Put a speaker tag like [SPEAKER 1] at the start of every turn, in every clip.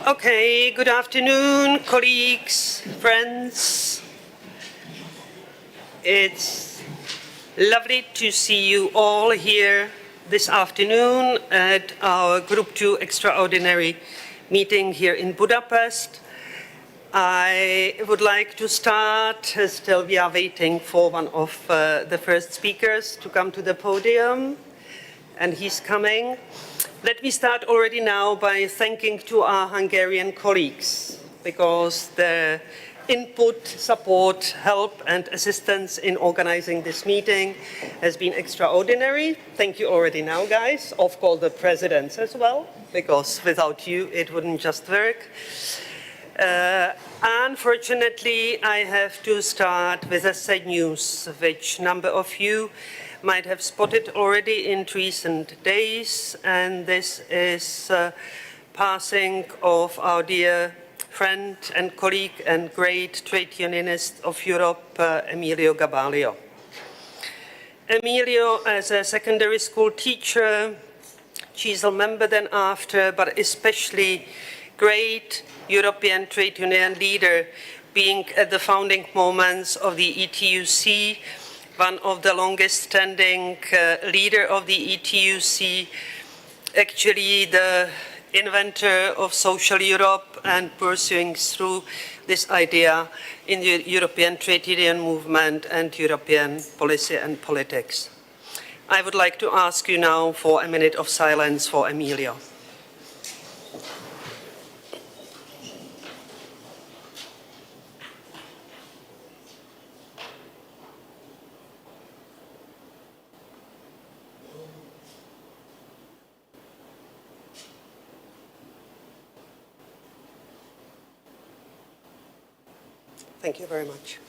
[SPEAKER 1] Okay, good afternoon, colleagues, friends. It's lovely to see you all here this afternoon at our Group 2 extraordinary meeting here in Budapest. I would like to start, still we are waiting for one of the first speakers to come to the podium, and he's coming. Let me start already now by thanking to our Hungarian colleagues, because their input, support, help and assistance in organizing this meeting has been extraordinary. Thank you already now, guys. Of course, the presidents as well, because without you it wouldn't just work. Unfortunately, I have to start with a sad news, which number of you might have spotted already in recent days, and this is passing of our dear friend and colleague and great trade unionist of Europe, Emilio Gabalio. Emilio, as a secondary school teacher, CHISL member then after, but especially great European trade union leader, being at the founding moments of the ETUC, one of the longest standing leader of the ETUC, actually the inventor of social Europe and pursuing through this idea in the European trade union movement and European policy and politics. I would like to ask you now for a minute of silence for Emilio. Thank you very much.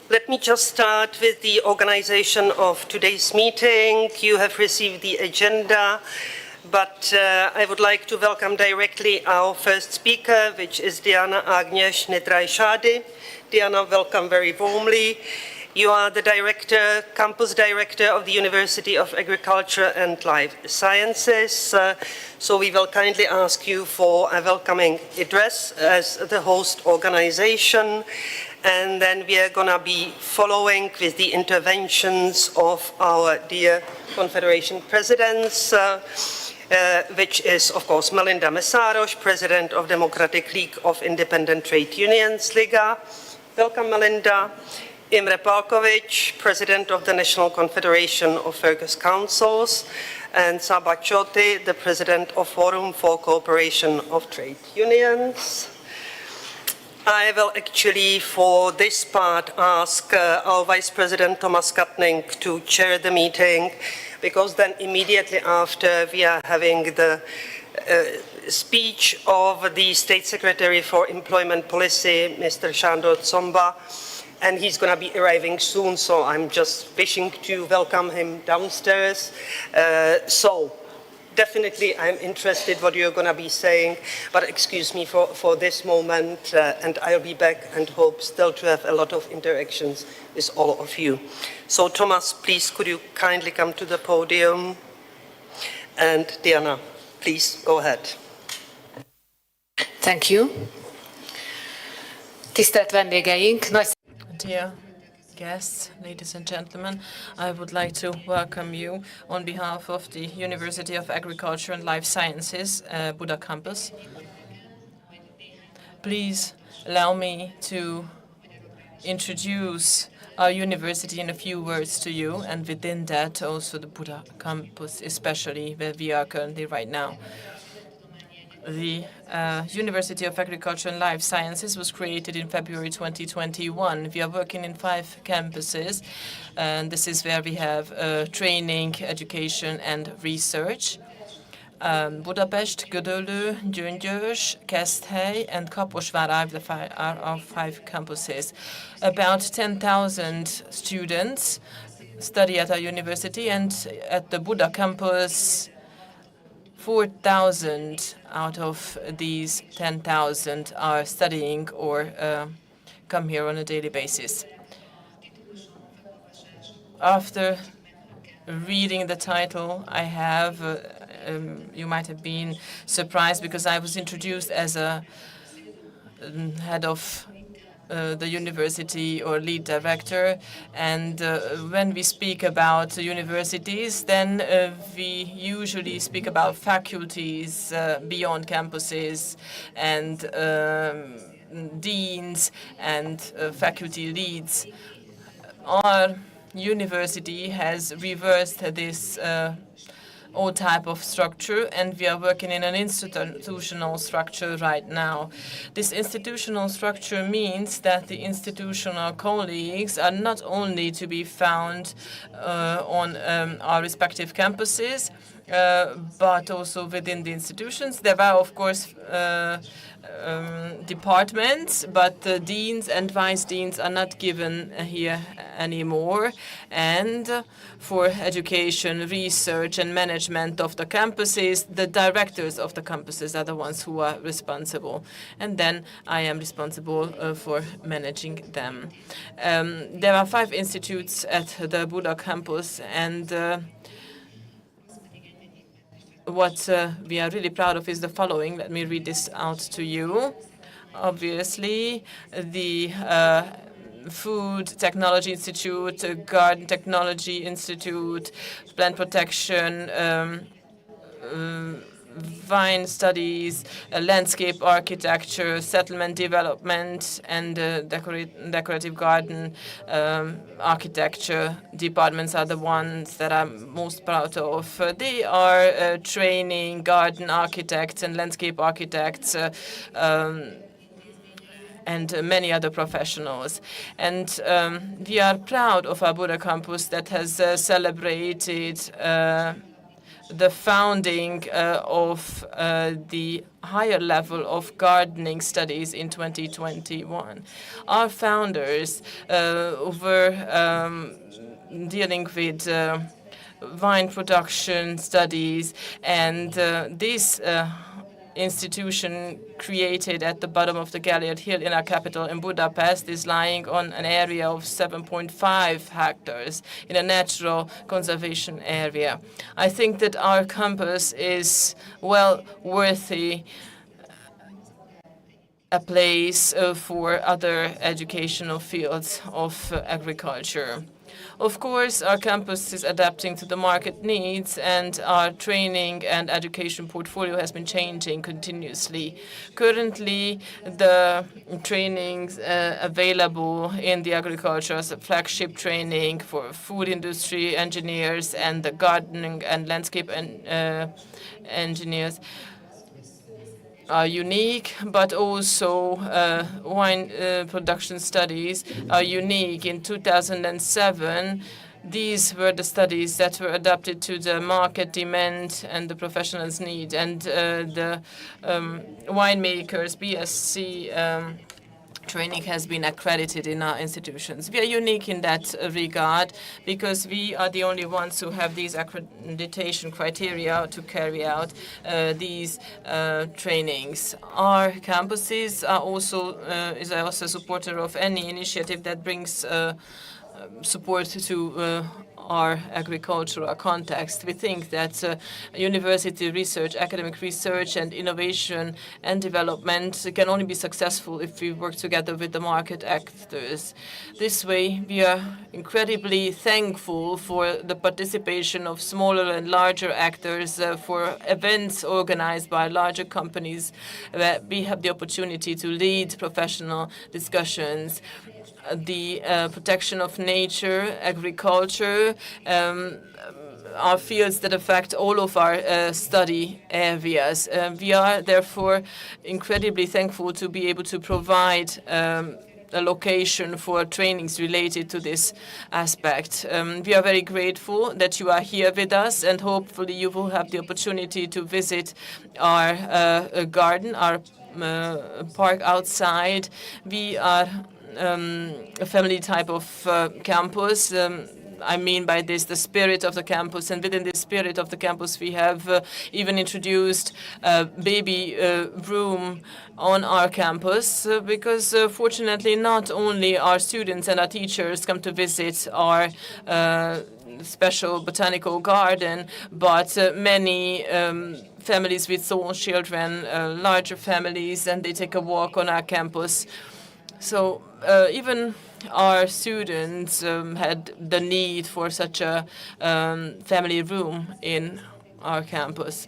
[SPEAKER 1] Let me just start with the organization of today's meeting. You have received the agenda, but I would like to welcome directly our first speaker, which is Diana Agnes Nedraj-Shady. Diana, welcome very warmly. You are the director, campus director of the University of Agriculture and Life Sciences. So we will kindly ask you for a welcoming address as the host organization. And then we are gonna be following with the interventions of our dear Confederation presidents, which is, of course, Melinda Mesaros, President of Democratic League of Independent Trade Unions, Liga. Welcome, Melinda. Imre Palkovic, President of the National Confederation of Workers' Councils, and Saba Choti, the President of Forum for Cooperation of Trade Unions. I will actually, for this part, ask our Vice President Thomas Katning to chair the meeting, because then immediately after we are having the speech of the State Secretary for Employment Policy, Mr. Sándor Czomba, and he's going to be arriving soon, so I'm just wishing to welcome him downstairs. So definitely I'm interested what you're going to be saying, but excuse me for this moment, and I'll be back and hope still to have a lot of interactions with all of you. So Thomas, please, could you kindly come to the podium? And Diana, please go ahead.
[SPEAKER 2] Thank you. Tisztelt vendégeink,
[SPEAKER 3] Dear guests, ladies and gentlemen, I would like to welcome you on behalf of the University of Agriculture and Life Sciences, Buda campus. Please allow me to introduce our university in a few words to you, and within that also the Buda campus, especially where we are currently right now. The University of Agriculture and Life Sciences was created in February 2021. We are working in 5 campuses, and this is where we have training, education, and research. Budapest, Gödöllő, Gyöngyös, Keszthely, and Kaposvár are our 5 campuses. About 10,000 students study at our university, and at the Buda campus, 4,000 out of these 10,000 are studying or come here on a daily basis. After reading the title I have, you might have been surprised because I was introduced as a head of the university or lead director. And when we speak about universities, then we usually speak about faculties beyond campuses and deans and faculty leads. Our university has reversed this old type of structure, and we are working in an institutional structure right now. This institutional structure means that the institutional colleagues are not only to be found on our respective campuses, but also within the institutions. There are, of course, departments, but the deans and vice deans are not given here anymore. And for education, research, and management of the campuses, the directors of the campuses are the ones who are responsible. And then I am responsible for managing them. There are 5 institutes at the Buda campus, and what we are really proud of is the following. Let me read this out to you. Obviously, the Food Technology Institute, Garden Technology Institute, Plant Protection, vine studies, landscape architecture, settlement development, and decorative garden architecture departments are the ones that I'm most proud of. They are training garden architects and landscape architects and many other professionals. And we are proud of our Buda campus that has celebrated the founding of the higher level of gardening studies in 2021. Our founders were dealing with vine production studies, and this institution created at the bottom of the Galiad Hill in our capital in Budapest is lying on an area of 7.5 hectares in a natural conservation area. I think that our campus is well worthy a place for other educational fields of agriculture. Of course, our campus is adapting to the market needs, and our training and education portfolio has been changing continuously. Currently, the trainings available in the agriculture as a flagship training for food industry engineers and the gardening and landscape engineers are unique, but also wine production studies are unique. In 2007, these were the studies that were adapted to the market demand and the professionals' need. And the winemakers BSc training has been accredited in our institutions. We are unique in that regard because we are the only ones who have these accreditation criteria to carry out these trainings. Our campuses are also is also a supporter of any initiative that brings support to our agricultural context. We think that university research, academic research, and innovation and development can only be successful if we work together with the market actors. This way, we are incredibly thankful for the participation of smaller and larger actors for events organized by larger companies where we have the opportunity to lead professional discussions. The protection of nature, agriculture, are fields that affect all of our study areas. We are therefore incredibly thankful to be able to provide a location for trainings related to this aspect. We are very grateful that you are here with us, and hopefully you will have the opportunity to visit our garden, our park outside. We are a family type of campus. I mean by this the spirit of the campus, and within the spirit of the campus we have even introduced a baby room on our campus because fortunately not only our students and our teachers come to visit our special botanical garden, but many families with small children, larger families, and they take a walk on our campus. So even our students had the need for such a family room in our campus.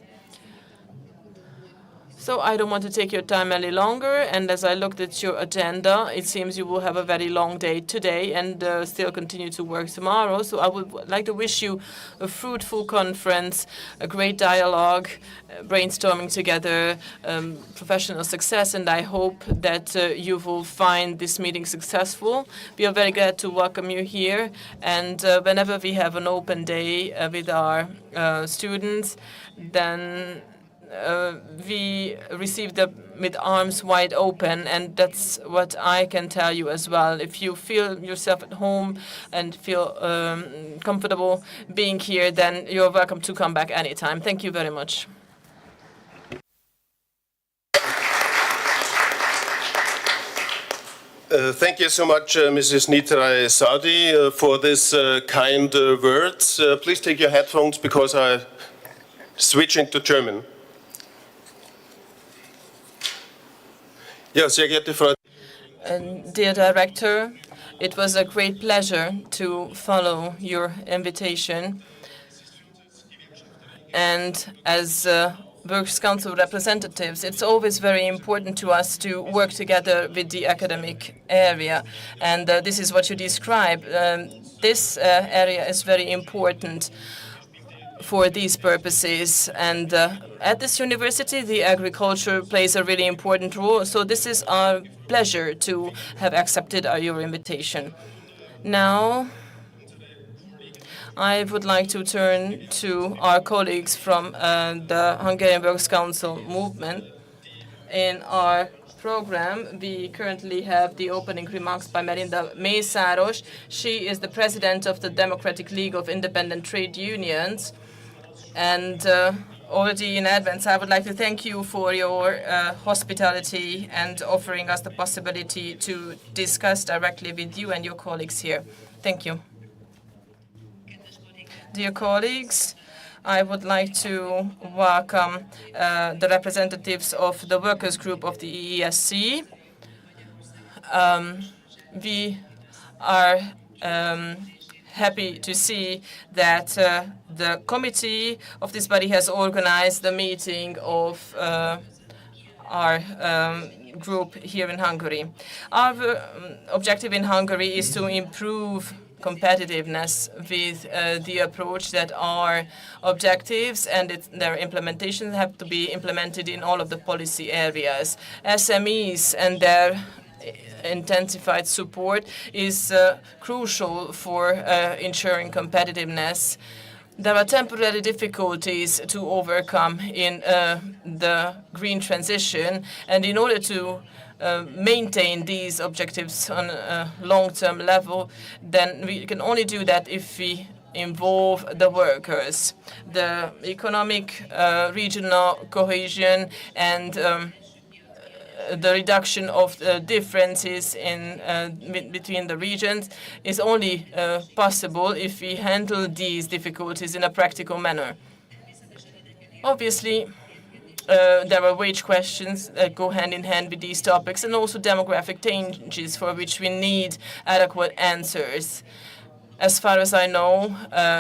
[SPEAKER 3] So I don't want to take your time any longer, and as I looked at your agenda, it seems you will have a very long day today and still continue to work tomorrow. So I would like to wish you a fruitful conference, a great dialogue, brainstorming together, professional success, and I hope that you will find this meeting successful. We are very glad to welcome you here, and whenever we have an open day with our students, then we receive them with arms wide open, and that's what I can tell you as well. If you feel yourself at home and feel comfortable being here, then you're welcome to come back anytime. Thank you very much.
[SPEAKER 2] Thank you so much, Mrs. Nitray Sadi, for this kind words. Please take your headphones because I'm switching to German. Ja, sehr geehrte Frau.
[SPEAKER 3] Dear Director, it was a great pleasure to follow your invitation. And as Works Council representatives, it's always very important to us to work together with the academic area. And this is what you describe. This area is very important for these purposes. And at this university, the agriculture plays a really important role. So this is our pleasure to have accepted your invitation. Now, I would like to turn to our colleagues from the Hungarian Works Council movement. In our program, we currently have the opening remarks by Merinda Mészáros. She is the president of the Democratic League of Independent Trade Unions. And already in advance, I would like to thank you for your hospitality and offering us the possibility to discuss directly with you and your colleagues here. Thank you. Dear colleagues, I would like to welcome the representatives of the workers' group of the EESC. We are happy to see that the committee of this body has organized the meeting of our group here in Hungary. Our objective in Hungary is to improve competitiveness with the approach that our objectives and their implementation have to be implemented in all of the policy areas. SMEs and their intensified support is crucial for ensuring competitiveness. There are temporary difficulties to overcome in the green transition, and in order to maintain these objectives on a long-term level, then we can only do that if we involve the workers. The economic, regional cohesion and the reduction of differences in between the regions is only possible if we handle these difficulties in a practical manner. Obviously, there are wage questions that go hand in hand with these topics, and also demographic changes for which we need adequate answers. As far as I know,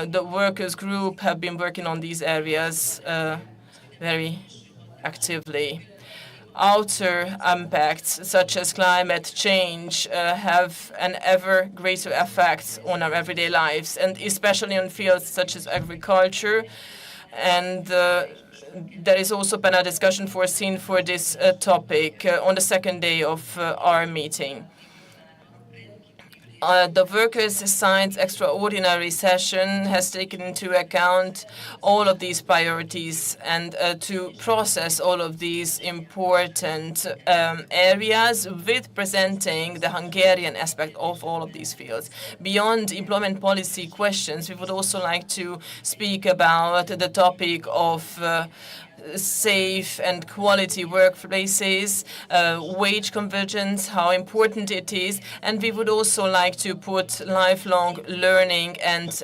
[SPEAKER 3] the workers' group have been working on these areas very actively. Outer impacts, such as climate change, have an ever greater effect on our everyday lives, and especially on fields such as agriculture. And there is also been a discussion foreseen for this topic on the second day of our meeting. The Workers' Science Extraordinary Session has taken into account all of these priorities and to process all of these important areas with presenting the Hungarian aspect of all of these fields. Beyond employment policy questions, we would also like to speak about the topic of safe and quality workplaces, wage convergence, how important it is, and we would also like to put lifelong learning and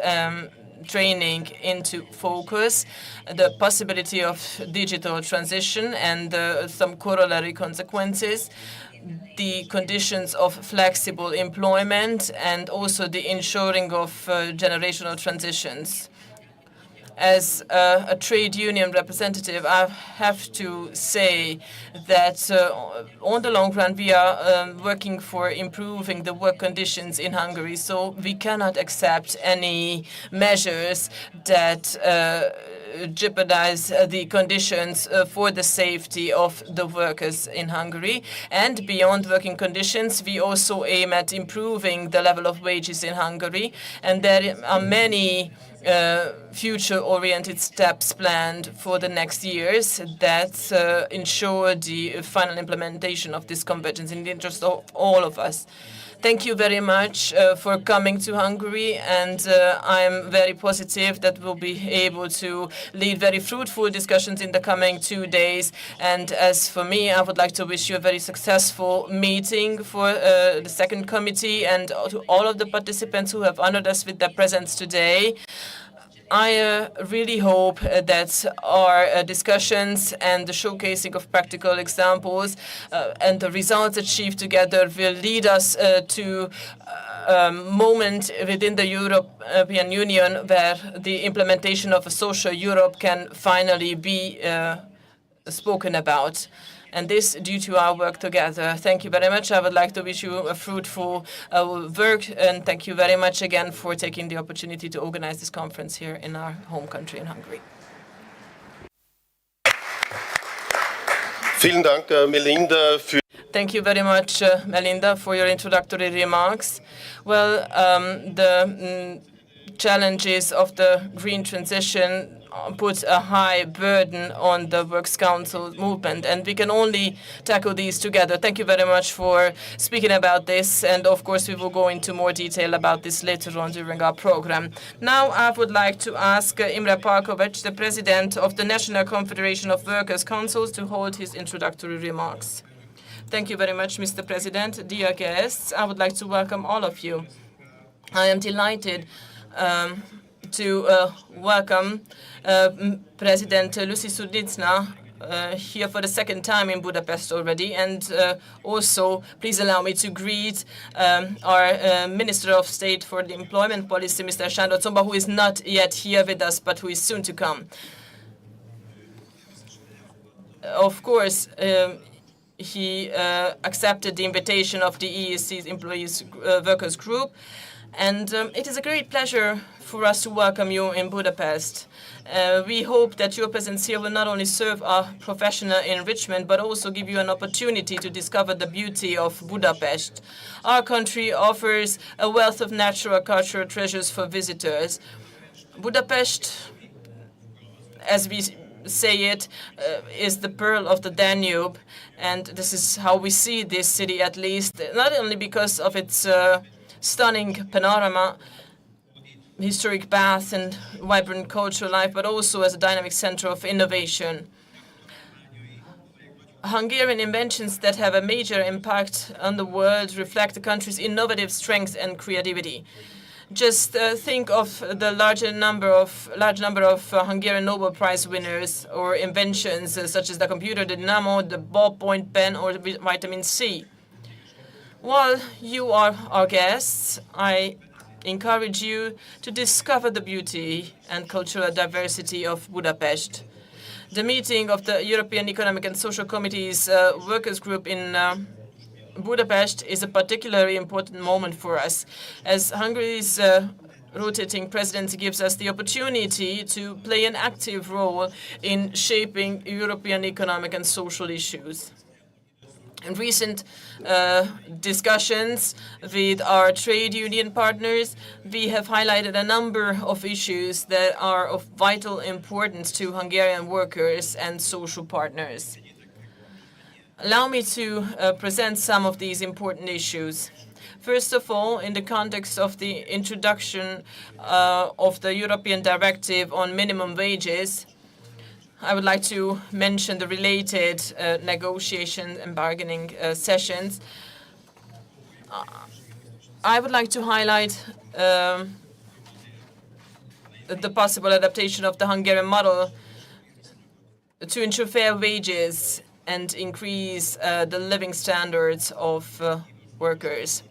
[SPEAKER 3] training into focus, the possibility of digital transition and some corollary consequences, the conditions of flexible employment, and also the ensuring of generational transitions. As a trade union representative, I have to say that on the long run, we are working for improving the work conditions in Hungary, so we cannot accept any measures that jeopardize the conditions for the safety of the workers in Hungary. And beyond working conditions, we also aim at improving the level of wages in Hungary, and there are many future-oriented steps planned for the next years that ensure the final implementation of this convergence in the interest of all of us. Thank you very much for coming to Hungary, and I'm very positive that we'll be able to lead very fruitful discussions in the coming 2 days. And as for me, I would like to wish you a very successful meeting for the second committee, and to all of the participants who have honored us with their presence today. I really hope that our discussions and the showcasing of practical examples and the results achieved together will lead us to a moment within the European Union where the implementation of a social Europe can finally be spoken about. And this due to our work together. Thank you very much. I would like to wish you a fruitful work, and thank you very much again for taking the opportunity to organize this conference here in our home country in Hungary.
[SPEAKER 2] Vielen Dank, Melinda, für
[SPEAKER 3] Thank you very much, Melinda, for your introductory remarks. Well, the challenges of the green transition put a high burden on the Works Council movement, and we can only tackle these together. Thank you very much for speaking about this, and of course we will go into more detail about this later on during our program. Now I would like to ask Imre Palkovic, the President of the National Confederation of Workers' Councils, to hold his introductory remarks. Thank you very much, Mr. President. Dear guests, I would like to welcome all of you. I am delighted to welcome President Lucy Sudnicna here for the second time in Budapest already, and also please allow me to greet our Minister of State for the Employment Policy, Mr. Sándor Comba, who is not yet here with us, but who is soon to come. Of course, he accepted the invitation of the EEC's Employees Workers Group, and it is a great pleasure for us to welcome you in Budapest. We hope that your presence here will not only serve our professional enrichment, but also give you an opportunity to discover the beauty of Budapest. Our country offers a wealth of natural cultural treasures for visitors. Budapest, as we say it, is the pearl of the Danube, and this is how we see this city, at least, not only because of its stunning panorama, historic baths and vibrant cultural life, but also as a dynamic center of innovation. Hungarian inventions that have a major impact on the world reflect the country's innovative strength and creativity. Just think of the large number of Hungarian Nobel Prize winners or inventions such as the computer, the dynamo, the ballpoint pen, or vitamin C. While you are our guests, I encourage you to discover the beauty and cultural diversity of Budapest. The meeting of the European Economic and Social Committee's workers group in Budapest is a particularly important moment for us, as Hungary's rotating presidency gives us the opportunity to play an active role in shaping European economic and social issues. In recent discussions with our trade union partners, we have highlighted a number of issues that are of vital importance to Hungarian workers and social partners. Allow me to present some of these important issues. First of all, in the context of the introduction of the European Directive on minimum wages, I would like to mention the related negotiation and bargaining sessions. I would like to highlight the possible adaptation of the Hungarian model to ensure fair wages and increase the living standards of workers.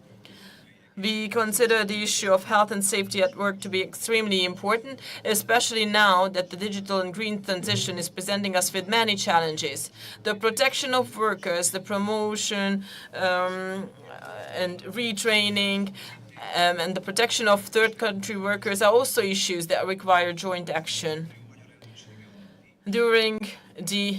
[SPEAKER 3] We consider the issue of health and safety at work to be extremely important, especially now that the digital and green transition is presenting us with many challenges. The protection of workers, the promotion and retraining, and the protection of third country workers are also issues that require joint action. During the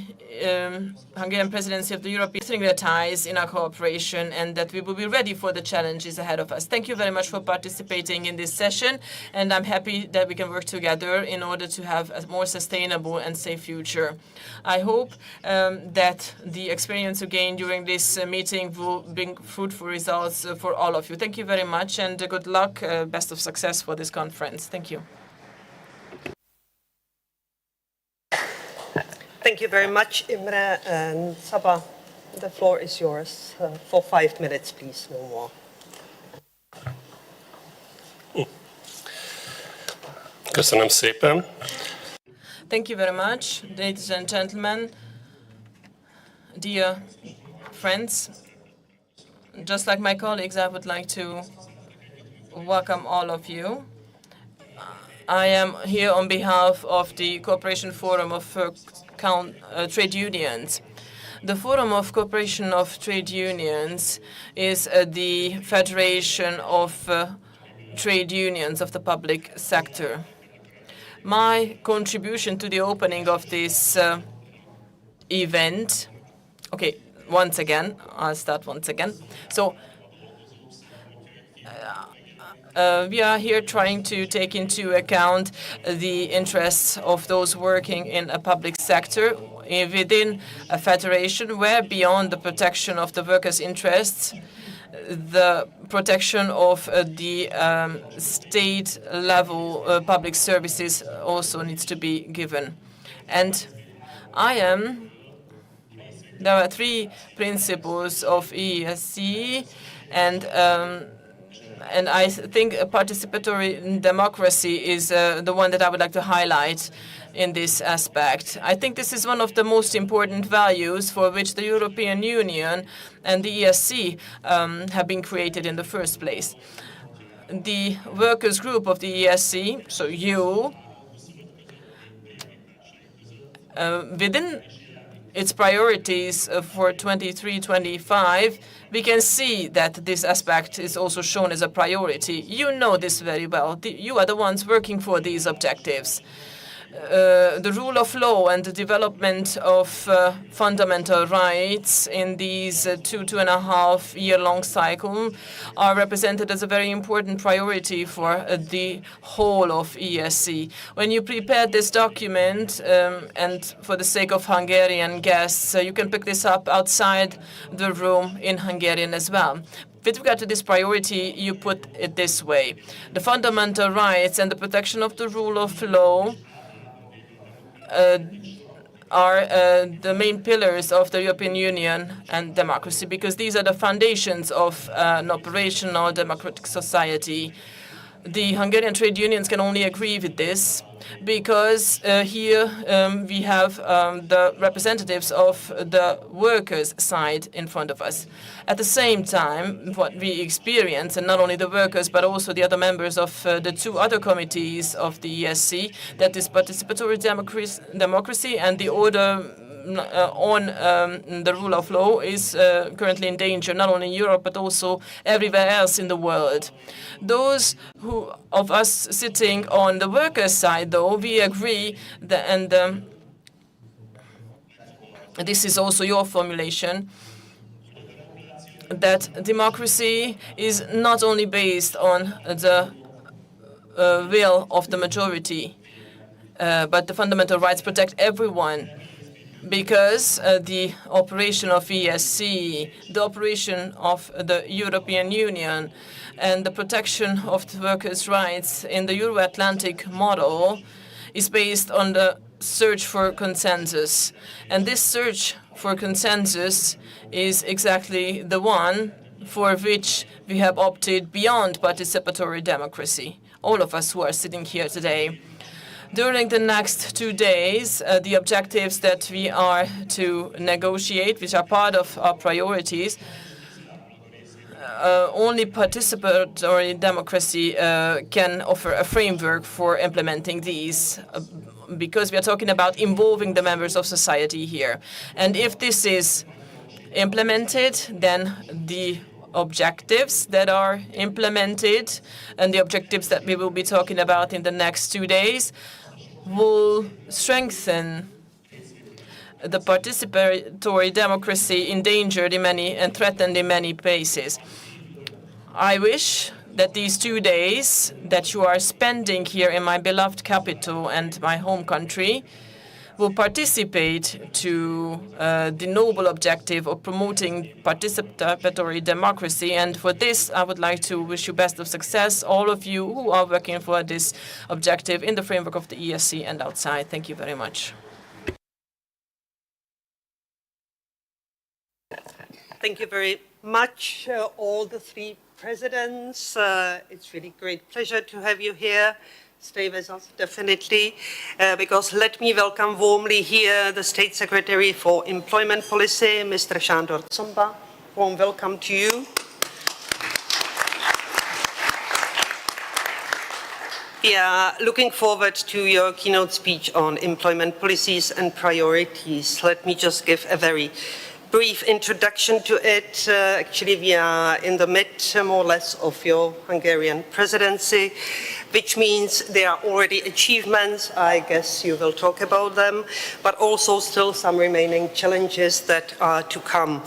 [SPEAKER 3] Hungarian presidency of the European Union, the ties in our cooperation, and that we will be ready for the challenges ahead of us. Thank you very much for participating in this session, and I'm happy that we can work together in order to have a more sustainable and safe future. I hope that the experience you gained during this meeting will bring fruitful results for all of you. Thank you very much, and good luck, best of success for this conference. Thank you.
[SPEAKER 1] Thank you very much, Imre and Saba. The floor is yours for 5 minutes, please, no more.
[SPEAKER 4] Köszönöm szépen.
[SPEAKER 3] Thank you very much, ladies and gentlemen, dear friends. Just like my colleagues, I would like to welcome all of you. I am here on behalf of the Cooperation Forum of Trade Unions. The Forum of Cooperation of Trade Unions is the federation of trade unions of the public sector. My contribution to the opening of this event, okay, once again, I'll start once again. So, we are here trying to take into account the interests of those working in a public sector within a federation where, beyond the protection of the workers' interests, the protection of the state-level public services also needs to be given. And there are 3 principles of ESC, and I think participatory democracy is the one that I would like to highlight in this aspect. I think this is one of the most important values for which the European Union and the ESC have been created in the first place. The workers' group of the ESC, so you, within its priorities for 23-25, we can see that this aspect is also shown as a priority. You know this very well. You are the ones working for these objectives. The rule of law and the development of fundamental rights in these 2.5 year-long cycle are represented as a very important priority for the whole of ESC. When you prepared this document, and for the sake of Hungarian guests, you can pick this up outside the room in Hungarian as well. With regard to this priority, you put it this way: the fundamental rights and the protection of the rule of law are the main pillars of the European Union and democracy, because these are the foundations of an operational democratic society. The Hungarian trade unions can only agree with this, because here we have the representatives of the workers' side in front of us. At the same time, what we experience, and not only the workers but also the other members of the 2 other committees of the ESC, that is participatory democracy and the order on the rule of law, is currently in danger, not only in Europe but also everywhere else in the world. Those of us sitting on the workers' side, though, we agree that, and this is also your formulation, that democracy is not only based on the will of the majority, but the fundamental rights protect everyone, because the operation of ESC, the operation of the European Union, and the protection of the workers' rights in the Euro-Atlantic model is based on the search for consensus. And this search for consensus is exactly the one for which we have opted beyond participatory democracy, all of us who are sitting here today. During the next 2 days, the objectives that we are to negotiate, which are part of our priorities, only participatory democracy can offer a framework for implementing these, because we are talking about involving the members of society here. And if this is implemented, then the objectives that are implemented and the objectives that we will be talking about in the next 2 days will strengthen the participatory democracy endangered in many and threatened in many places. I wish that these 2 days that you are spending here in my beloved capital and my home country will participate to the noble objective of promoting participatory democracy. And for this, I would like to wish you best of success, all of you who are working for this objective in the framework of the ESC and outside. Thank you very much.
[SPEAKER 1] Thank you very much, all the three presidents. It's really great pleasure to have you here. Stay with us, definitely, because let me welcome warmly here the State Secretary for Employment Policy, Mr. Sándor Comba. Warm welcome to you. We are looking forward to your keynote speech on employment policies and priorities. Let me just give a very brief introduction to it. Actually, we are in the mid, more or less, of your Hungarian presidency, which means there are already achievements. I guess you will talk about them, but also still some remaining challenges that are to come.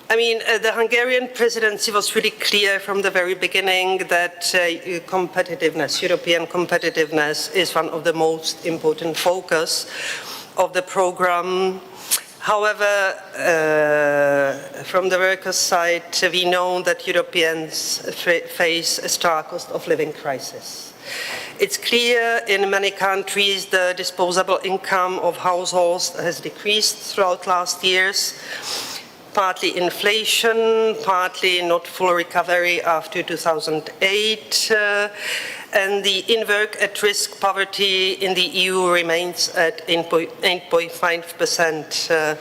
[SPEAKER 1] I mean, the Hungarian presidency was really clear from the very beginning that competitiveness, European competitiveness, is one of the most important focus of the program. However, from the workers' side, we know that Europeans face a stark cost of living crisis. It's clear in many countries the disposable income of households has decreased throughout last years, partly inflation, partly not full recovery after 2008, and the in-work at-risk poverty in the EU remains at 8.5%,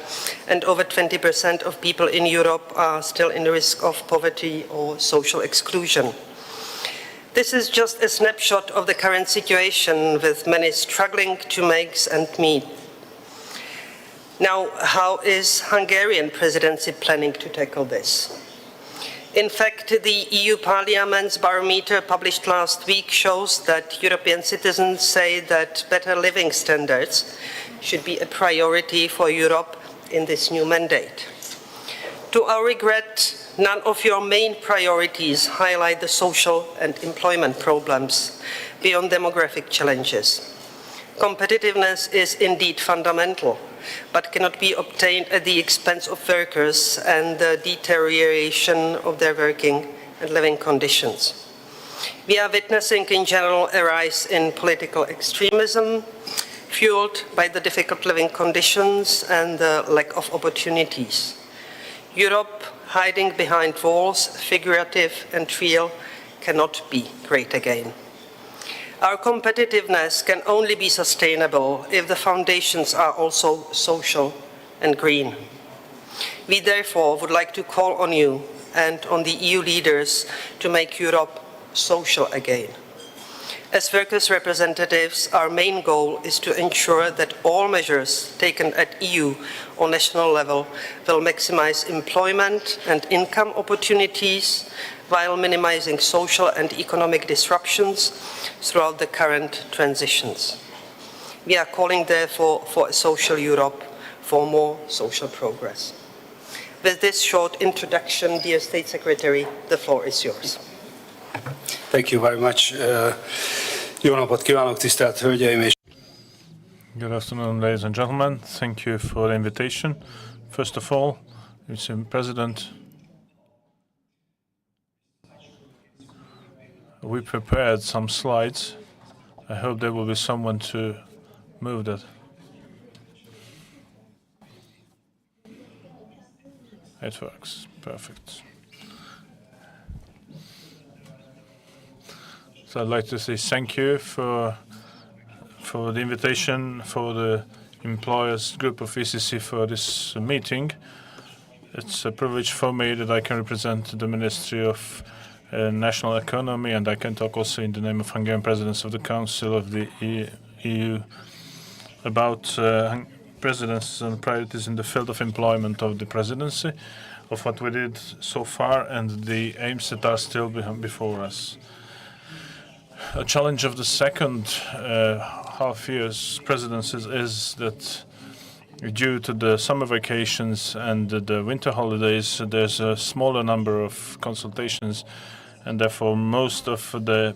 [SPEAKER 1] and over 20% of people in Europe are still in risk of poverty or social exclusion. This is just a snapshot of the current situation, with many struggling to make ends meet. Now, how is Hungarian presidency planning to tackle this? In fact, the EU Parliament's barometer published last week shows that European citizens say that better living standards should be a priority for Europe in this new mandate. To our regret, none of your main priorities highlight the social and employment problems beyond demographic challenges. Competitiveness is indeed fundamental, but cannot be obtained at the expense of workers and the deterioration of their working and living conditions. We are witnessing in general a rise in political extremism, fueled by the difficult living conditions and the lack of opportunities. Europe, hiding behind walls, figurative and real, cannot be great again. Our competitiveness can only be sustainable if the foundations are also social and green. We therefore would like to call on you and on the EU leaders to make Europe social again. As workers' representatives, our main goal is to ensure that all measures taken at EU or national level will maximize employment and income opportunities while minimizing social and economic disruptions throughout the current transitions. We are calling, therefore, for a social Europe, for more social progress. With this short introduction, dear State Secretary, the floor is yours.
[SPEAKER 5] Thank you very much. Jó napot kívánok, tisztelt hölgyeim és
[SPEAKER 6] Good afternoon, ladies and gentlemen. Thank you for the invitation. First of all, Mr. President, we prepared some slides. I hope there will be someone to move that. It works. Perfect. So I'd like to say thank you for the invitation for the employers group of ECC for this meeting. It's a privilege for me that I can represent the Ministry of National Economy, and I can talk also in the name of Hungarian Presidents of the Council of the EU about presidencies and priorities in the field of employment of the presidency, of what we did so far and the aims that are still before us. A challenge of the second half year's presidencies is that due to the summer vacations and the winter holidays, there's a smaller number of consultations, and therefore most of the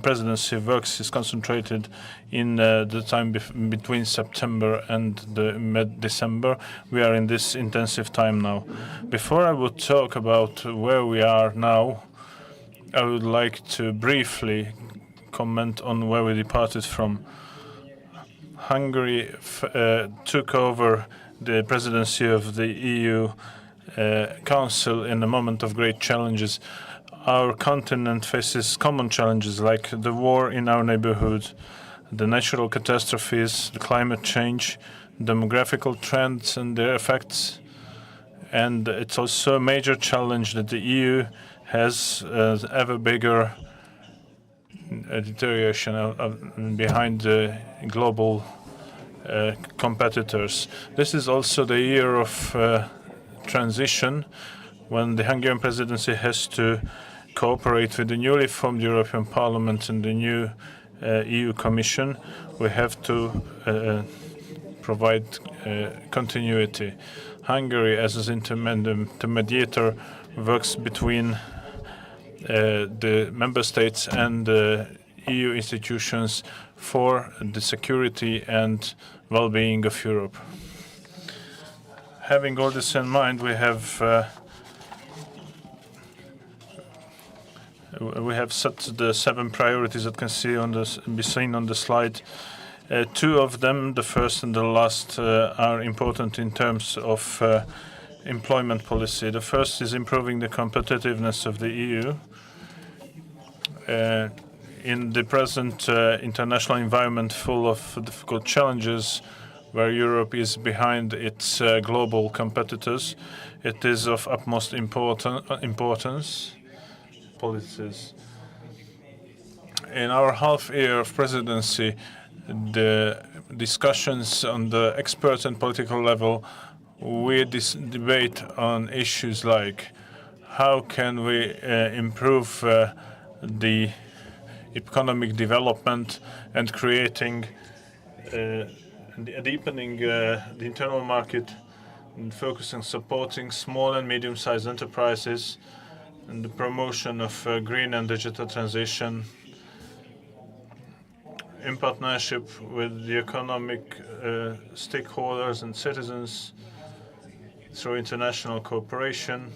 [SPEAKER 6] presidency works is concentrated in the time between September and the mid-December. We are in this intensive time now. Before I would talk about where we are now, I would like to briefly comment on where we departed from. Hungary took over the presidency of the EU Council in a moment of great challenges. Our continent faces common challenges like the war in our neighborhood, the natural catastrophes, the climate change, demographical trends and their effects. And it's also a major challenge that the EU has ever bigger deterioration behind the global competitors. This is also the year of transition when the Hungarian presidency has to cooperate with the newly formed European Parliament and the new EU Commission. We have to provide continuity. Hungary, as an intermediator, works between the member states and the EU institutions for the security and well-being of Europe. Having all this in mind, we have set the 7 priorities that can be seen on the slide. 2 of them, the first and the last, are important in terms of employment policy. The first is improving the competitiveness of the EU. In the present international environment full of difficult challenges, where Europe is behind its global competitors, it is of utmost importance. Policies. In our half year of presidency, the discussions on the expert and political level, we debate on issues like how can we improve the economic development and creating, deepening the internal market and focusing on supporting small and medium-sized enterprises and the promotion of green and digital transition in partnership with the economic stakeholders and citizens through international cooperation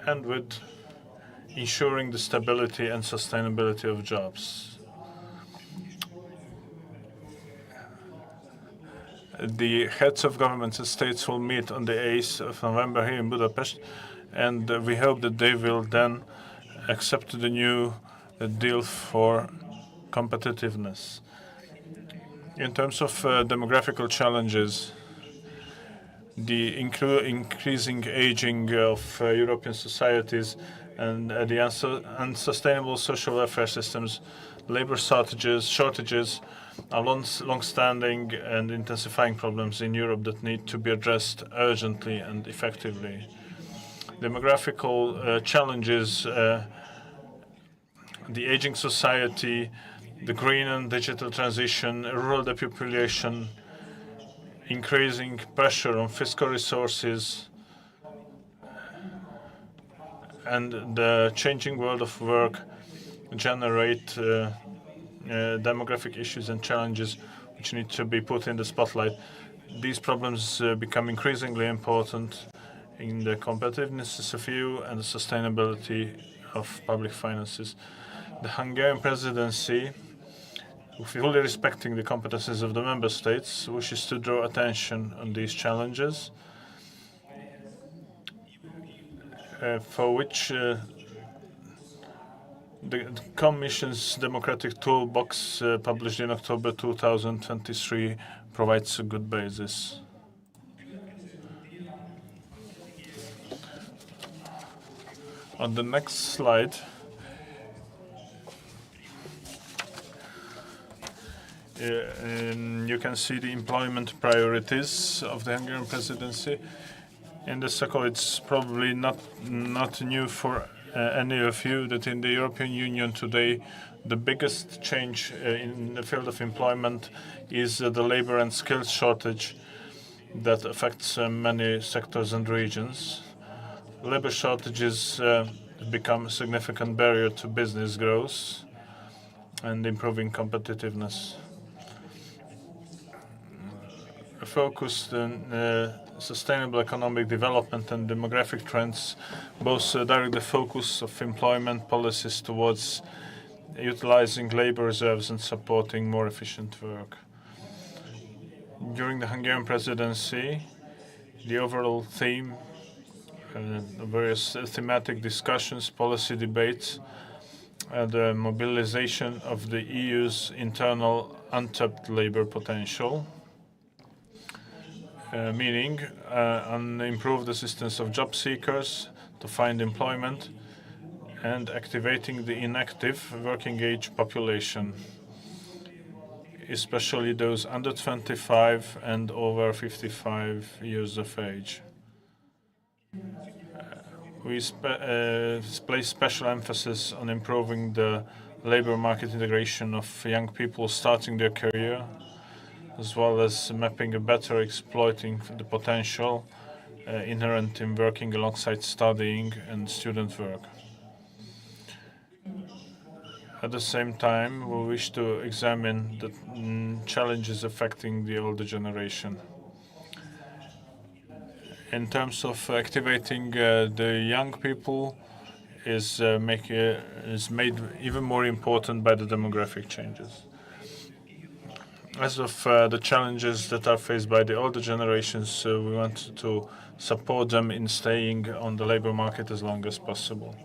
[SPEAKER 6] and with ensuring the stability and sustainability of jobs. The heads of governments and states will meet on the 8th of November here in Budapest, and we hope that they will then accept the new deal for competitiveness. In terms of demographical challenges, the increasing aging of European societies and the unsustainable social welfare systems, labor shortages are long-standing and intensifying problems in Europe that need to be addressed urgently and effectively. Demographical challenges, the aging society, the green and digital transition, rural depopulation, increasing pressure on fiscal resources and the changing world of work generate demographic issues and challenges which need to be put in the spotlight. These problems become increasingly important in the competitiveness of EU and the sustainability of public finances. The Hungarian presidency, fully respecting the competences of the member states, wishes to draw attention on these challenges, for which the Commission's Democratic Toolbox, published in October 2023, provides a good basis. On the next slide, you can see the employment priorities of the Hungarian presidency. In the circle, it's probably not new for any of you that in the European Union today, the biggest change in the field of employment is the labor and skills shortage that affects many sectors and regions. Labor shortages become a significant barrier to business growth and improving competitiveness. Focused on sustainable economic development and demographic trends both direct the focus of employment policies towards utilizing labor reserves and supporting more efficient work. During the Hungarian presidency, the overall theme, various thematic discussions, policy debates, and the mobilization of the EU's internal untapped labor potential, meaning on improved assistance of job seekers to find employment and activating the inactive working age population, especially those under 25 and over 55 years of age. We place special emphasis on improving the labor market integration of young people starting their career, as well as mapping a better exploiting the potential inherent in working alongside studying and student work. At the same time, we wish to examine the challenges affecting the older generation. In terms of activating the young people is made even more important by the demographic changes. As of the challenges that are faced by the older generations, we want to support them in staying on the labor market as long as possible.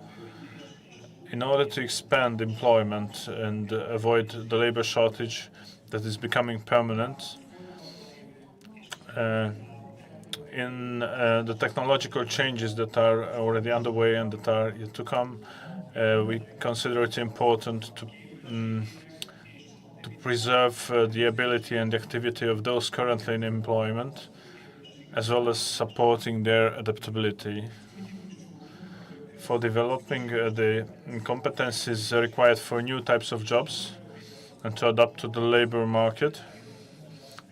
[SPEAKER 6] In order to expand employment and avoid the labor shortage that is becoming permanent, in the technological changes that are already underway and that are yet to come, we consider it important to preserve the ability and activity of those currently in employment, as well as supporting their adaptability. For developing the competencies required for new types of jobs and to adapt to the labor market,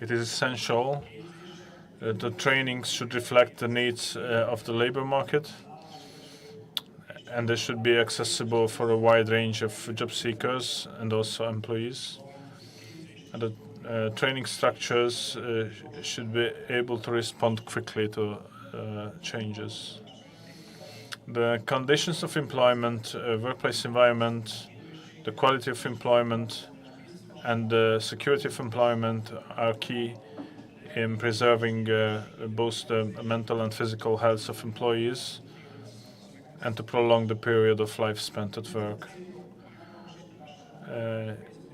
[SPEAKER 6] it is essential the trainings should reflect the needs of the labor market, and they should be accessible for a wide range of job seekers and also employees. And the training structures should be able to respond quickly to changes. The conditions of employment, workplace environment, the quality of employment, and the security of employment are key in preserving both the mental and physical health of employees and to prolong the period of life spent at work.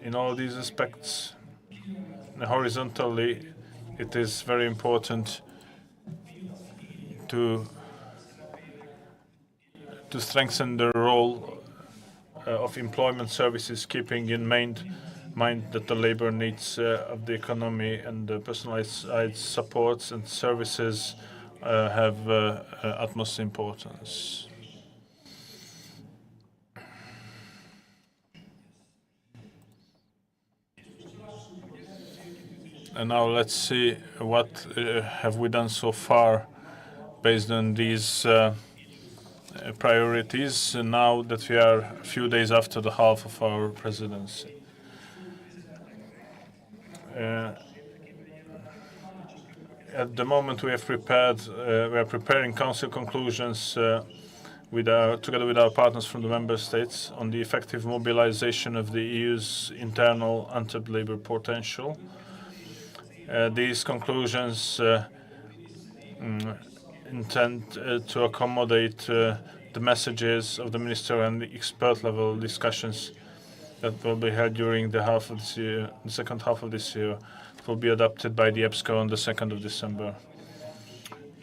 [SPEAKER 6] In all these aspects, horizontally, it is very important to strengthen the role of employment services, keeping in mind that the labor needs of the economy and the personalized supports and services have utmost importance. And now let's see what have we done so far based on these priorities, now that we are a few days after the half of our presidency. At the moment, we are preparing Council conclusions together with our partners from the member states on the effective mobilization of the EU's internal untapped labor potential. These conclusions intend to accommodate the messages of the minister and the expert level discussions that will be held during the second half of this year. It will be adopted by the EPSCO on the 2nd of December.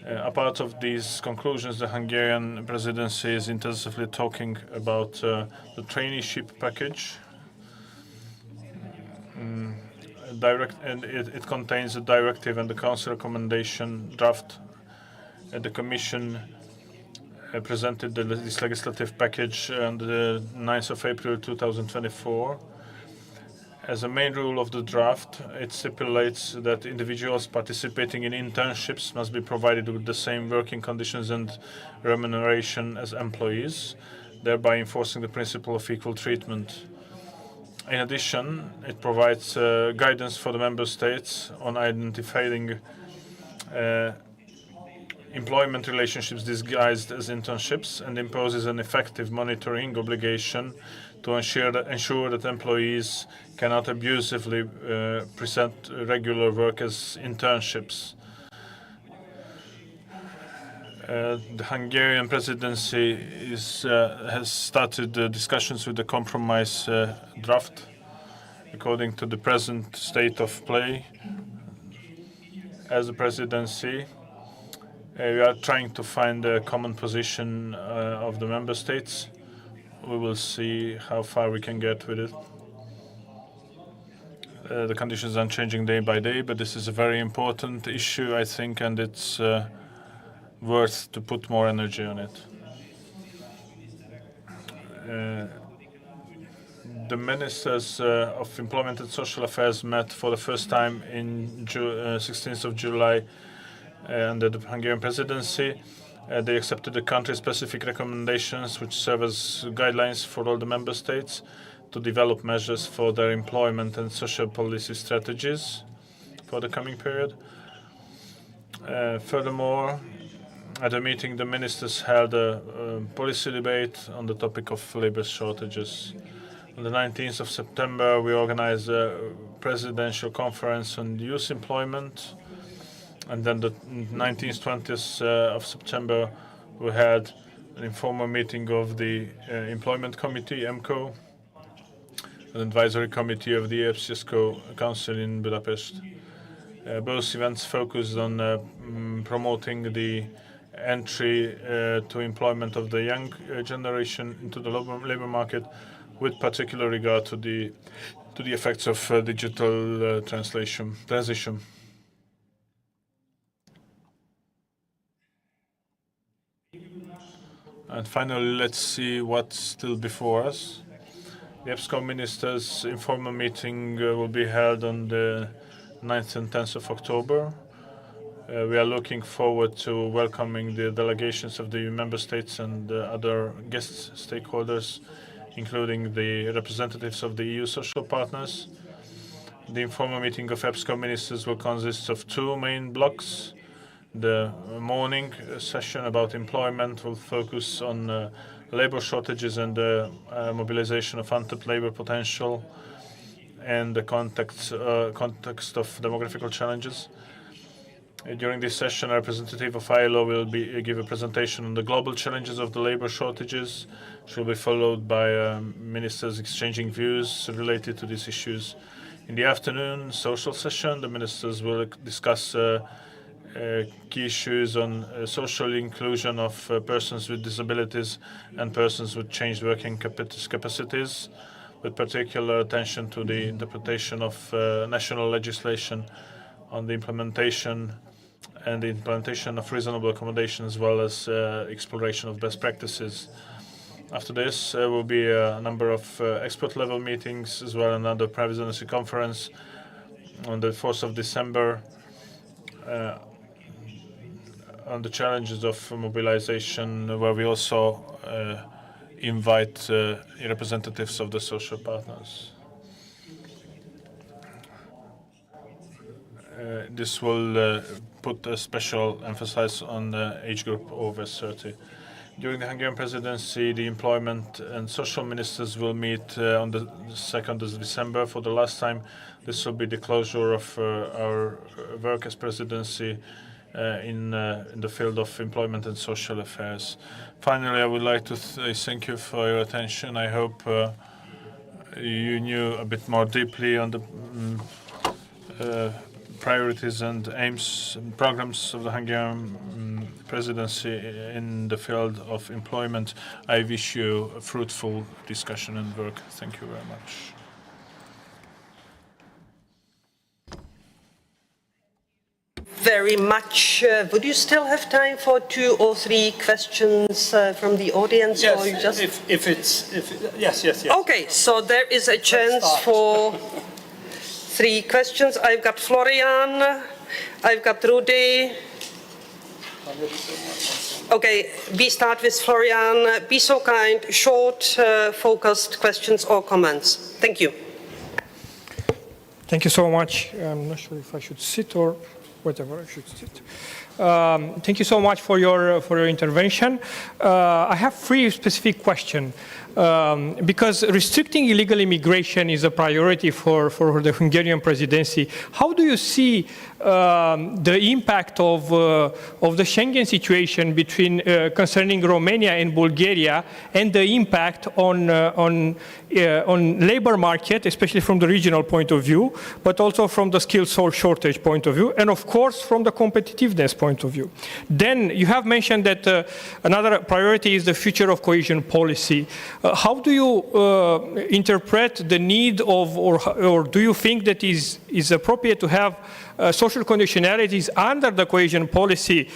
[SPEAKER 6] Apart of these conclusions, the Hungarian presidency is intensively talking about the traineeship package. It contains a directive and the Council recommendation draft. The Commission presented this legislative package on the 9th of April 2024. As a main rule of the draft, it stipulates that individuals participating in internships must be provided with the same working conditions and remuneration as employees, thereby enforcing the principle of equal treatment. In addition, it provides guidance for the member states on identifying employment relationships disguised as internships and imposes an effective monitoring obligation to ensure that employees cannot abusively present regular work as internships. The Hungarian presidency has started discussions with the compromise draft. According to the present state of play, as a presidency, we are trying to find a common position of the member states. We will see how far we can get with it. The conditions are changing day by day, but this is a very important issue, I think, and it's worth to put more energy on it. The ministers of Employment and Social Affairs met for the first time in 16th of July under the Hungarian presidency. They accepted the country-specific recommendations which serve as guidelines for all the member states to develop measures for their employment and social policy strategies for the coming period. Furthermore, at a meeting, the ministers held a policy debate on the topic of labor shortages. On the 19th of September, we organized a presidential conference on youth employment. And then the 19th, 20th of September, we had an informal meeting of the Employment Committee, EMCO, an advisory committee of the EPSCO Council in Budapest. Both events focused on promoting the entry to employment of the young generation into the labor market, with particular regard to the effects of digital transition. And finally, let's see what's still before us. The EPSCO ministers' informal meeting will be held on the 9th and 10th of October. We are looking forward to welcoming the delegations of the member states and other guest stakeholders, including the representatives of the EU social partners. The informal meeting of EPSCO ministers will consist of two main blocks. The morning session about employment will focus on labor shortages and the mobilization of untapped labor potential and the context of demographical challenges. During this session, a representative of ILO will give a presentation on the global challenges of the labor shortages, which will be followed by ministers exchanging views related to these issues. In the afternoon social session, the ministers will discuss key issues on social inclusion of persons with disabilities and persons with changed working capacities, with particular attention to the interpretation of national legislation on the implementation of reasonable accommodation, as well as exploration of best practices. After this, there will be a number of expert-level meetings, as well as another presidency conference on the 4th of December on the challenges of mobilization, where we also invite representatives of the social partners. This will put a special emphasis on the age group over 30. During the Hungarian presidency, the employment and social ministers will meet on the 2nd of December for the last time. This will be the closure of our work as presidency in the field of employment and social affairs. Finally, I would like to say thank you for your attention. I hope you knew a bit more deeply on the priorities and aims and programs of the Hungarian presidency in the field of employment. I wish you a fruitful discussion and work. Thank you very much.
[SPEAKER 1] Very much. Would you still have time for 2 or 3 questions from the audience?
[SPEAKER 5] Yes,
[SPEAKER 1] or you just...
[SPEAKER 5] yes.
[SPEAKER 1] Okay, so there is a chance for 3 questions. I've got Florian, I've got Rudy. Okay, we start with Florian. Be so kind, short, focused questions or comments. Thank you.
[SPEAKER 7] Thank you so much. I'm not sure if I should sit or whatever I should sit. Thank you so much for your intervention. I have 3 specific questions. Because restricting illegal immigration is a priority for the Hungarian presidency. How do you see the impact of the Schengen situation concerning Romania and Bulgaria, and the impact on labor market, especially from the regional point of view, but also from the skilled shortage point of view, and of course from the competitiveness point of view. Then you have mentioned that another priority is the future of cohesion policy. How do you interpret the need of, or do you think that is appropriate to have social conditionalities under the cohesion policy,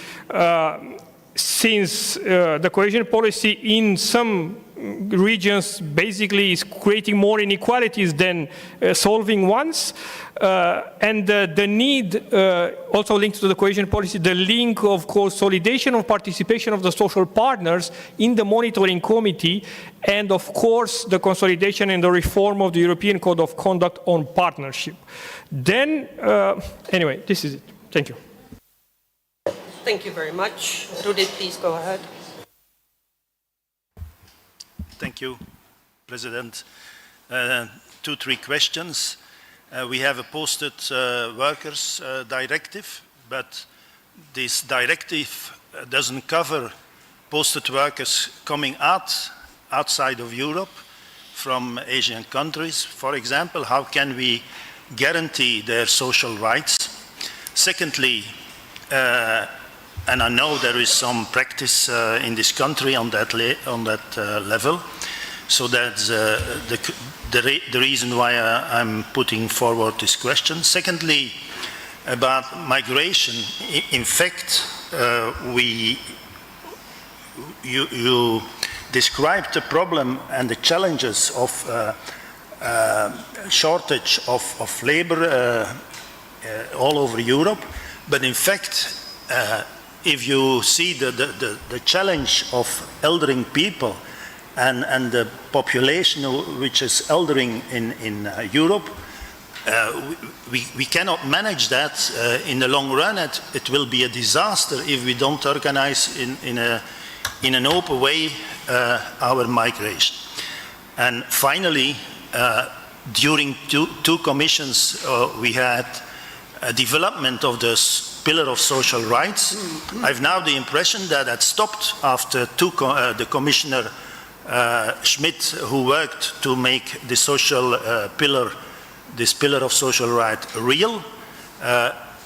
[SPEAKER 7] since the cohesion policy in some regions basically is creating more inequalities than solving ones, and the need also linked to the cohesion policy, the link of consolidation of participation of the social partners in the monitoring committee, and of course the consolidation and the reform of the European Code of Conduct on partnership. Then, anyway, this is it. Thank you.
[SPEAKER 1] Thank you very much. Rudy, please go ahead.
[SPEAKER 8] Thank you, President. 2, 3 questions. We have a posted workers directive, but this directive doesn't cover posted workers coming outside of Europe from Asian countries. For example, how can we guarantee their social rights? Secondly, and I know there is some practice in this country on that level, so that's the reason why I'm putting forward this question. Secondly, about migration, in fact, you described the problem and the challenges of shortage of labor all over Europe, but in fact, if you see the challenge of eldering people and the population which is eldering in Europe, we cannot manage that in the long run. It will be a disaster if we don't organize in an open way our migration. And finally, during two commissions, we had a development of the pillar of social rights. I've now the impression that that stopped after the Commissioner Schmidt, who worked to make the social pillar, this pillar of social right real.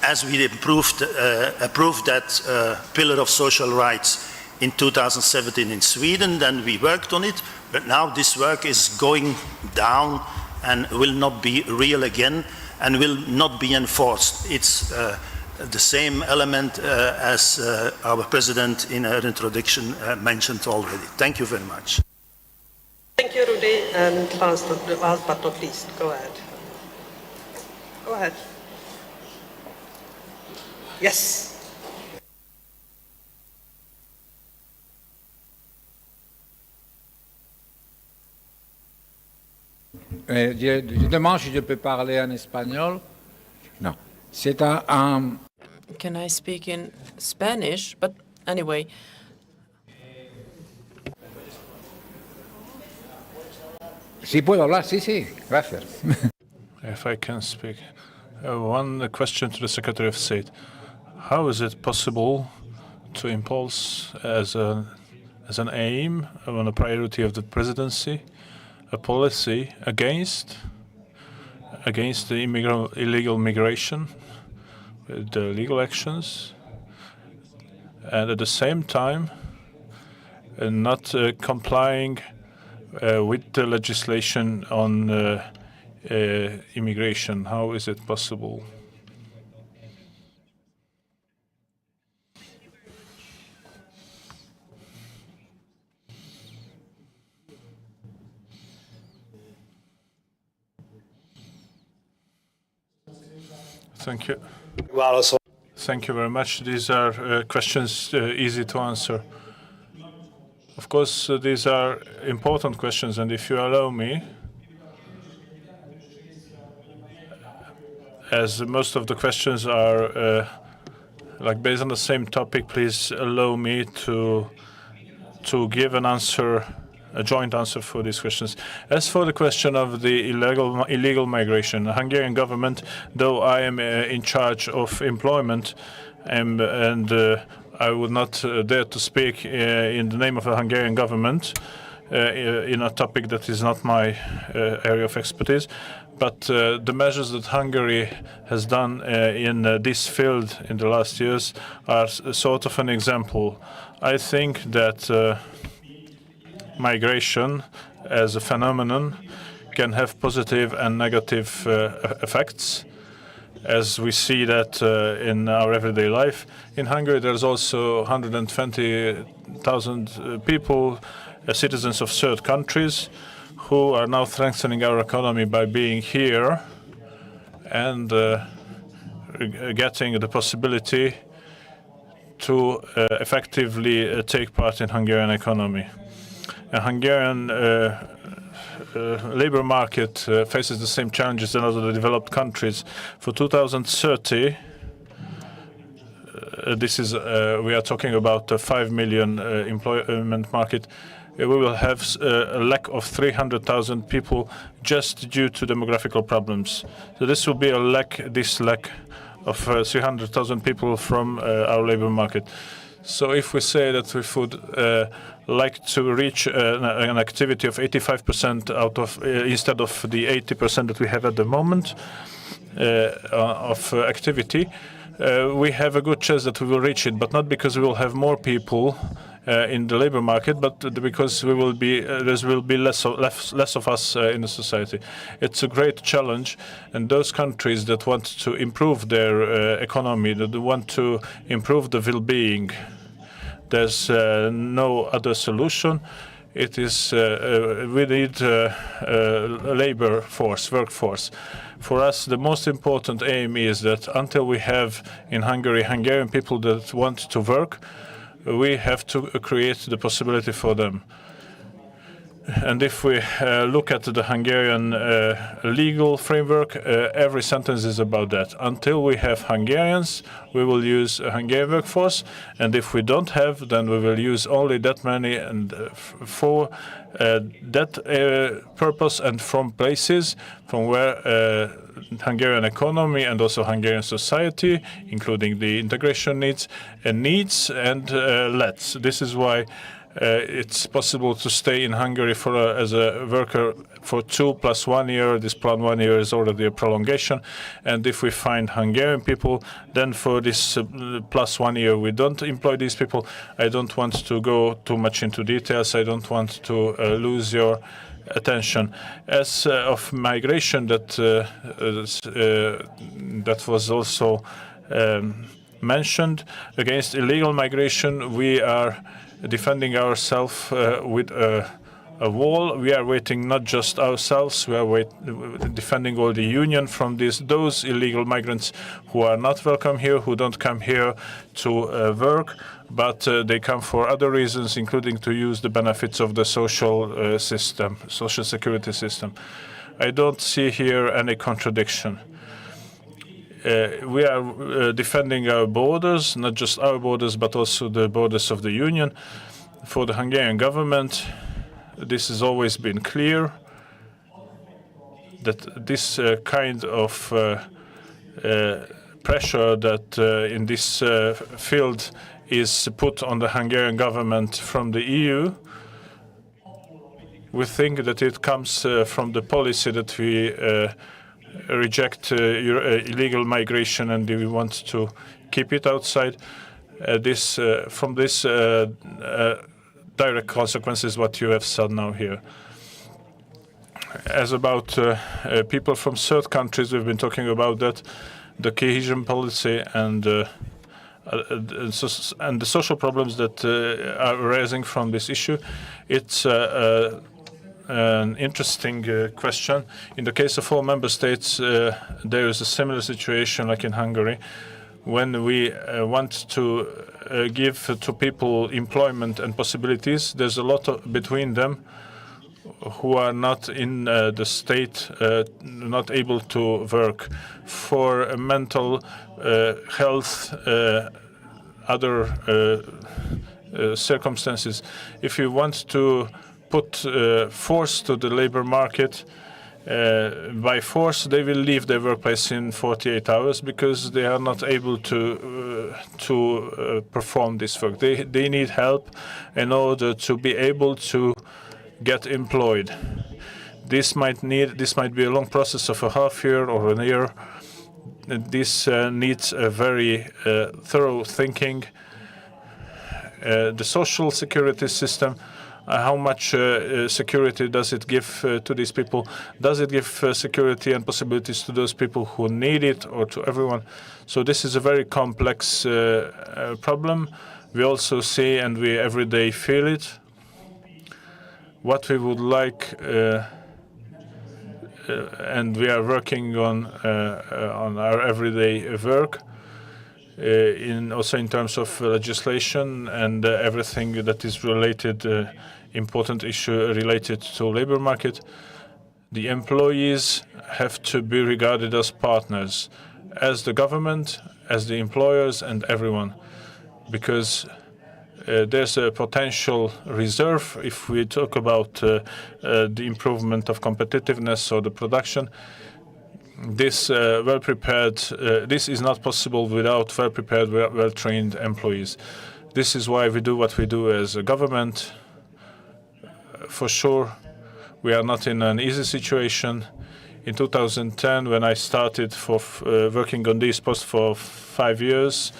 [SPEAKER 8] As we approved that pillar of social rights in 2017 in Sweden, then we worked on it, but now this work is going down and will not be real again and will not be enforced. It's the same element as our President in her introduction mentioned already. Thank you very much.
[SPEAKER 1] Thank you, Rudy. And last but not least, go ahead. Go ahead. Yes.
[SPEAKER 9] Je demande si je peux parler en espagnol. Non. C'est
[SPEAKER 3] Can I speak in Spanish? But anyway,
[SPEAKER 9] Sí puedo hablar, sí, sí. Gracias.
[SPEAKER 6] If I can speak. One question to the Secretary of State. How is it possible to impulse as an aim, on a priority of the presidency, a policy against the illegal migration, the legal actions, and at the same time not complying with the legislation on immigration? How is it possible? Thank you. Thank you very much. These are questions easy to answer. Of course, these are important questions, and if you allow me, as most of the questions are like based on the same topic, please allow me to give an answer, a joint answer for these questions. As for the question of the illegal migration, the Hungarian government, though I am in charge of employment, and I would not dare to speak in the name of the Hungarian government in a topic that is not my area of expertise. But the measures that Hungary has done in this field in the last years are sort of an example. I think that migration as a phenomenon can have positive and negative effects, as we see that in our everyday life. In Hungary, there's also 120,000 people, citizens of third countries, who are now strengthening our economy by being here and getting the possibility to effectively take part in Hungarian economy. A Hungarian labor market faces the same challenges as other developed countries. For 2030, this is we are talking about a 5 million employment market. We will have a lack of 300,000 people just due to demographical problems. So this will be a lack of 300,000 people from our labor market. So if we say that we would like to reach an activity of 85% out of instead of the 80% that we have at the moment of activity, we have a good chance that we will reach it, but not because we will have more people in the labor market, but because we will be there will be less of us in the society. It's a great challenge, and those countries that want to improve their economy, that want to improve the well-being, there's no other solution. It is we need labor force, workforce. For us, the most important aim is that until we have in Hungary Hungarian people that want to work, we have to create the possibility for them. And if we look at the Hungarian legal framework, every sentence is about that. Until we have Hungarians, we will use a Hungarian workforce, and if we don't have, then we will use only that many and for that purpose and from places from where Hungarian economy and also Hungarian society, including the integration needs and lets. This is why it's possible to stay in Hungary as a worker for 2 + 1 year. This +1 year is already a prolongation. And if we find Hungarian people, then for this +1 year, we don't employ these people. I don't want to go too much into details. I don't want to lose your attention. As of migration, that was also mentioned, against illegal migration, we are defending ourselves with a a wall. We are waiting not just ourselves, we are defending all the union from those illegal migrants who are not welcome here, who don't come here to work, but they come for other reasons, including to use the benefits of the social system, social security system. I don't see here any contradiction. We are defending our borders, not just our borders, but also the borders of the Union. For the Hungarian government, this has always been clear that this kind of pressure that in this field is put on the Hungarian government from the EU, we think that it comes from the policy that we reject illegal migration and we want to keep it outside. From this direct consequences what you have said now here. As about people from third countries, we've been talking about that, the cohesion policy and the social problems that are arising from this issue. It's an interesting question. In the case of all member states, there is a similar situation like in Hungary. When we want to give to people employment and possibilities, there's a lot between them who are not in the state, not able to work for mental health, other circumstances. If you want to put force to the labor market, by force, they will leave their workplace in 48 hours because they are not able to perform this work. They need help in order to be able to get employed. This might be a long process of a half year or a year. This needs a very thorough thinking. The social security system. How much security does it give to these people? Does it give security and possibilities to those people who need it or to everyone? So this is a very complex problem. We also see and we every day feel it. What we would like, and we are working on our everyday work, also in terms of legislation and everything that is related, important issue related to labor market. The employees have to be regarded as partners, as the government, as the employers, and everyone, because there's a potential reserve if we talk about the improvement of competitiveness or the production. This this is not possible without well-prepared, well-trained employees. This is why we do what we do as a government. For sure, we are not in an easy situation. In 2010, when I started working on this post for 5 years,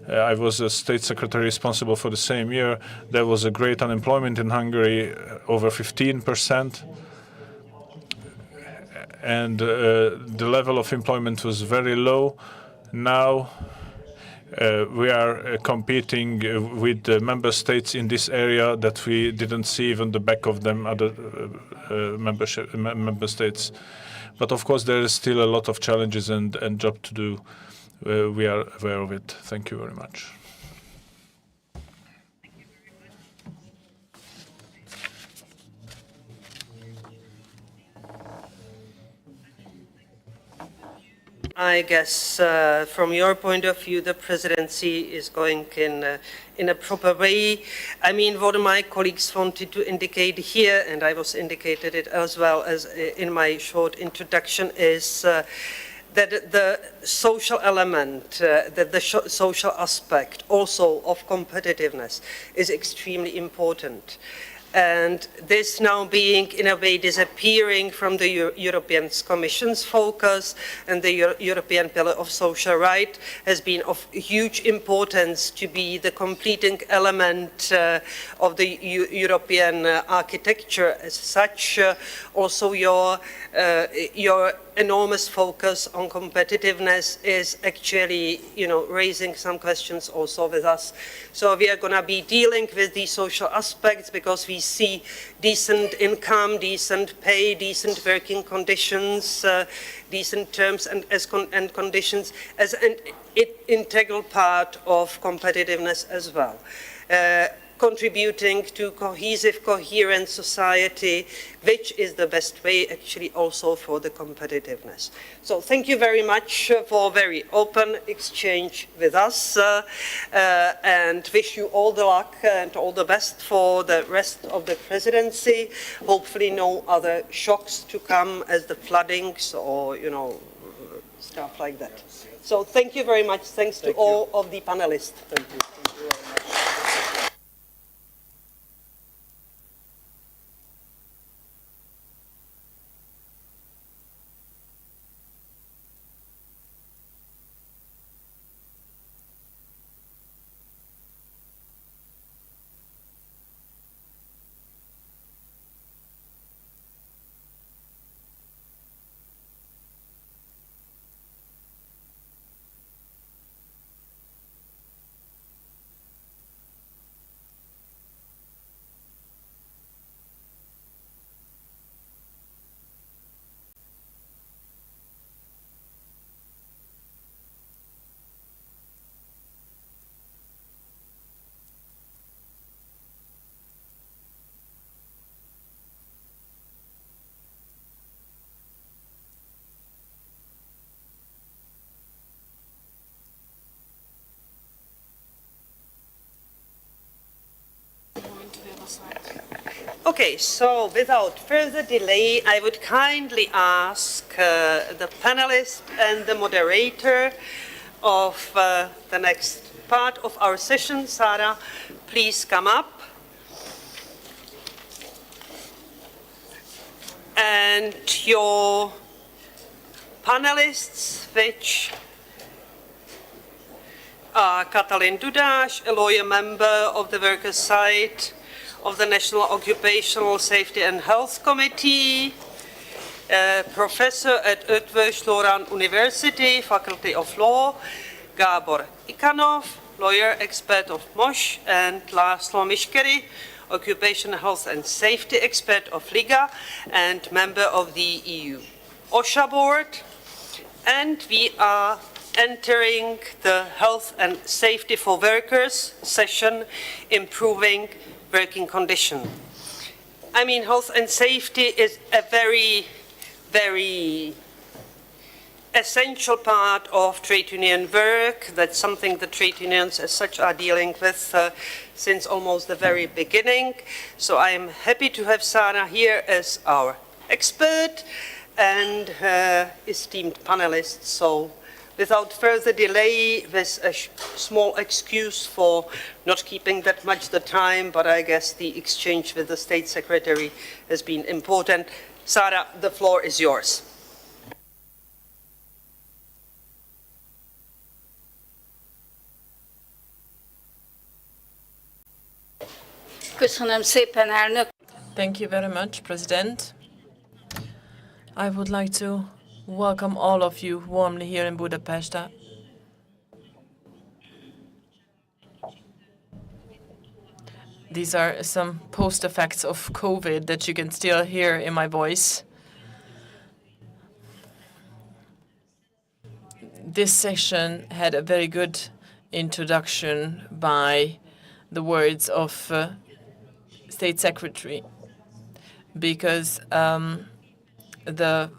[SPEAKER 6] I was a state secretary responsible for the same year. There was a great unemployment in Hungary, over 15%. And the level of employment was very low. Now we are competing with the member states in this area that we didn't see even the back of them, other member states. But of course, there is still a lot of challenges and job to do. We are aware of it. Thank you very much.
[SPEAKER 1] I guess from your point of view, the presidency is going in a proper way. I mean, what my colleagues wanted to indicate here, and I was indicated it as well as in my short introduction, is that the social element, that the social aspect also of competitiveness is extremely important. And this now being, in a way, disappearing from the European Commission's focus, and the European Pillar of Social Rights has been of huge importance to be the completing element of the European architecture as such. Also your enormous focus on competitiveness is actually, raising some questions also with us. So we are going to be dealing with the social aspects because we see decent income, decent pay, decent working conditions, decent terms and conditions as an integral part of competitiveness as well. Contributing to cohesive, coherent society, which is the best way actually also for the competitiveness. So thank you very much for very open exchange with us and wish you all the luck and all the best for the rest of the presidency. Hopefully no other shocks to come as the floodings or, stuff like that. So thank you very much. Thanks to all of the panelists. Thank you. Thank you very much. Okay, so without further delay, I would kindly ask the panelist and the moderator of the next part of our session, Sarah, please come up. And your panelists, which are Katalin Dudas, a lawyer member of the workers' side of the National Occupational Safety and Health Committee, professor at Eötvös-Loránd University, Faculty of Law, Gábor Ikanov, lawyer expert of MOSH, and László Miskeri, occupational health and safety expert of Liga and member of the EU OSHA board. And we are entering the health and safety for workers session, improving working condition. I mean, health and safety is a very, very essential part of trade union work. That's something the trade unions as such are dealing with since almost the very beginning. So I am happy to have Sarah here as our expert and esteemed panelists. So without further delay, with a small excuse for not keeping that much the time, but I guess the exchange with the State Secretary has been important. Sarah, the floor is yours.
[SPEAKER 10] Köszönöm szépen, elnök.
[SPEAKER 3] Thank you very much, President. I would like to welcome all of you warmly here in Budapest. These are some post effects of COVID that you can still hear in my voice. This session had a very good introduction by the words of State Secretary, because the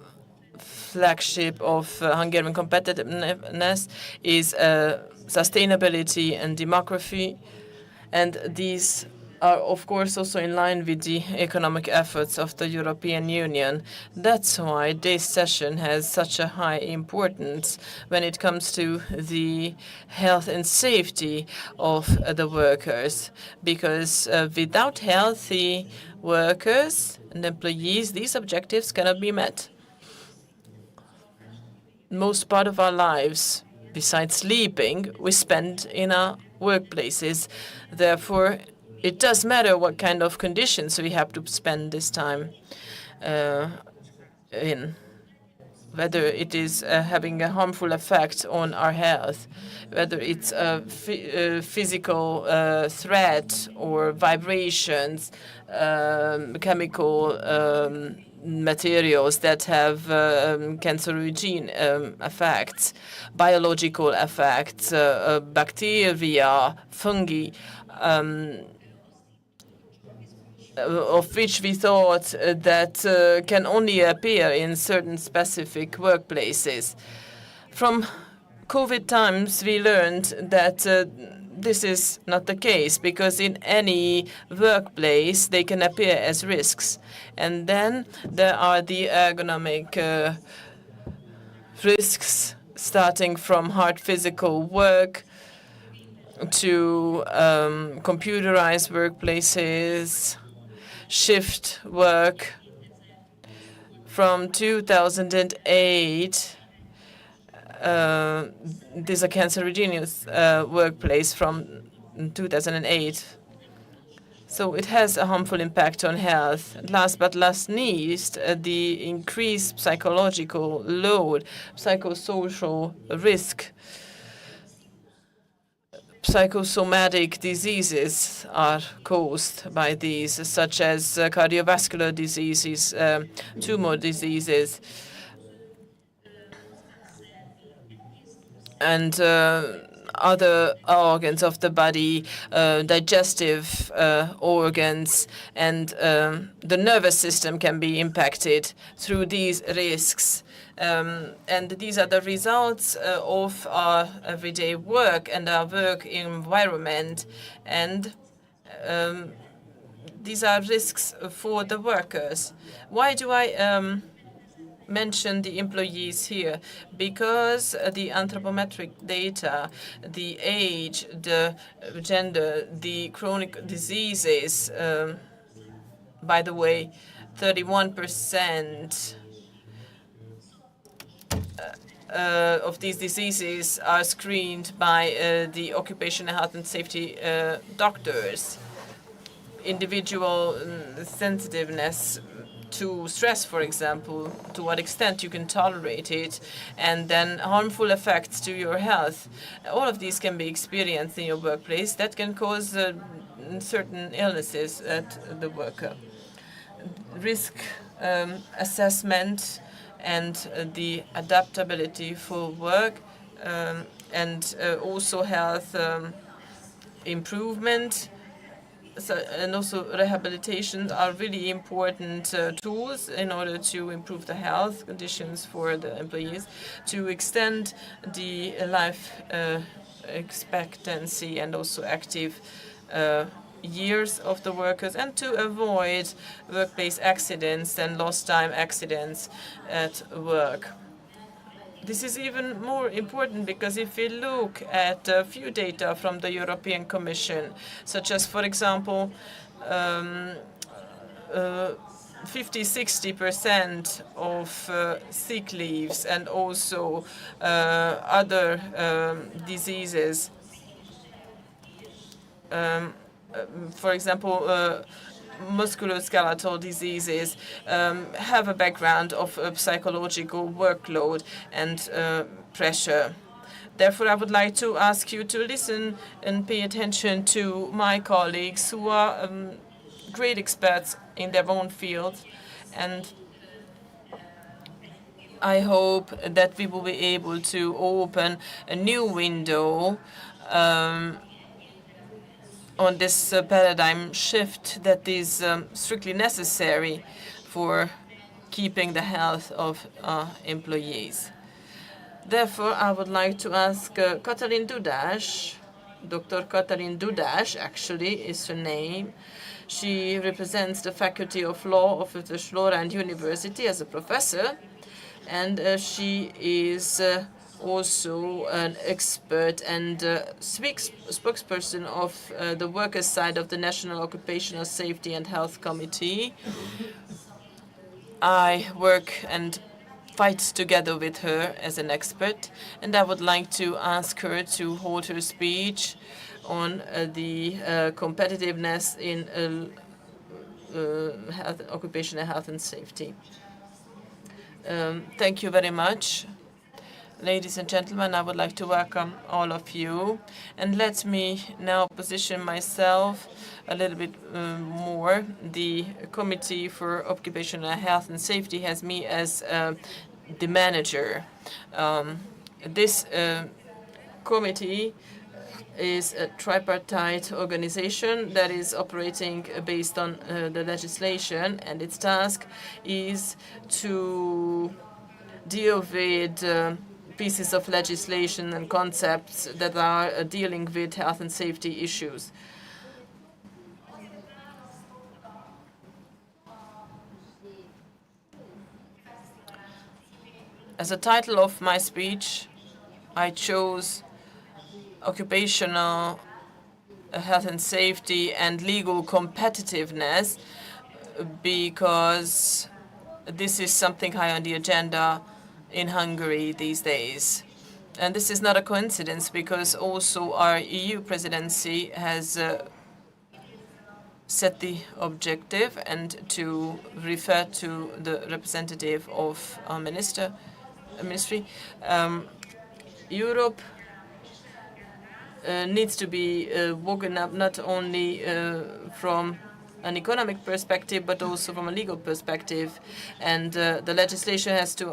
[SPEAKER 3] flagship of Hungarian competitiveness is sustainability and demography, and these are, of course, also in line with the economic efforts of the European Union. That's why this session has such a high importance when it comes to the health and safety of the workers, because without healthy workers and employees, these objectives cannot be met. Most part of our lives, besides sleeping, we spend in our workplaces. Therefore, it does matter what kind of conditions we have to spend this time in. whether it is having a harmful effect on our health, whether it's a physical threat or vibrations, chemical materials that have cancerogene effects, biological effects, bacteria, fungi, of which we thought that can only appear in certain specific workplaces. From COVID times, we learned that this is not the case, because in any workplace they can appear as risks. And then there are the ergonomic risks, starting from hard physical work to computerized workplaces, shift work. From 2008, this is a cancerogenous workplace from 2008. So it has a harmful impact on health. Last but not least, the increased psychological load, psychosocial risk. Psychosomatic diseases are caused by these, such as cardiovascular diseases, tumor diseases, and other organs of the body, digestive organs, and the nervous system can be impacted through these risks. And these are the results of our everyday work and our work environment. And these are risks for the workers. Why do I mention the employees here? Because the anthropometric data, the age, the gender, the chronic diseases, by the way, 31% of these diseases are screened by the occupational health and safety doctors. Individual sensitiveness to stress, for example, to what extent you can tolerate it, and then harmful effects to your health. All of these can be experienced in your workplace that can cause certain illnesses at the worker. Risk assessment and the adaptability for work, and also health improvement, and also rehabilitation are really important tools in order to improve the health conditions for the employees, to extend the life expectancy and also active years of the workers, and to avoid workplace accidents and lost time accidents at work. This is even more important because if we look at a few data from the European Commission, such as, for example, 50–60% of sick leaves, and also other diseases, for example, musculoskeletal diseases, have a background of psychological workload and pressure. Therefore, I would like to ask you to listen and pay attention to my colleagues who are great experts in their own field, and I hope that we will be able to open a new window on this paradigm shift that is strictly necessary for keeping the health of employees. Therefore, I would like to ask Katalin Dudas, Dr. Katalin Dudas, actually, is her name. She represents the Faculty of Law of the Florent University as a professor, and she is also an expert and spokesperson of the workers' side of the National Occupational Safety and Health Committee. I work and fight together with her as an expert, and I would like to ask her to hold her speech on the competitiveness in occupational health and safety. Thank you very much. Ladies and gentlemen, I would like to welcome all of you. And let me now position myself a little bit more. The Committee for Occupational Health and Safety has me as the manager. This committee is a tripartite organization that is operating based on the legislation, and its task is to deal with pieces of legislation and concepts that are dealing with health and safety issues. As a title of my speech, I chose occupational health and safety and legal competitiveness because this is something high on the agenda in Hungary these days. And this is not a coincidence because also our EU presidency has set the objective, and to refer to the representative of our ministry, Europe needs to be woken up not only from an economic perspective, but also from a legal perspective. And the legislation has to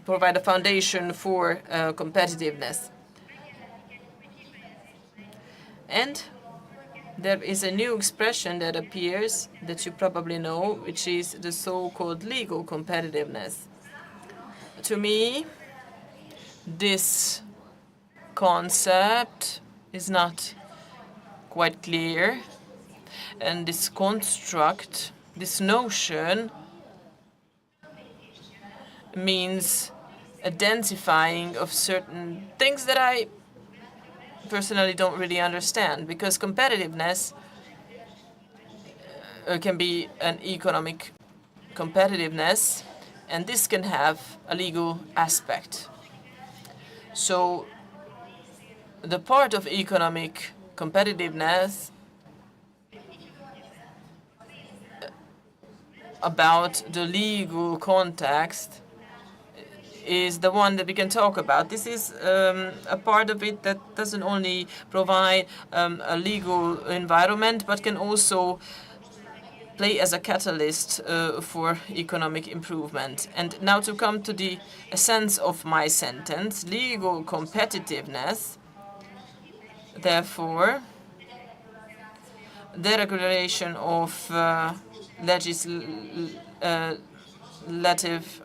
[SPEAKER 3] provide a foundation for competitiveness. And there is a new expression that appears that you probably know, which is the so-called legal competitiveness. To me, this concept is not quite clear, and this construct, this notion, means a densifying of certain things that I personally don't really understand, because competitiveness can be an economic competitiveness, and this can have a legal aspect. So the part of economic competitiveness about the legal context is the one that we can talk about. This is a part of it that doesn't only provide a legal environment, but can also play as a catalyst for economic improvement. And now to come to the essence of my sentence, legal competitiveness, therefore, deregulation of legislative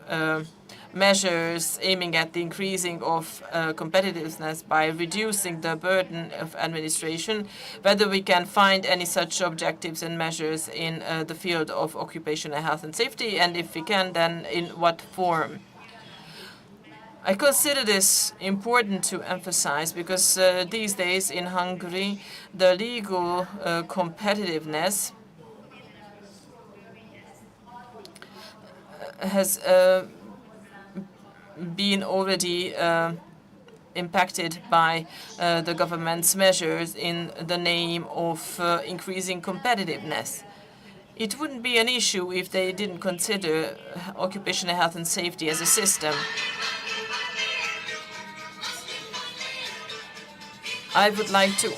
[SPEAKER 3] measures aiming at the increasing of competitiveness by reducing the burden of administration, whether we can find any such objectives and measures in the field of occupational health and safety, and if we can, then in what form. I consider this important to emphasize because these days in Hungary, the legal competitiveness has been already impacted by the government's measures in the name of increasing competitiveness. It wouldn't be an issue if they didn't consider occupational health and safety as a system. I would like to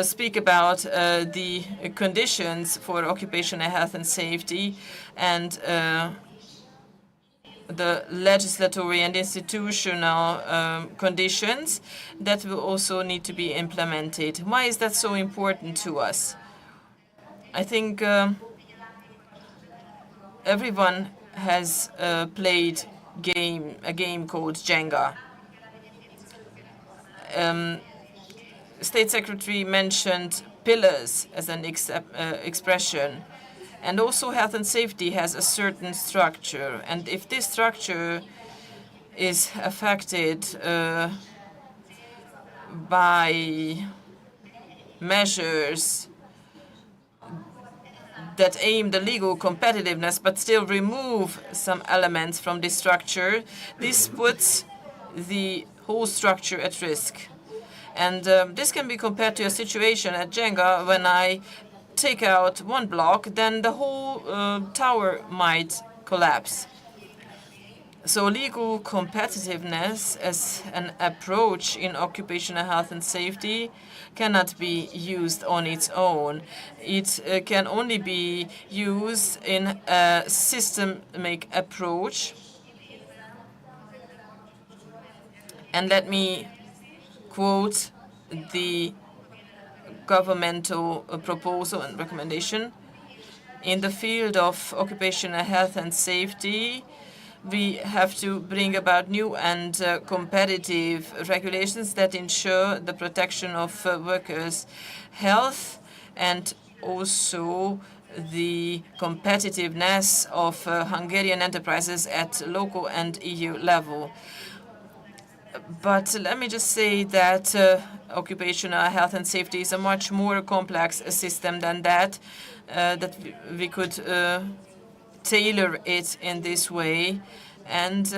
[SPEAKER 3] speak about the conditions for occupational health and safety and the legislatory and institutional conditions that will also need to be implemented. Why is that so important to us? I think everyone has played a game called Jenga. State Secretary mentioned pillars as an expression, and also health and safety has a certain structure, and if this structure is affected by measures that aim the legal competitiveness but still remove some elements from this structure, this puts the whole structure at risk. And this can be compared to a situation at Jenga. When I take out one block, then the whole tower might collapse. So legal competitiveness as an approach in occupational health and safety cannot be used on its own. It can only be used in a systemic approach. And let me quote the governmental proposal and recommendation. In the field of occupational health and safety, we have to bring about new and competitive regulations that ensure the protection of workers' health and also the competitiveness of Hungarian enterprises at local and EU level. But let me just say that occupational health and safety is a much more complex system than that, that we could tailor it in this way. And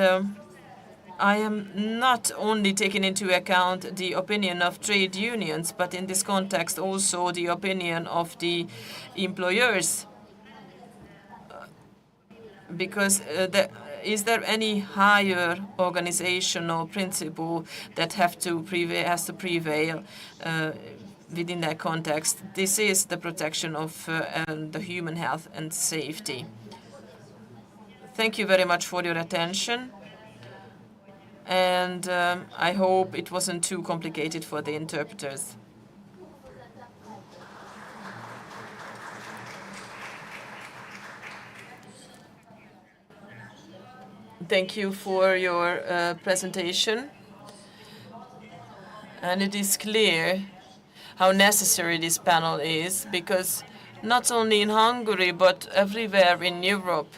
[SPEAKER 3] I am not only taking into account the opinion of trade unions, but in this context also the opinion of the employers. Because is there any higher organizational principle that has to prevail within that context? This is the protection of the human health and safety. Thank you very much for your attention. And I hope it wasn't too complicated for the interpreters. Thank you for your presentation. And it is clear how necessary this panel is, because not only in Hungary, but everywhere in Europe,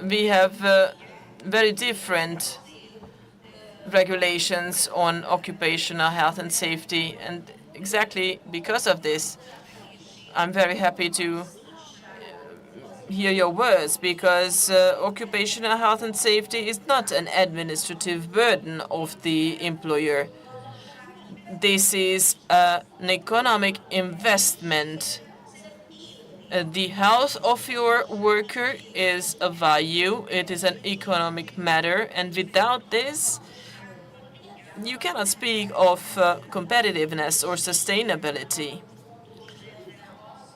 [SPEAKER 3] we have very different regulations on occupational health and safety. And exactly because of this, I'm very happy to hear your words, because occupational health and safety is not an administrative burden of the employer. This is an economic investment. The health of your worker is a value. It is an economic matter. And without this, you cannot speak of competitiveness or sustainability.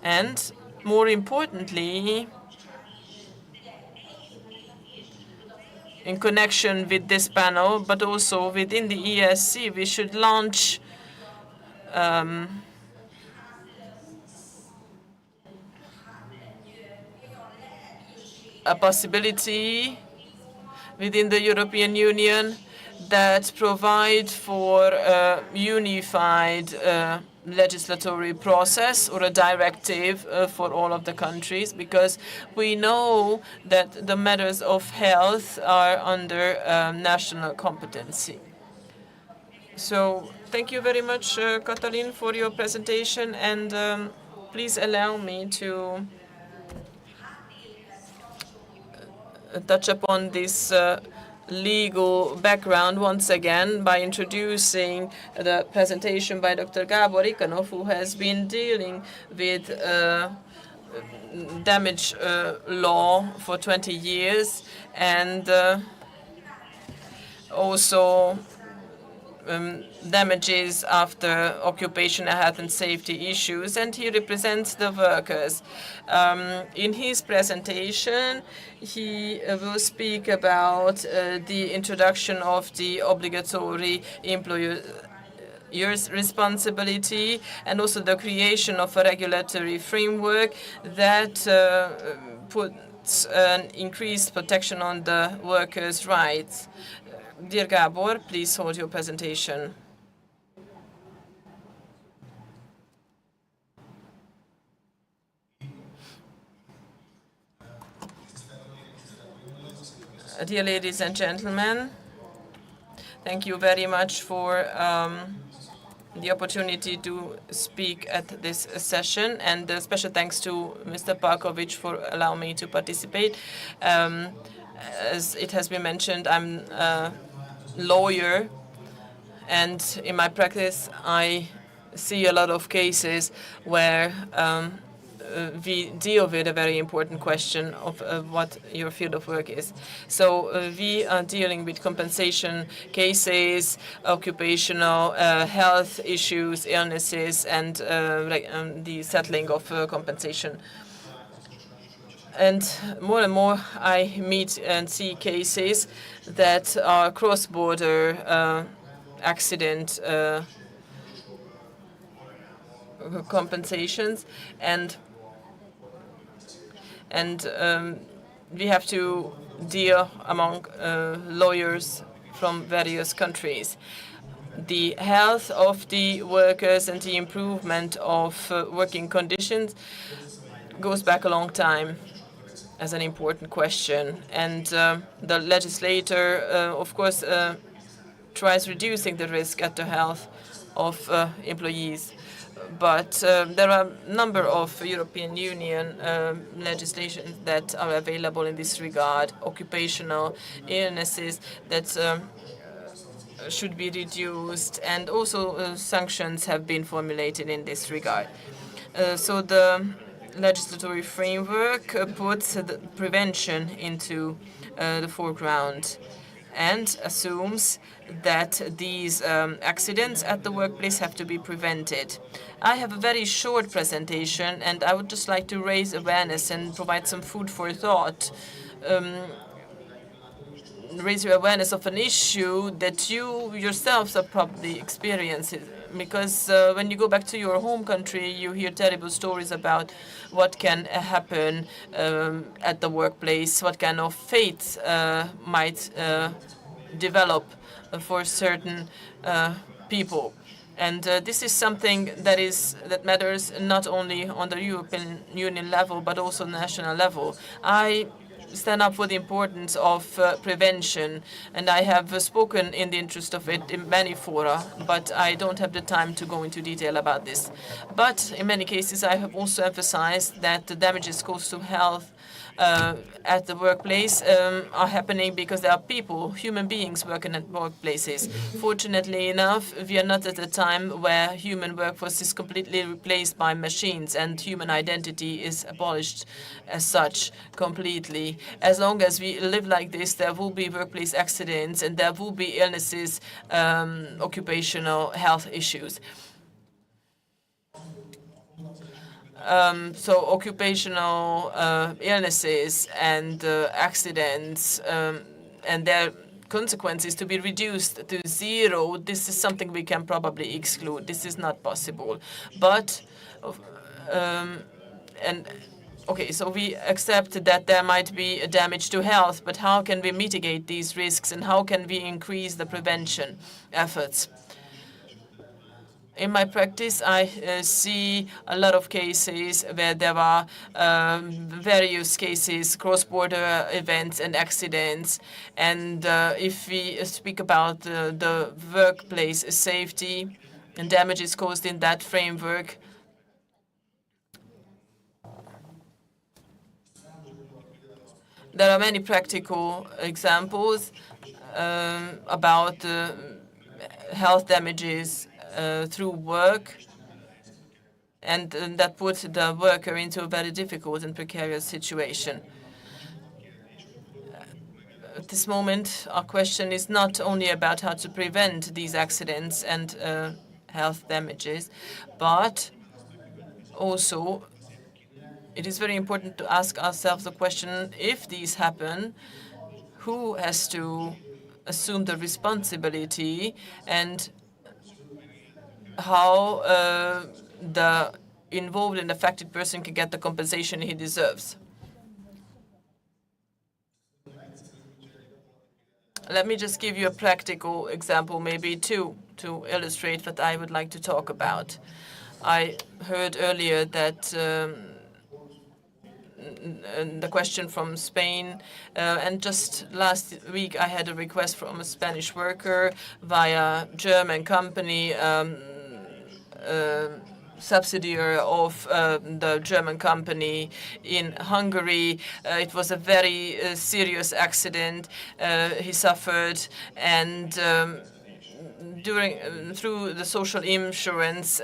[SPEAKER 3] And more importantly, in connection with this panel, but also within the ESC, we should launch a possibility within the European Union that provide for a unified legislatory process or a directive for all of the countries, because we know that the matters of health are under national competency. So thank you very much, Katalin, for your presentation, and please allow me to touch upon this legal background once again by introducing the presentation by Dr. Gábor Ikonov, who has been dealing with damage law for 20 years and also damages after occupational health and safety issues, and he represents the workers. In his presentation, he will speak about the introduction of the obligatory employer's responsibility and also the creation of a regulatory framework that puts an increased protection on the workers' rights. Dear Gábor, please hold your presentation. Dear ladies and gentlemen, thank you very much for the opportunity to speak at this session, and special thanks to Mr. Parkovic for allowing me to participate. As it has been mentioned, I'm a lawyer, and in my practice, I see a lot of cases where we deal with a very important question of what your field of work is. So we are dealing with compensation cases, occupational health issues, illnesses, and the settling of compensation. And more I meet and see cases that are cross-border accident compensations, and we have to deal among lawyers from various countries. The health of the workers and the improvement of working conditions goes back a long time as an important question. And the legislator, of course, tries reducing the risk at the health of employees. But there are a number of European Union legislation that are available in this regard, occupational illnesses that should be reduced, and also sanctions have been formulated in this regard. So the legislatory framework puts the prevention into the foreground and assumes that these accidents at the workplace have to be prevented. I have a very short presentation, and I would just like to raise awareness and provide some food for thought. Raise your awareness of an issue that you yourselves are probably experiencing. Because when you go back to your home country, you hear terrible stories about what can happen at the workplace, what kind of fates might develop for certain people. And this is something that matters not only on the European Union level, but also national level. I stand up for the importance of prevention, and I have spoken in the interest of it in many fora, but I don't have the time to go into detail about this. But in many cases, I have also emphasized that the damages caused to health at the workplace are happening because there are people, human beings, working at workplaces. Fortunately enough, we are not at a time where human workforce is completely replaced by machines and human identity is abolished as such completely. As long as we live like this, there will be workplace accidents and there will be illnesses, occupational health issues. So occupational illnesses and accidents and their consequences to be reduced to zero, this is something we can probably exclude. This is not possible. But, okay, so we accept that there might be a damage to health, but how can we mitigate these risks and how can we increase the prevention efforts? In my practice, I see a lot of cases where there are various cases, cross-border events and accidents. And if we speak about the workplace safety and damages caused in that framework, there are many practical examples about health damages through work, and that put the worker into a very difficult and precarious situation. At this moment, our question is not only about how to prevent these accidents and health damages, but also it is very important to ask ourselves the question, if these happen, who has to assume the responsibility and how the involved and affected person can get the compensation he deserves. Let me just give you a practical example, maybe two, to illustrate what I would like to talk about. I heard earlier that the question from Spain, and just last week I had a request from a Spanish worker via German company subsidiary of the German company in Hungary. It was a very serious accident he suffered, and through the social insurance,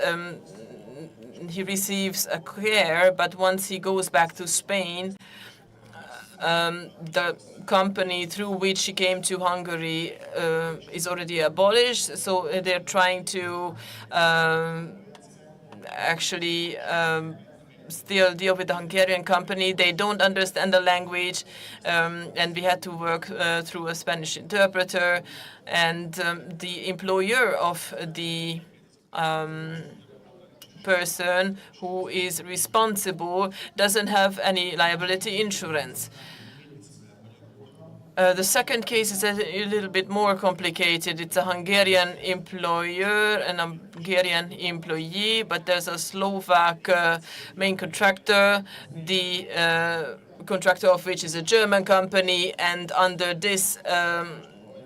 [SPEAKER 3] he receives a care, but once he goes back to Spain, the company through which he came to Hungary is already abolished, so they're trying to actually still deal with the Hungarian company. They don't understand the language, and we had to work through a Spanish interpreter, and the employer of the person who is responsible doesn't have any liability insurance. The second case is a little bit more complicated. It's a Hungarian employer and a Hungarian employee, but there's a Slovak main contractor, the contractor of which is a German company, and under this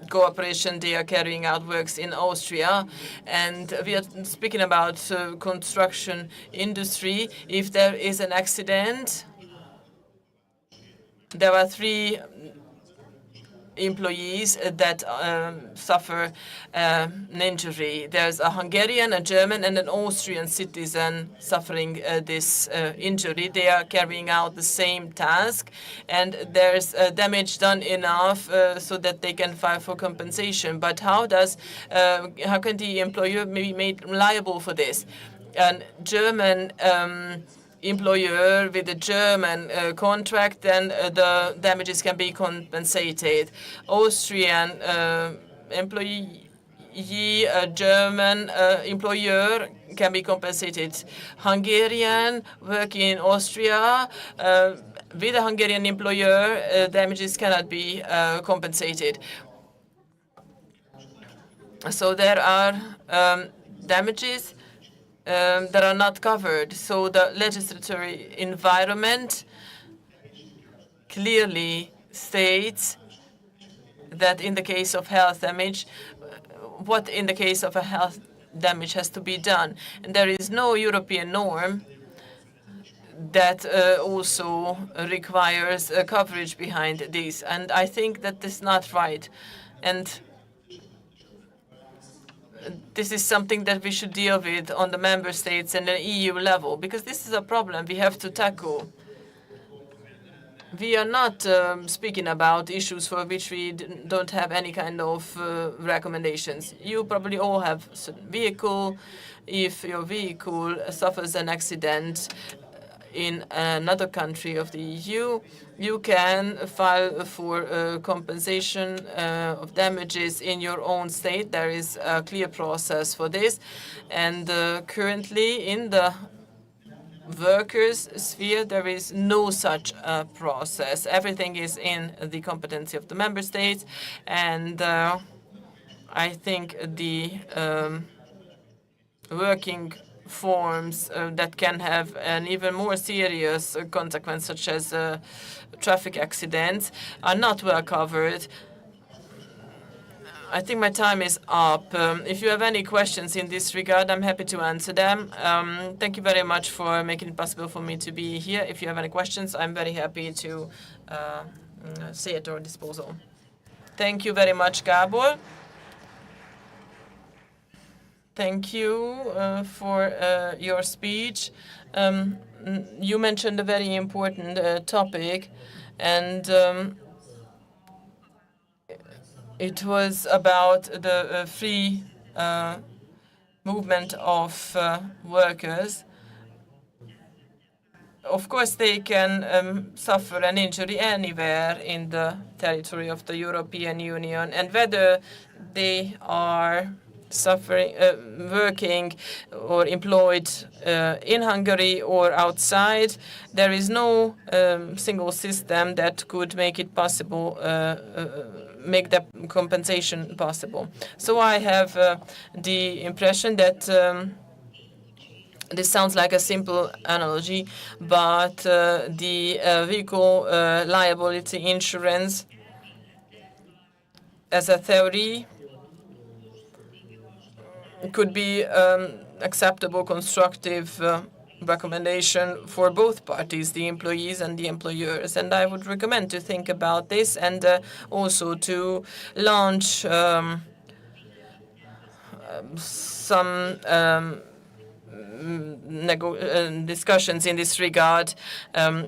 [SPEAKER 3] cooperation they are carrying out works in Austria. And we are speaking about construction industry. If there is an accident, there are 3 employees that suffer an injury. There's a Hungarian, a German, and an Austrian citizen suffering this injury. They are carrying out the same task, and there's damage done enough so that they can file for compensation. But how can the employer be made liable for this? A German employer with a German contract, then the damages can be compensated. Austrian employee, a German employer can be compensated. Hungarian working in Austria with a Hungarian employer, damages cannot be compensated. So there are damages that are not covered. So the legislatory environment clearly states that in the case of health damage, what in the case of a health damage has to be done. And there is no European norm that also requires coverage behind this. And I think that this is not right. And this is something that we should deal with on the member states and the EU level, because this is a problem we have to tackle. We are not speaking about issues for which we don't have any kind of recommendations. You probably all have a vehicle. If your vehicle suffers an accident in another country of the EU, you can file for compensation of damages in your own state. There is a clear process for this. And currently in the workers' sphere, there is no such process. Everything is in the competency of the member states. And I think the working forms that can have an even more serious consequence, such as traffic accidents, are not well covered. I think my time is up. If you have any questions in this regard, I'm happy to answer them. Thank you very much for making it possible for me to be here. If you have any questions, I'm very happy to stay at your disposal. Thank you very much, Gábor. Thank you for your speech. You mentioned a very important topic, and it was about the free movement of workers. Of course, they can suffer an injury anywhere in the territory of the European Union, and whether they are working or employed in Hungary or outside, there is no single system that could make it possible, make the compensation possible. So I have the impression that this sounds like a simple analogy, but the vehicle liability insurance as a theory could be acceptable, constructive recommendation for both parties, the employees and the employers. And I would recommend to think about this and also to launch some discussions in this regard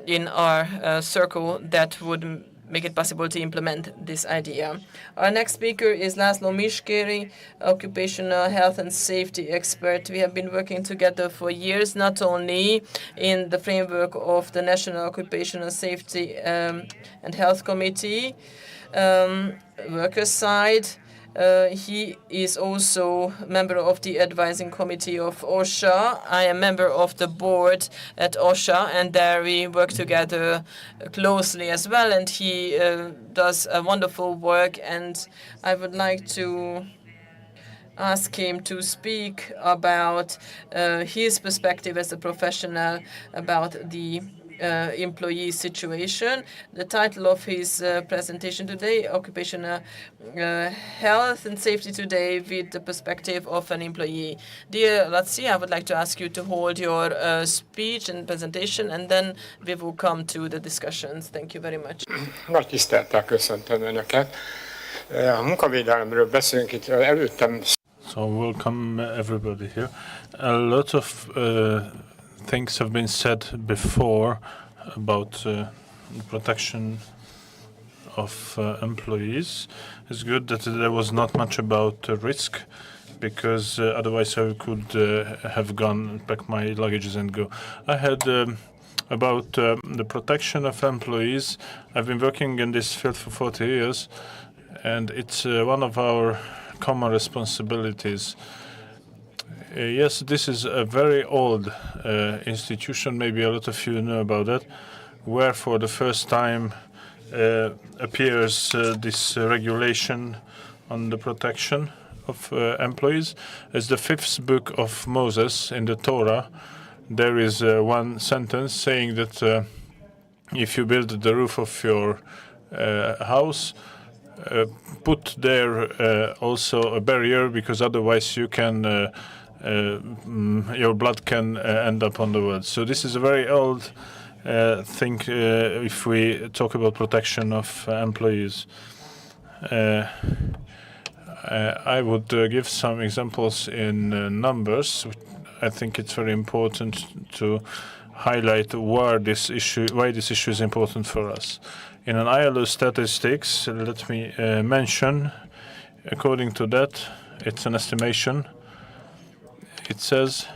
[SPEAKER 3] in our circle that would make it possible to implement this idea. Our next speaker is László Miskeri, occupational health and safety expert. We have been working together for years, not only in the framework of the National Occupational Safety and Health Committee, workers' side. He is also member of the advising committee of OSHA. I am member of the board at OSHA, and there we work together closely as well. And he does a wonderful work, and I would like to ask him to speak about his perspective as a professional about the employee situation. The title of his presentation today, Occupational Health and Safety Today with the Perspective of an Employee. Dear Laci, I would like to ask you to hold your speech and presentation, and then we will come to the discussions. Thank you very much.
[SPEAKER 11] Nagy tisztelettel köszöntöm Önöket. A munkavédelemről beszélünk itt előttem.
[SPEAKER 6] So welcome everybody here. A lot of things have been said before about protection of employees. It's good that there was not much about risk, because otherwise I could have gone, pack my luggages and go. I had about the protection of employees. I've been working in this field for 40 years, and it's one of our common responsibilities. Yes, this is a very old institution, maybe a lot of you know about that, where for the first time appears this regulation on the protection of employees. As the 5th book of Moses in the Torah, there is one sentence saying that if you build the roof of your house, put there also a barrier, because otherwise you can your blood can end up on the road. So this is a very old thing if we talk about protection of employees. I would give some examples in numbers. I think it's very important to highlight why this issue is important for us. In an ILO statistics, let me mention, according to that, it's an estimation. It says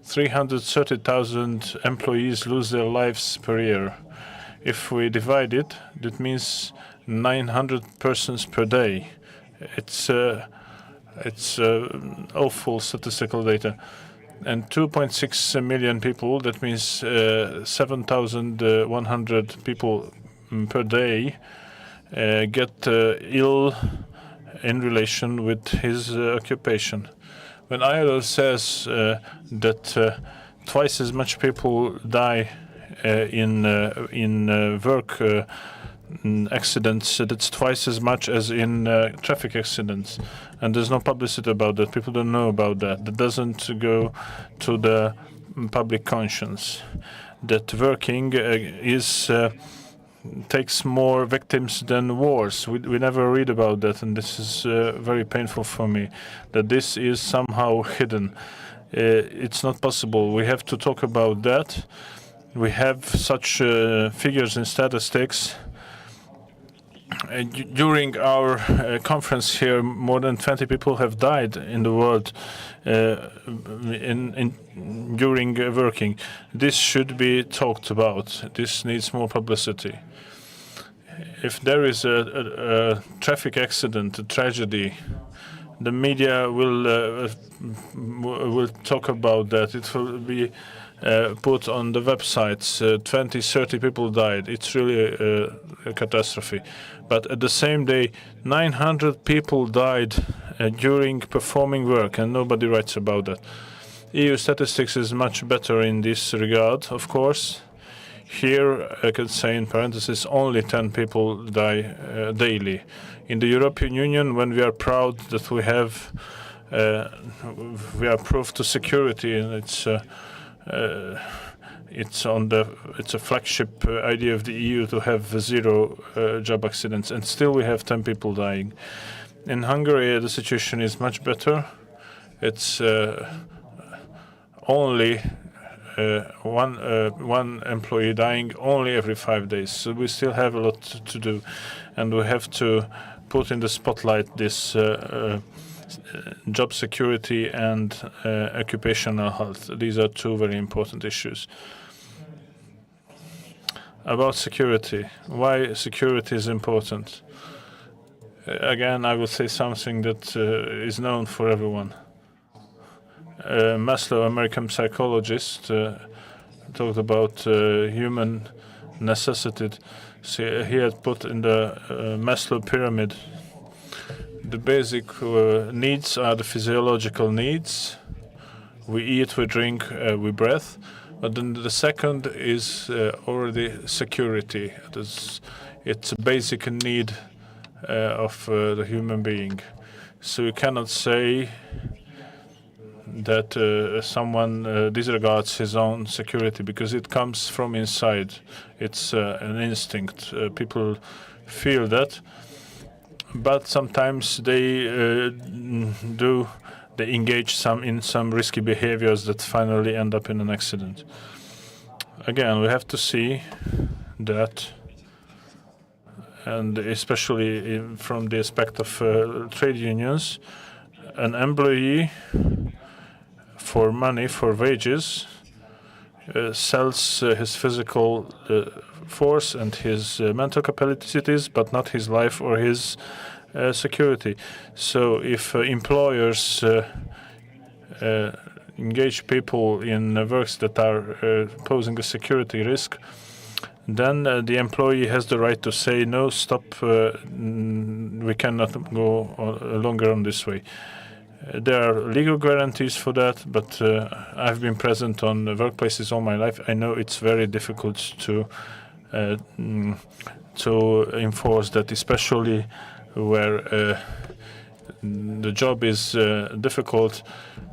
[SPEAKER 6] 330,000 employees lose their lives per year. If we divide it, that means 900 persons per day. It's awful statistical data. And 2.6 million people, that means 7,100 people per day get ill in relation with his occupation. When ILO says that twice as much people die in work accidents, that's twice as much as in traffic accidents. And there's no publicity about that. People don't know about that. That doesn't go to the public conscience. That working takes more victims than wars. We never read about that, and this is very painful for me, that this is somehow hidden. It's not possible. We have to talk about that. We have such figures and statistics. During our conference here, more than 20 people have died in the world during working. This should be talked about. This needs more publicity. If there is a traffic accident, a tragedy, the media will talk about that. It will be put on the websites. 20, 30 people died. It's really a catastrophe. But at the same day, 900 people died during performing work, and nobody writes about that. EU statistics is much better in this regard, of course. Here, I could say in parentheses, only 10 people die daily. In the European Union, when we are proud that we have we are proof to security, and it's a flagship idea of the EU to have zero job accidents, and still we have 10 people dying. In Hungary, the situation is much better. It's only one employee dying only every 5 days. So we still have a lot to do, and we have to put in the spotlight this job security and occupational health. These are two very important issues. About security, why security is important. Again, I will say something that is known for everyone. Maslow, American psychologist, talked about human necessity. So he had put in the Maslow pyramid, the basic needs are the physiological needs. We eat, we drink, we breathe. But then the second is already security. It's a basic need of the human being. So you cannot say that someone disregards his own security, because it comes from inside. It's an instinct. People feel that, but sometimes they engage in some risky behaviors that finally end up in an accident. Again, we have to see that, and especially from the aspect of trade unions, an employee for money, for wages, sells his physical force and his mental capacities, but not his life or his security. So if employers engage people in works that are posing a security risk, then the employee has the right to say, no, stop, we cannot go longer on this way. There are legal guarantees for that, but I've been present on workplaces all my life. I know it's very difficult to enforce that, especially where the job is difficult.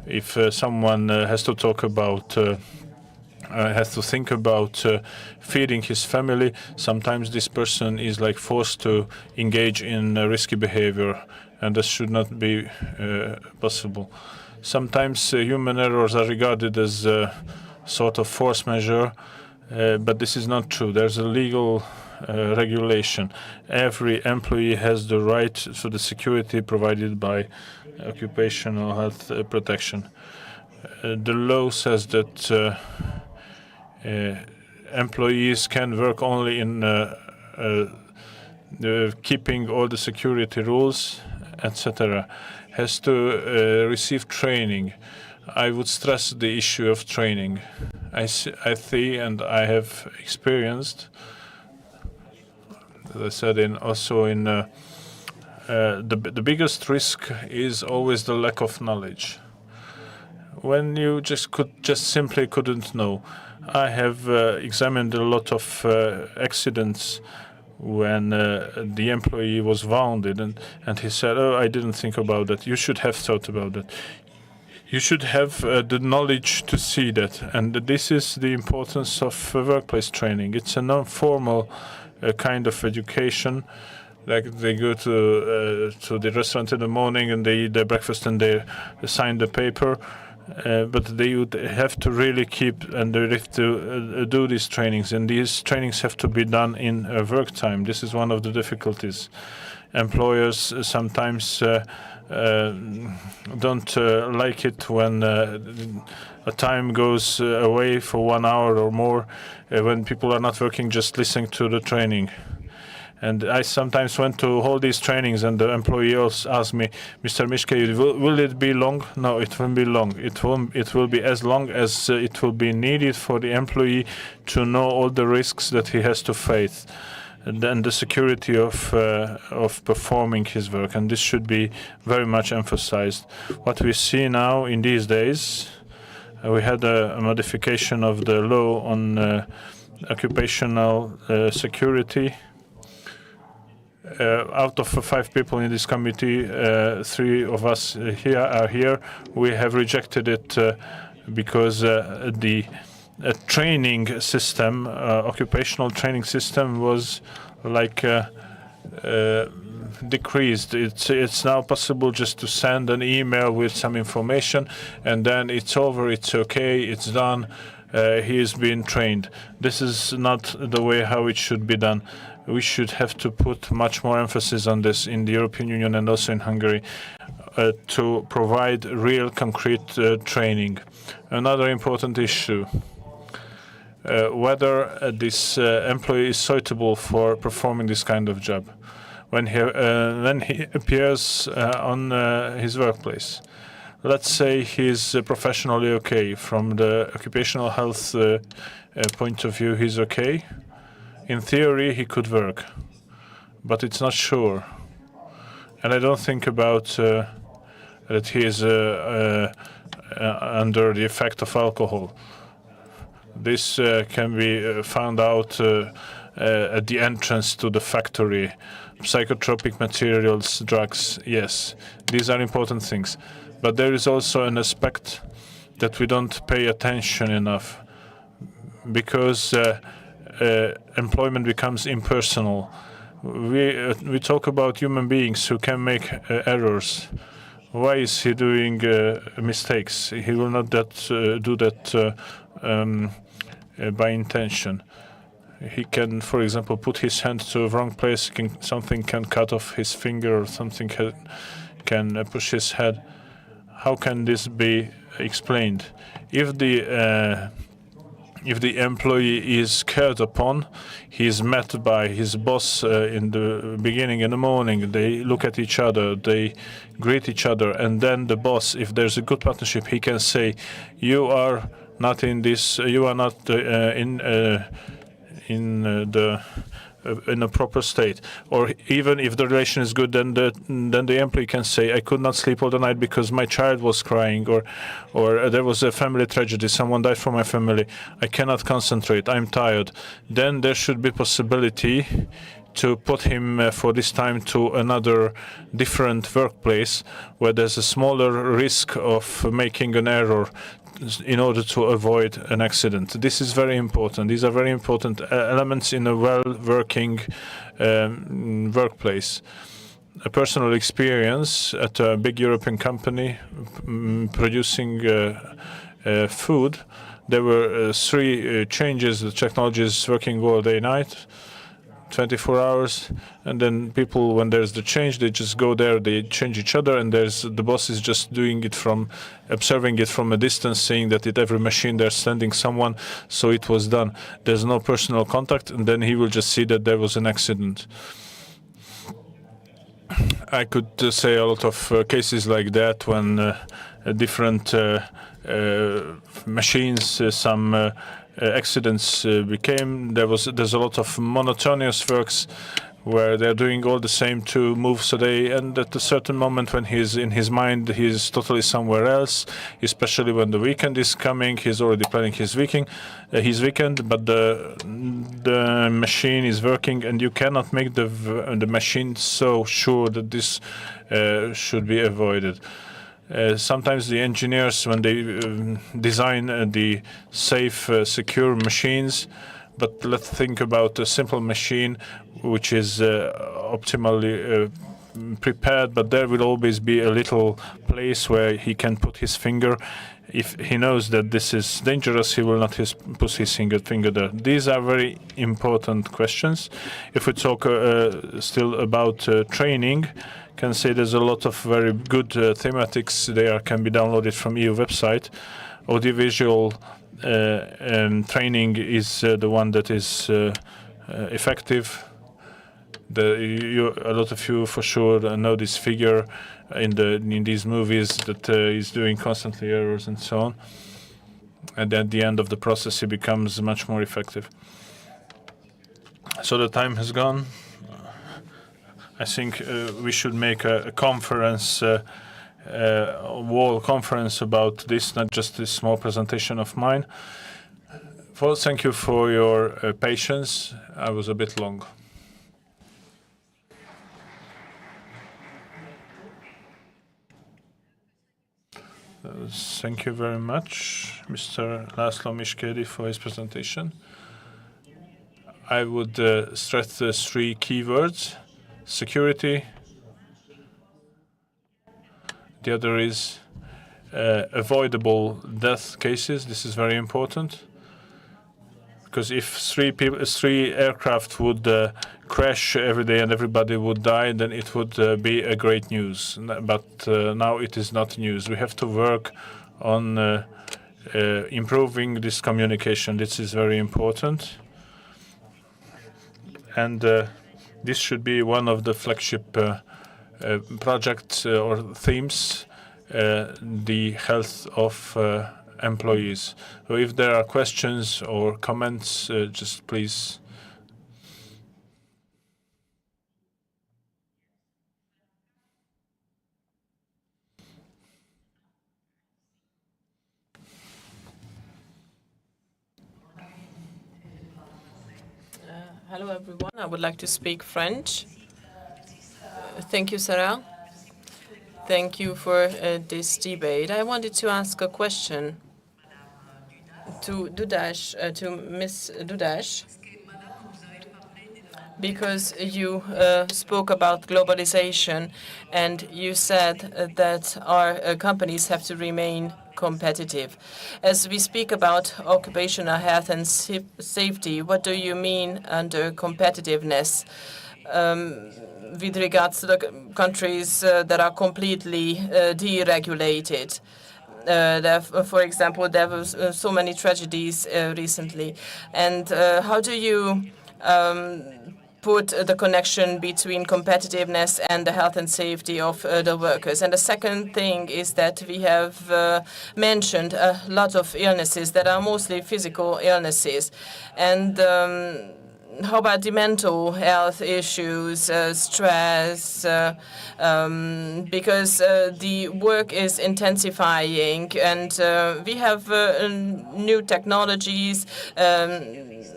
[SPEAKER 6] If someone has to talk about has to think about feeding his family, sometimes this person is like forced to engage in risky behavior, and this should not be possible. Sometimes human errors are regarded as a sort of force measure, but this is not true. There's a legal regulation. Every employee has the right to the security provided by occupational health protection. The law says that employees can work only in keeping all the security rules, etc. Has to receive training. I would stress the issue of training. I see and I have experienced, as I said, the biggest risk is always the lack of knowledge. When you just simply couldn't know. I have examined a lot of accidents when the employee was wounded, and he said, "Oh, I didn't think about that." You should have thought about that. You should have the knowledge to see that, and this is the importance of workplace training. It's a non-formal kind of education. Like they go to the restaurant in the morning and they eat their breakfast and they sign the paper. But they would have to really keep and they have to do these trainings, and these trainings have to be done in work time. This is one of the difficulties. Employers sometimes don't like it when a time goes away for 1 hour or more, when people are not working, just listening to the training. And I sometimes went to all these trainings, and the employees asked me, "Mr. Mischke, will it be long?" No, it won't be long. It will be as long as it will be needed for the employee to know all the risks that he has to face, and then the security of performing his work. And this should be very much emphasized. What we see now in these days, we had a modification of the law on occupational security. out of 5 people in this committee, 3 of us are here. We have rejected it because the training system, occupational training system, was like decreased. It's now possible just to send an email with some information, and then it's over. It's okay. It's done. He is being trained. This is not the way how it should be done. We should have to put much more emphasis on this in the European Union and also in Hungary to provide real concrete training. Another important issue, whether this employee is suitable for performing this kind of job when he appears on his workplace. Let's say he's professionally okay. From the occupational health point of view, he's okay. In theory, he could work, but it's not sure. And I don't think about that he is under the effect of alcohol. This can be found out at the entrance to the factory. Psychotropic materials, drugs, yes, these are important things. But there is also an aspect that we don't pay attention enough, because employment becomes impersonal. We talk about human beings who can make errors. Why is he doing mistakes? He will not do that by intention. He can, for example, put his hand to the wrong place. Something can cut off his finger, or something can push his head. How can this be explained? If the employee is cared upon, he is met by his boss in the beginning, in the morning. They look at each other, they greet each other, and then the boss, if there's a good partnership, he can say, "You are not in this. You are not in a proper state." Or even if the relation is good, then the employee can say, "I could not sleep all the night because my child was crying," or there was a family tragedy, someone died from my family, I cannot concentrate, I'm tired. Then there should be possibility to put him for this time to another different workplace where there's a smaller risk of making an error, in order to avoid an accident. This is very important. These are very important elements in a well-working workplace. A personal experience at a big European company producing food, there were 3 changes. The technology is working all day, night, 24 hours, and then people, when there's the change, they just go there, they change each other, and the boss is just doing it observing it from a distance, saying that at every machine they're sending someone, so it was done. There's no personal contact, and then he will just see that there was an accident. I could say a lot of cases like that when different machines, some accidents became. There's a lot of monotonous works where they're doing all the same 2 moves a day, and at a certain moment when he's in his mind, he's totally somewhere else, especially when the weekend is coming. He's already planning his weekend, but the machine is working, and you cannot make the machine so sure that this should be avoided. Sometimes the engineers, when they design the safe, secure machines, but let's think about a simple machine which is optimally prepared, but there will always be a little place where he can put his finger. If he knows that this is dangerous, he will not put his finger there. These are very important questions. If we talk still about training, can say there's a lot of very good thematics there can be downloaded from EU website. Audiovisual training is the one that is effective. A lot of you for sure know this figure in these movies that he's doing constantly errors and so on. And at the end of the process, he becomes much more effective. So the time has gone. I think we should make a conference, wall conference about this, not just this small presentation of mine. First, thank you for your patience. I was a bit long. Thank you very much, Mr. László Miskeri, for his presentation. I would stress the three keywords: security. The other is avoidable death cases. This is very important, because if three aircraft would crash every day and everybody would die, then it would be a great news. But now it is not news. We have to work on improving this communication. This is very important. And this should be one of the flagship projects or themes, the health of employees. So if there are questions or comments, just please.
[SPEAKER 3] Hello, everyone. I would like to speak French. Thank you, Sarah. Thank you for this debate. I wanted to ask a question to Ms. Dudas, because you spoke about globalization, and you said that our companies have to remain competitive. As we speak about occupational health and safety, what do you mean under competitiveness with regards to the countries that are completely deregulated? For example, there was so many tragedies recently. And how do you put the connection between competitiveness and the health and safety of the workers? And the second thing is that we have mentioned a lot of illnesses that are mostly physical illnesses. And how about the mental health issues, stress, because the work is intensifying, and we have new technologies,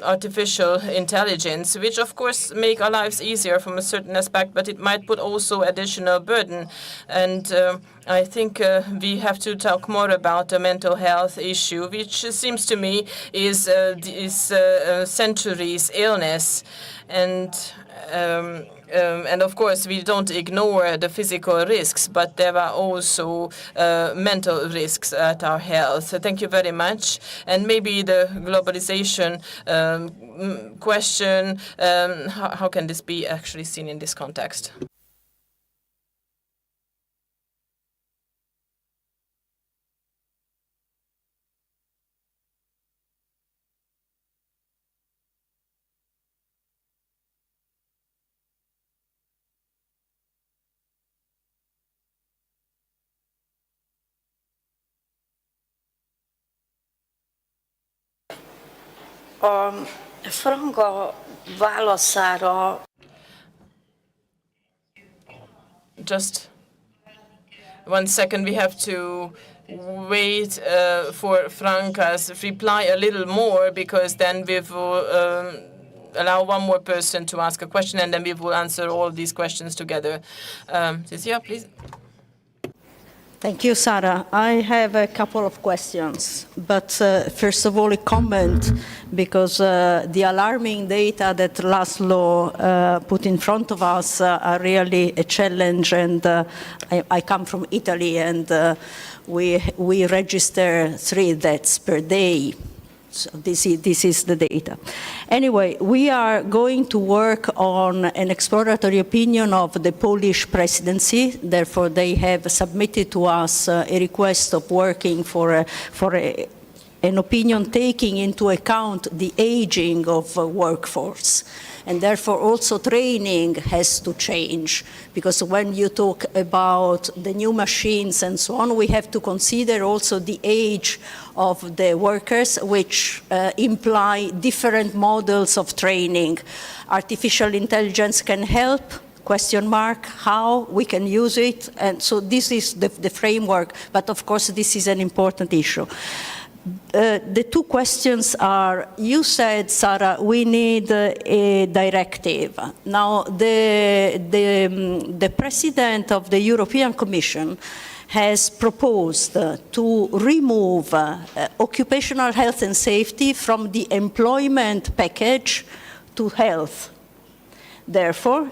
[SPEAKER 3] artificial intelligence, which of course make our lives easier from a certain aspect, but it might put also additional burden. And I think we have to talk more about the mental health issue, which seems to me is centuries illness. And of course, we don't ignore the physical risks, but there are also mental risks at our health. So thank you very much. And maybe the globalization question, how can this be actually seen in this context?
[SPEAKER 10] A Franga válaszára.
[SPEAKER 3] Just 1 second, we have to wait for Franca's reply a little more, because then we will allow one more person to ask a question, and then we will answer all these questions together. Cecilia, please.
[SPEAKER 12] Thank you, Sarah. I have a couple of questions, but first of all, a comment, because the alarming data that Laszlo put in front of us are really a challenge, and I come from Italy, and we register 3 deaths per day. So this is the data. Anyway, we are going to work on an exploratory opinion of the Polish presidency. Therefore, they have submitted to us a request of working for an opinion taking into account the aging of workforce. And therefore, also training has to change, because when you talk about the new machines and so on, we have to consider also the age of the workers, which imply different models of training. Artificial intelligence can help, question mark, how we can use it. And so this is the framework, but of course, this is an important issue. The 2 questions are, you said, Sarah, we need a directive. Now, the president of the European Commission has proposed to remove occupational health and safety from the employment package to health. Therefore,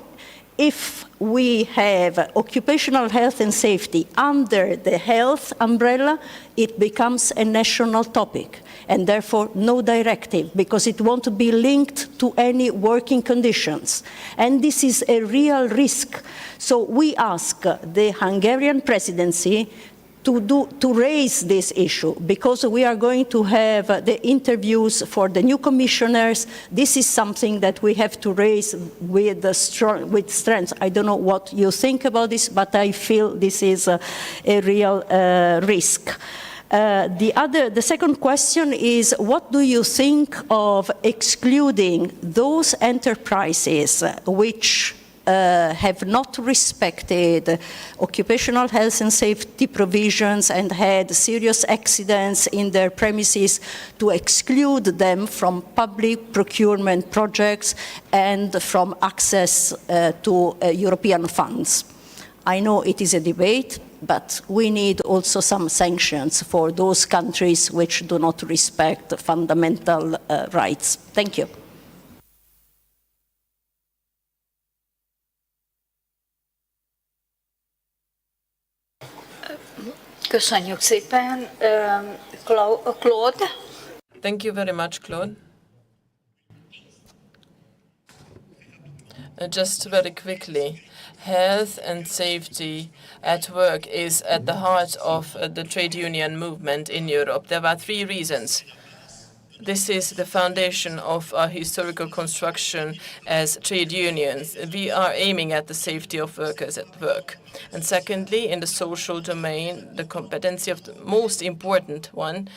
[SPEAKER 12] if we have occupational health and safety under the health umbrella, it becomes a national topic, and therefore no directive, because it won't be linked to any working conditions. And this is a real risk. So we ask the Hungarian presidency to raise this issue, because we are going to have the interviews for the new commissioners. This is something that we have to raise with strength. I don't know what you think about this, but I feel this is a real risk. The second question is, what do you think of excluding those enterprises which have not respected occupational health and safety provisions and had serious accidents in their premises, to exclude them from public procurement projects and from access to European funds? I know it is a debate, but we need also some sanctions for those countries which do not respect fundamental rights. Thank you.
[SPEAKER 10] Köszönjük szépen. Claude?
[SPEAKER 3] Thank you very much, Claude. Just very quickly, health and safety at work is at the heart of the trade union movement in Europe. There are 3 reasons. This is the foundation of our historical construction as trade unions. We are aiming at the safety of workers at work. And secondly, in the social domain, the competency of the most important one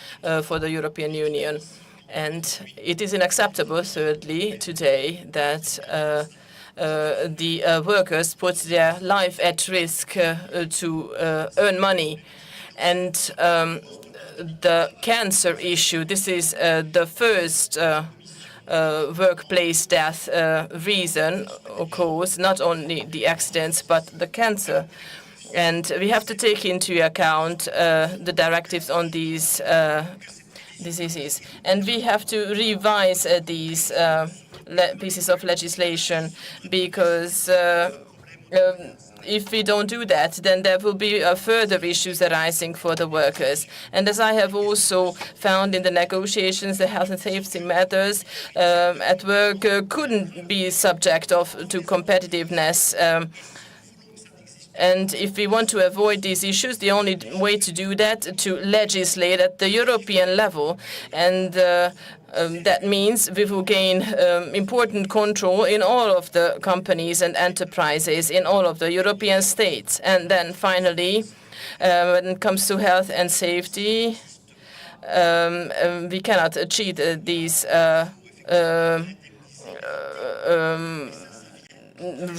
[SPEAKER 3] for the European Union. And it is unacceptable, thirdly, today that the workers put their life at risk to earn money. And the cancer issue, this is the first workplace death reason, of course, not only the accidents, but the cancer. And we have to take into account the directives on these diseases. And we have to revise these pieces of legislation, because if we don't do that, then there will be further issues arising for the workers. And as I have also found in the negotiations, the health and safety matters at work couldn't be subject to competitiveness. And if we want to avoid these issues, the only way to do that, to legislate at the European level. And that means we will gain important control in all of the companies and enterprises in all of the European states. And then finally, when it comes to health and safety, we cannot cheat these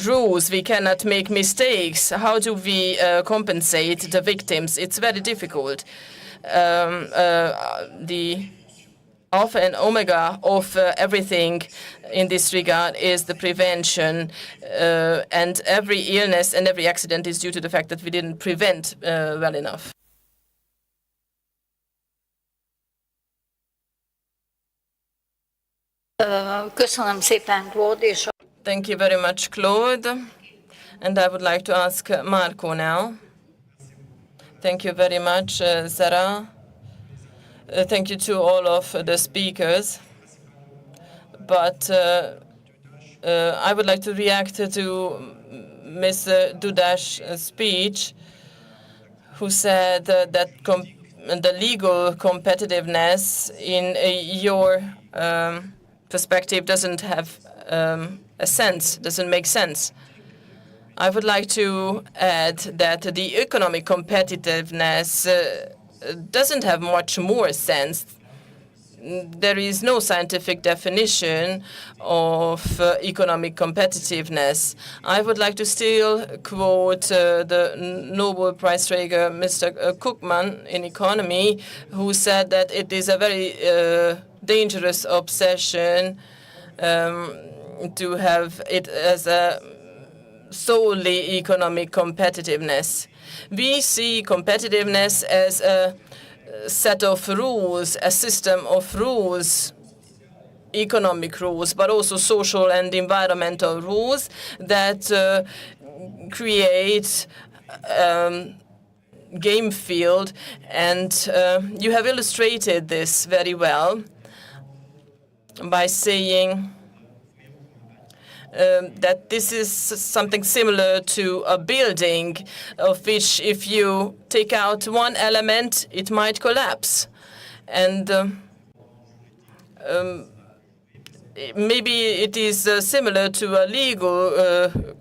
[SPEAKER 3] rules. We cannot make mistakes. How do we compensate the victims? It's very difficult. The alpha and omega of everything in this regard is the prevention, and every illness and every accident is due to the fact that we didn't prevent well enough.
[SPEAKER 10] Köszönöm szépen, Claude.
[SPEAKER 3] Thank you very much, Claude. And I would like to ask Marco now. Thank you very much, Sarah. Thank you to all of the speakers. But I would like to react to Mr. Duda's speech, who said that the legal competitiveness in your perspective doesn't have a sense, doesn't make sense. I would like to add that the economic competitiveness doesn't have much more sense. There is no scientific definition of economic competitiveness. I would like to still quote the Nobel Prize winner, Mr. Cookman, in economy, who said that it is a very dangerous obsession to have it as a solely economic competitiveness. We see competitiveness as a set of rules, a system of rules, economic rules, but also social and environmental rules that create game field, and you have illustrated this very well by saying that this is something similar to a building of which if you take out one element, it might collapse. And maybe it is similar to a legal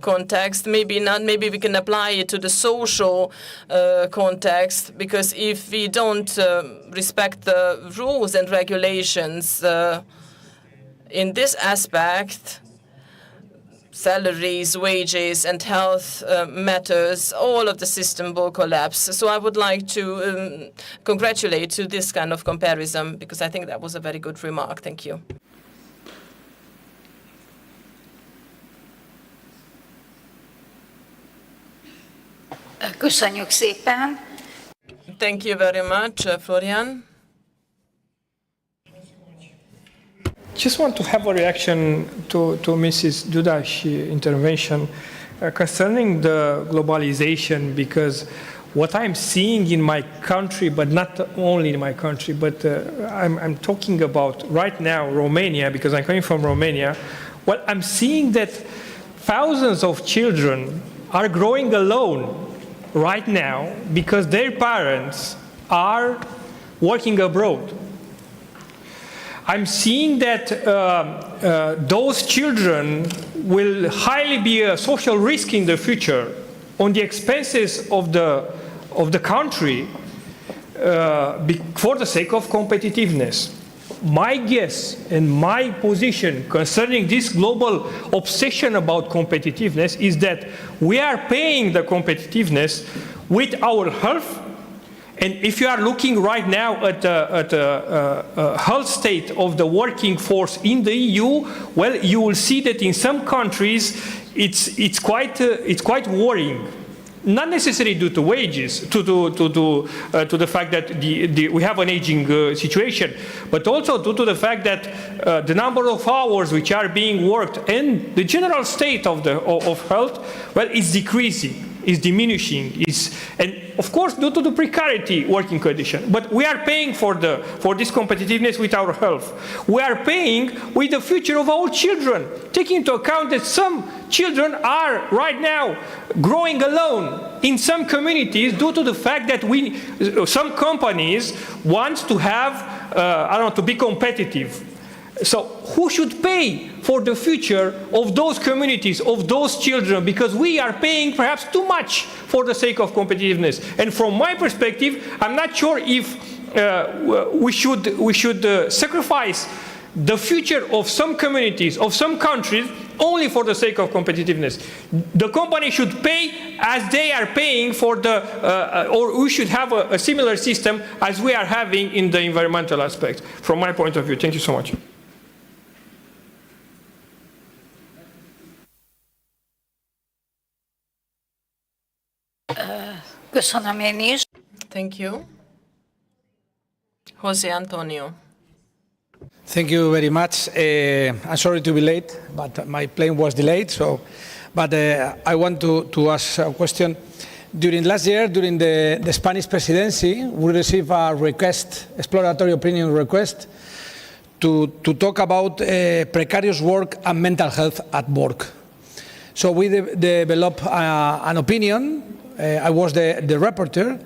[SPEAKER 3] context, maybe not. Maybe we can apply it to the social context, because if we don't respect the rules and regulations in this aspect, salaries, wages, and health matters, all of the system will collapse. So I would like to congratulate to this kind of comparison, because I think that was a very good remark. Thank you.
[SPEAKER 10] Köszönjük szépen.
[SPEAKER 3] Thank you very much, Florian.
[SPEAKER 7] Just want to have a reaction to Mrs. Duda's intervention concerning the globalization, because what I'm seeing in my country, but not only in my country, but I'm talking about right now Romania, because I'm coming from Romania. Well, I'm seeing that thousands of children are growing alone right now because their parents are working abroad. I'm seeing that those children will highly be a social risk in the future on the expenses of the country for the sake of competitiveness. My guess and my position concerning this global obsession about competitiveness is that we are paying the competitiveness with our health. And if you are looking right now at the health state of the working force in the EU, well, you will see that in some countries it's quite worrying. Not necessarily due to wages, to the fact that we have an aging situation, but also due to the fact that the number of hours which are being worked and the general state of health, well, is decreasing, is diminishing, and of course due to the precarity working condition. But we are paying for this competitiveness with our health. We are paying with the future of our children, taking into account that some children are right now growing alone in some communities due to the fact that some companies want to have, to be competitive. So who should pay for the future of those communities, of those children? Because we are paying perhaps too much for the sake of competitiveness. And from my perspective, I'm not sure if we should sacrifice the future of some communities, of some countries, only for the sake of competitiveness. The company should pay as they are paying for or we should have a similar system as we are having in the environmental aspect, from my point of view. Thank you so much.
[SPEAKER 10] Köszönöm én is.
[SPEAKER 3] Thank you. José Antonio.
[SPEAKER 13] Thank you very much. I'm sorry to be late, but my plane was delayed. But I want to ask a question. During last year, during the Spanish presidency, we received a request, exploratory opinion request, to talk about precarious work and mental health at work. So we developed an opinion. I was the rapporteur,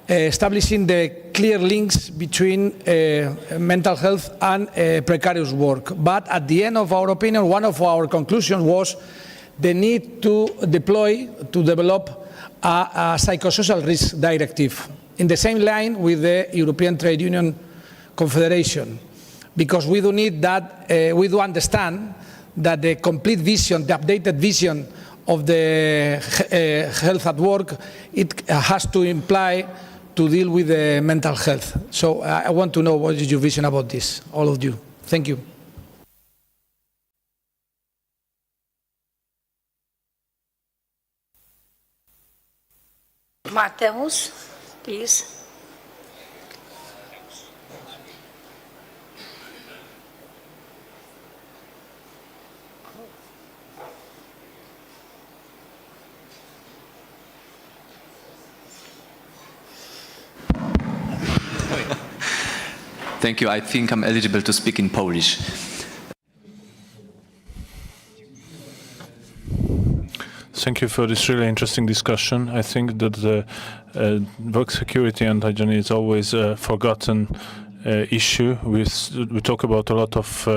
[SPEAKER 13] establishing the clear links between mental health and precarious work. But at the end of our opinion, one of our conclusions was the need to develop a psychosocial risk directive in the same line with the European Trade Union Confederation, because we do need that, we do understand that the complete vision, the updated vision of the health at work, it has to imply to deal with the mental health. So I want to know what is your vision about this, all of you. Thank you.
[SPEAKER 10] Mateus, please.
[SPEAKER 14] Thank you. I think I'm eligible to speak in Polish.
[SPEAKER 6] Thank you for this really interesting discussion. I think that the work security and hygiene is always a forgotten issue. We talk about a lot of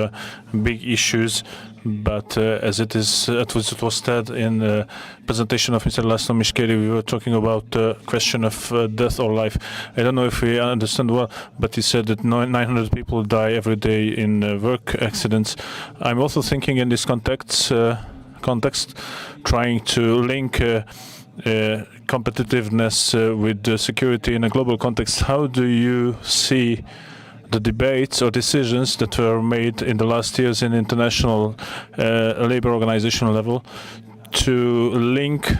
[SPEAKER 6] big issues, but as it was said in the presentation of Mr. Laszlo Miskeri, we were talking about the question of death or life. I don't know if we understand well, but he said that 900 people die every day in work accidents. I'm also thinking in this context, trying to link competitiveness with security in a global context. How do you see the debates or decisions that were made in the last years in international labor organizational level to link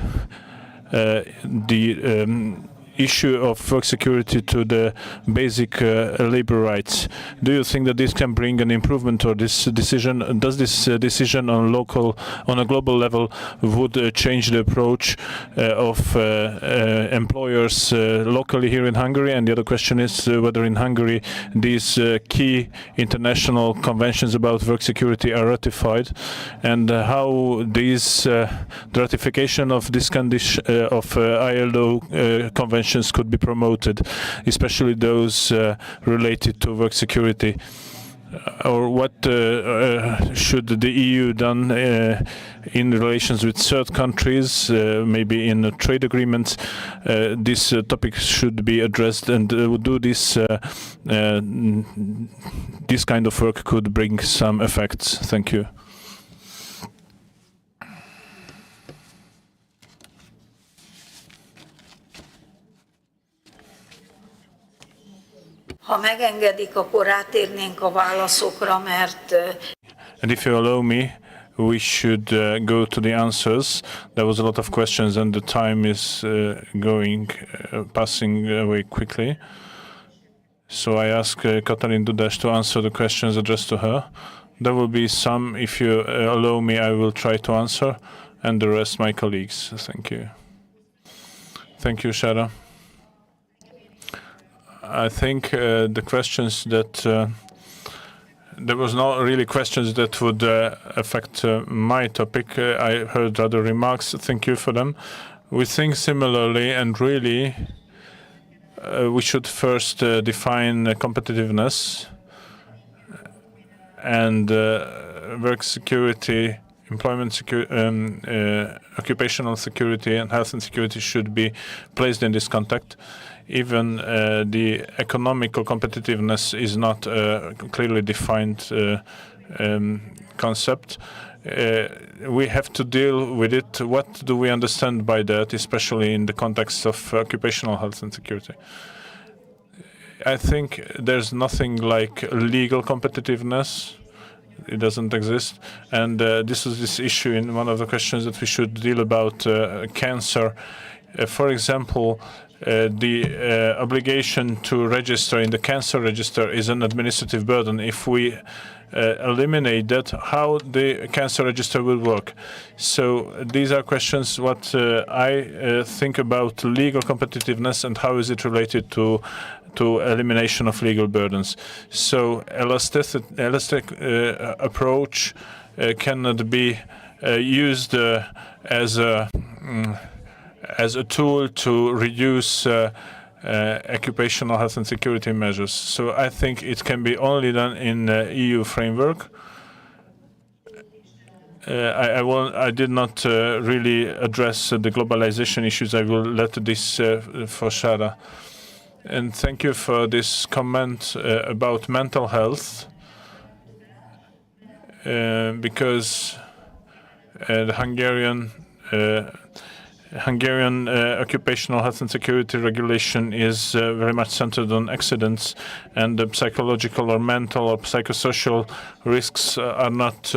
[SPEAKER 6] the issue of work security to the basic labor rights? Do you think that this can bring an improvement, or this decision, does this decision on a global level would change the approach of employers locally here in Hungary? And the other question is whether in Hungary these key international conventions about work security are ratified, and how these the ratification of this condition of ILO conventions could be promoted, especially those related to work security, or what should the EU done in relations with third countries, maybe in trade agreements. This topic should be addressed, and do this this kind of work could bring some effects. Thank you.
[SPEAKER 10] Ha megengedik, akkor rátérnénk a válaszokra, mert...
[SPEAKER 6] And if you allow me, we should go to the answers. There was a lot of questions, and the time is passing away quickly. So I ask Katalin Dudas to answer the questions addressed to her. There will be some, if you allow me, I will try to answer, and the rest my colleagues. Thank you. Thank you, Shara. I think the questions that there was not really questions that would affect my topic. I heard other remarks. Thank you for them. We think similarly, and really we should first define competitiveness and work security, employment security, occupational security and health and security should be placed in this context. Even the economical competitiveness is not a clearly defined concept. We have to deal with it. What do we understand by that, especially in the context of occupational health and security? I think there's nothing like legal competitiveness. It doesn't exist. And this is this issue in one of the questions that we should deal about cancer. For example, the obligation to register in the cancer register is an administrative burden. If we eliminate that, how the cancer register will work? So these are questions what I think about legal competitiveness and how is it related to elimination of legal burdens. So elastic approach cannot be used as a tool to reduce occupational health and security measures. So I think it can be only done in EU framework. I did not really address the globalization issues. I will let this for Shara. And thank you for this comment about mental health, because the Hungarian occupational health and security regulation is very much centered on accidents, and the psychological or mental or psychosocial risks are not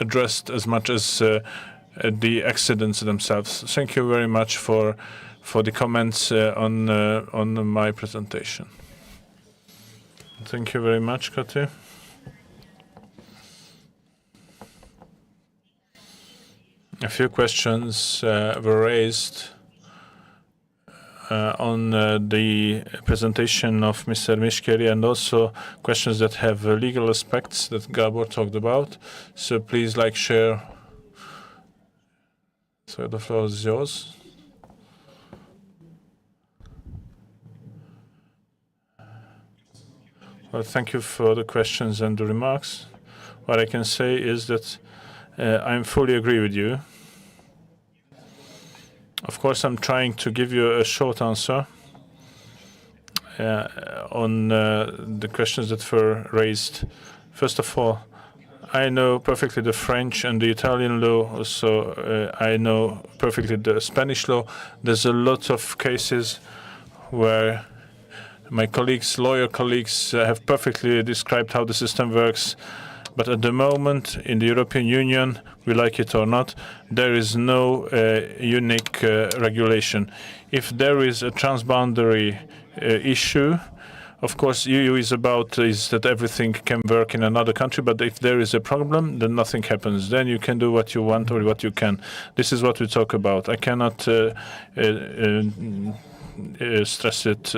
[SPEAKER 6] addressed as much as the accidents themselves. Thank you very much for for the comments on my presentation. Thank you very much, Kati. A few questions were raised on the presentation of Mr. Mishkeri, and also questions that have legal aspects that Gabor talked about. So please share. So the floor is yours. Well, thank you for the questions and the remarks. What I can say is that I fully agree with you. Of course, I'm trying to give you a short answer on the questions that were raised. First of all, I know perfectly the French and the Italian law, so I know perfectly the Spanish law. There's a lot of cases where my colleagues, lawyer colleagues, have perfectly described how the system works. But at the moment, in the European Union, we like it or not, there is no unique regulation. If there is a transboundary issue, of course, EU is that everything can work in another country, but if there is a problem, then nothing happens. Then you can do what you want or what you can. This is what we talk about. I cannot stress it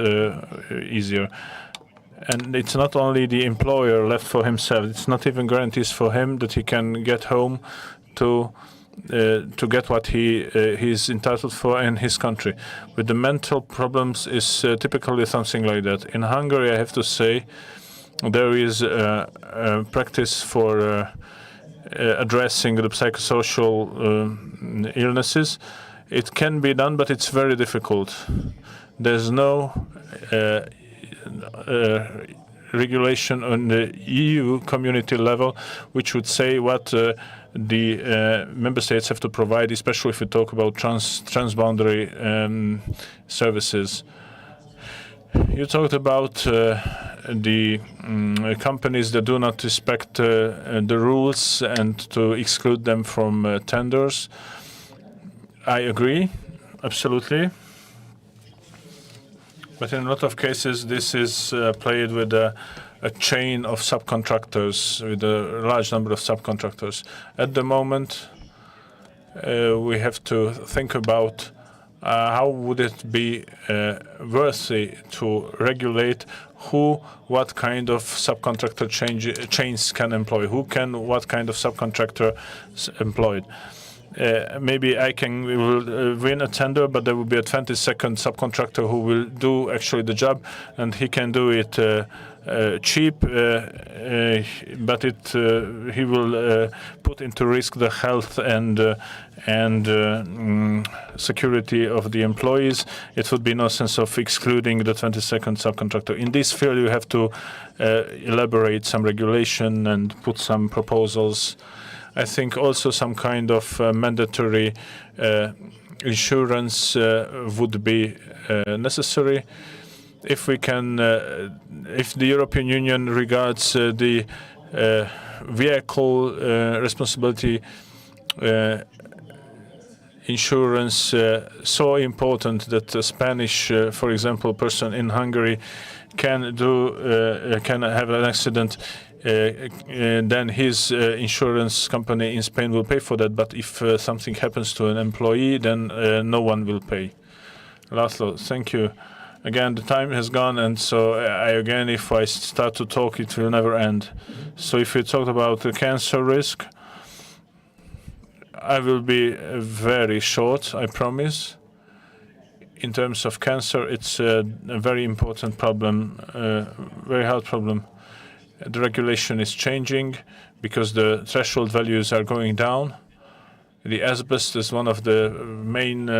[SPEAKER 6] easier. And it's not only the employer left for himself. It's not even guarantees for him that he can get home to get what he's entitled for in his country. With the mental problems is typically something like that. In Hungary, I have to say, there is a practice for addressing the psychosocial illnesses. It can be done, but it's very difficult. There's no regulation on the EU community level which would say what the member states have to provide, especially if we talk about transboundary services. You talked about the companies that do not respect the rules and to exclude them from tenders. I agree, absolutely. But in a lot of cases, this is played with a chain of subcontractors, with a large number of subcontractors. At the moment, we have to think about how would it be worthy to regulate what kind of subcontractor chains can employ, what kind of subcontractor employed. Maybe we will win a tender, but there will be a 22nd subcontractor who will do actually the job, and he can do it cheap, but he will put into risk the health and security of the employees. It would be no sense of excluding the 22nd subcontractor. In this field, you have to elaborate some regulation and put some proposals. I think also some kind of mandatory insurance would be necessary. If we can, if the European Union regards the vehicle responsibility insurance so important that a Spanish, for example, person in Hungary can have an accident, then his insurance company in Spain will pay for that. But if something happens to an employee, then no one will pay. Laszlo, thank you. Again, the time has gone, and so if I start to talk, it will never end. So if you talk about the cancer risk, I will be very short, I promise. In terms of cancer, it's a very important problem, very hard problem. The regulation is changing because the threshold values are going down. The asbestos is one of the main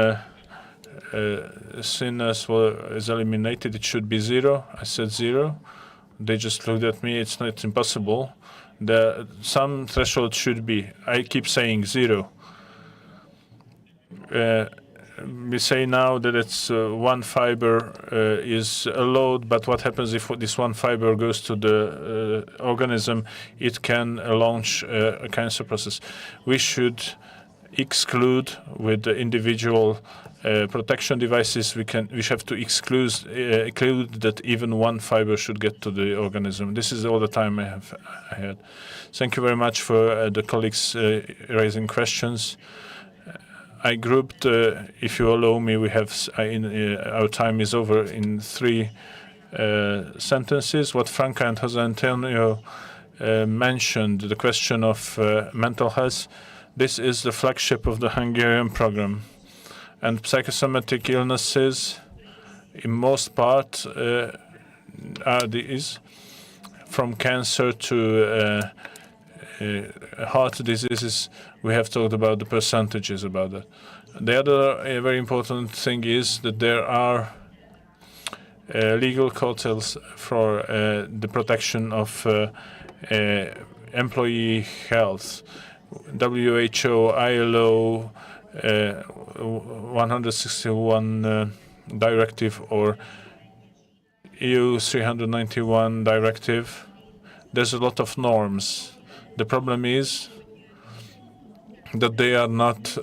[SPEAKER 6] sinners is eliminated. It should be zero. I said zero. They just looked at me. It's not impossible. Some threshold should be. I keep saying zero. We say now that it's one fiber is allowed, but what happens if this one fiber goes to the organism? It can launch a cancer process. We should exclude with the individual protection devices. We have to exclude that even one fiber should get to the organism. This is all the time I had. Thank you very much for the colleagues raising questions. I grouped, if you allow me, we have our time is over in 3 sentences. What Franca and Jose Antonio mentioned, the question of mental health. This is the flagship of the Hungarian program. And psychosomatic illnesses, in most part, are these, from cancer to heart diseases. We have talked about the percentages about that. The other very important thing is that there are legal cartels for the protection of employee health. WHO, ILO, 161 directive or EU 391 directive. There's a lot of norms. The problem is that they are not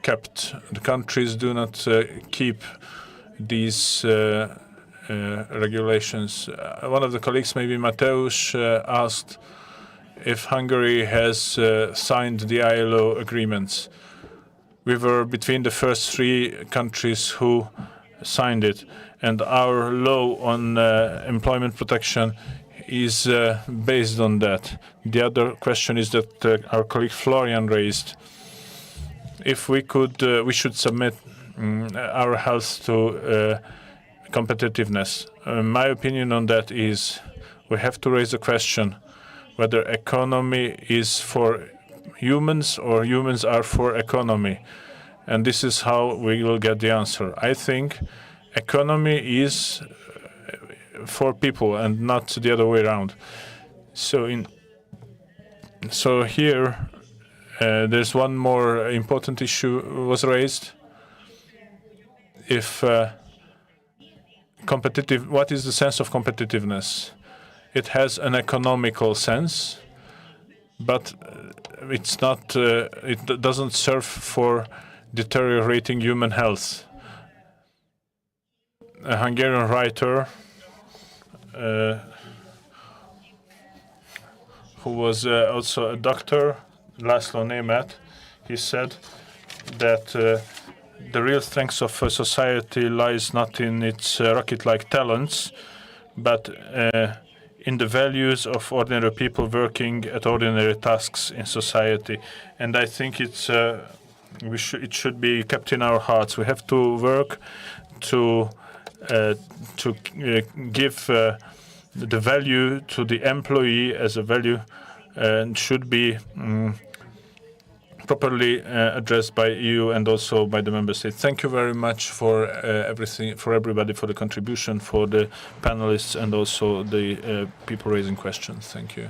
[SPEAKER 6] kept. The countries do not keep these regulations. One of the colleagues, maybe Mateusz, asked if Hungary has signed the ILO agreements. We were between the first 3 countries who signed it, and our law on employment protection is based on that. The other question is that our colleague Florian raised. If we could, we should submit our health to competitiveness. My opinion on that is we have to raise the question whether economy is for humans or humans are for economy. And this is how we will get the answer. I think economy is for people and not the other way around. So here there's one more important issue was raised. If what is the sense of competitiveness? It has an economical sense, but it's not. It doesn't serve for deteriorating human health. A Hungarian writer who was also a doctor, Laszlo Németh, he said that the real strength of a society lies not in its rocket-like talents, but in the values of ordinary people working at ordinary tasks in society. And I think it's it should be kept in our hearts. We have to work to give the value to the employee as a value and should be properly addressed by EU and also by the member states. Thank you very much for everything, for everybody, for the contribution, for the panelists and also the people raising questions. Thank you.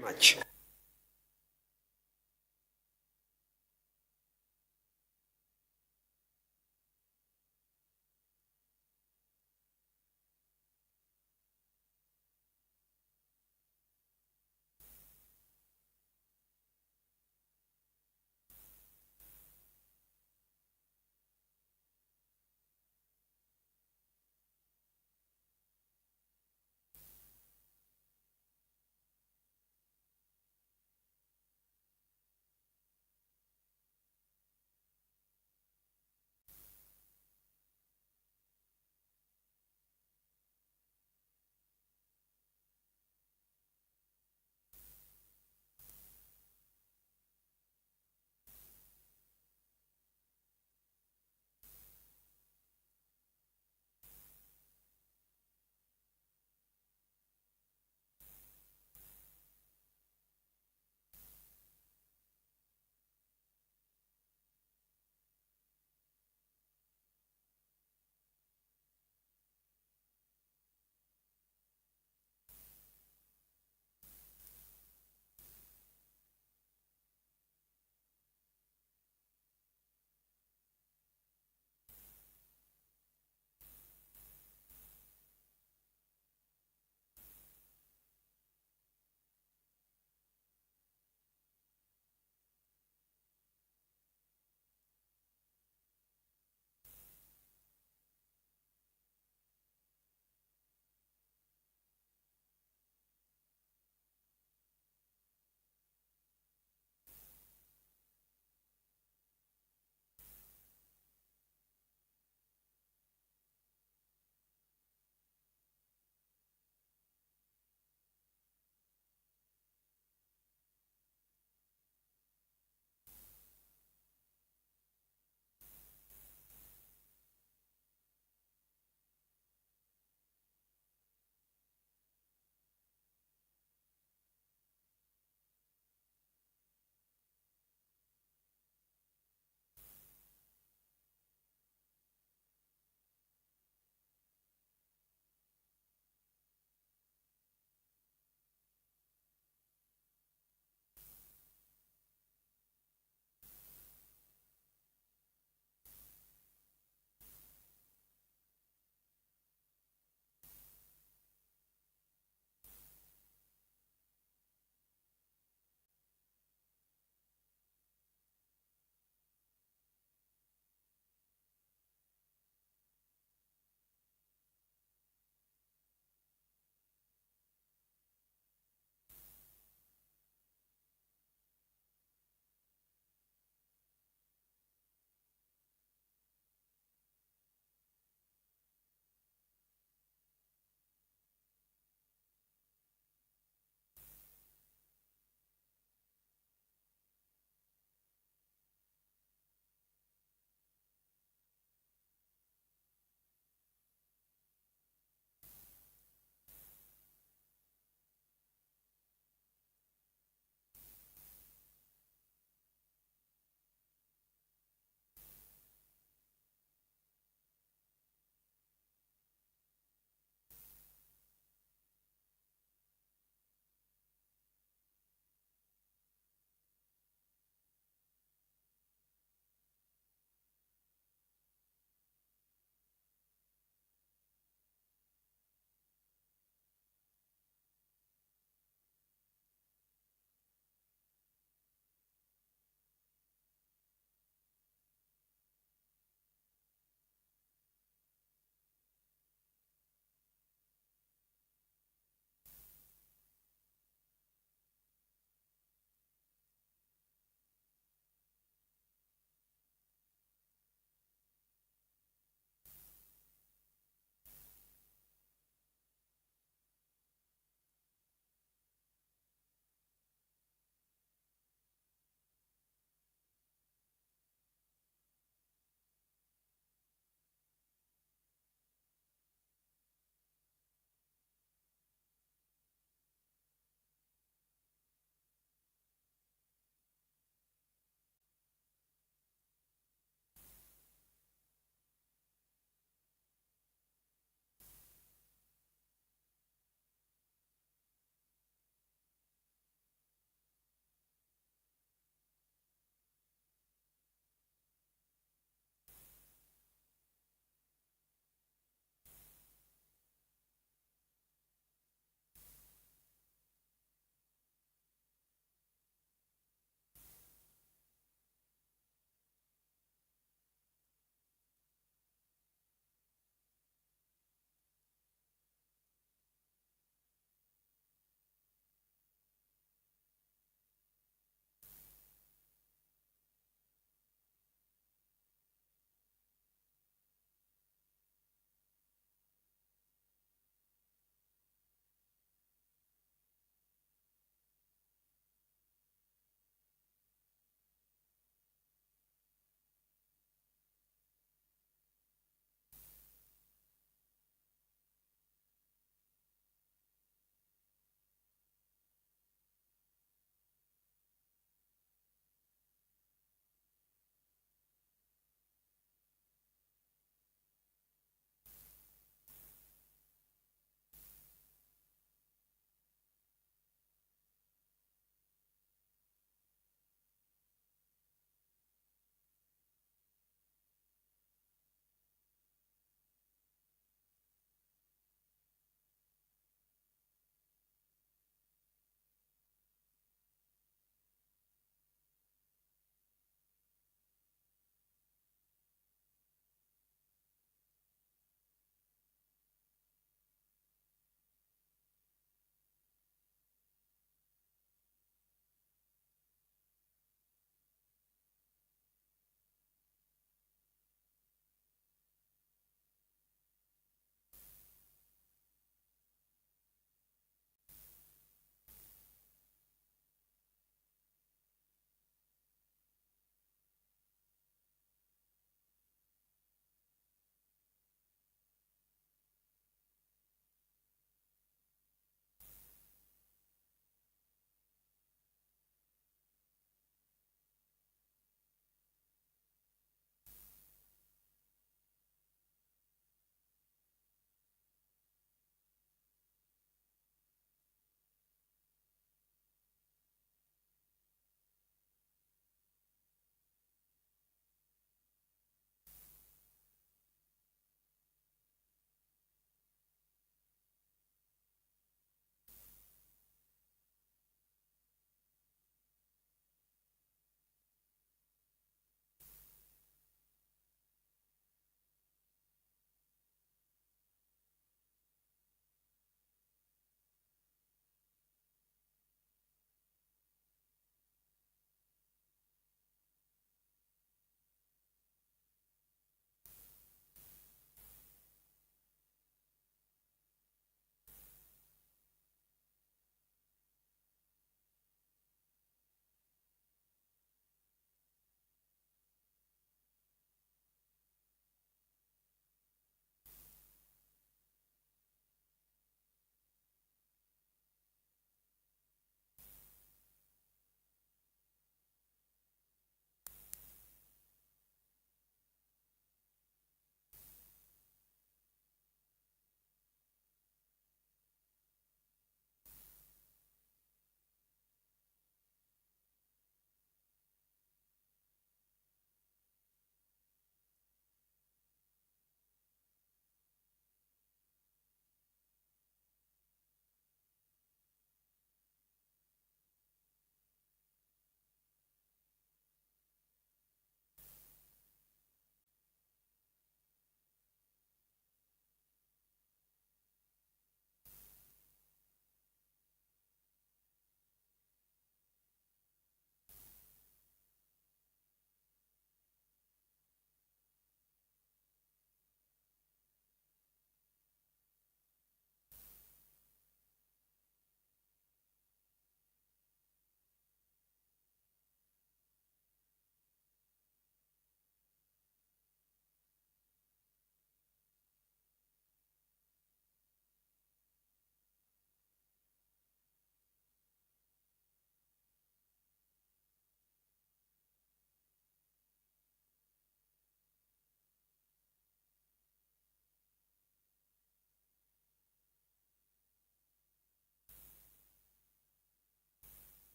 [SPEAKER 1] Much.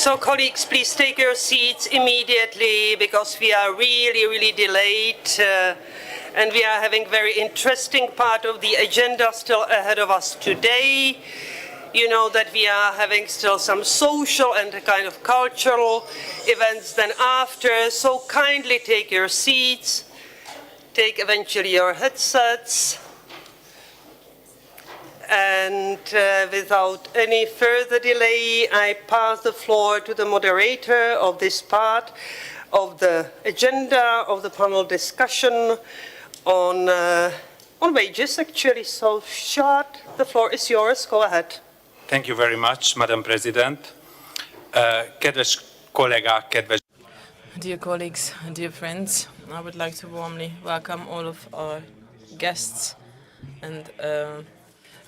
[SPEAKER 1] So colleagues, please take your seats immediately because we are really delayed and we are having very interesting part of the agenda still ahead of us today. You know that we are having still some social and kind of cultural events then after, so kindly take your seats, take eventually your headsets. And without any further delay, I pass the floor to the moderator of this part of the agenda of the panel discussion on wages, actually. So, Shad, the floor is yours. Go ahead.
[SPEAKER 15] Thank you very much, Madam President. Kedves kollégák, kedves...
[SPEAKER 3] Dear colleagues, dear friends, I would like to warmly welcome all of our guests and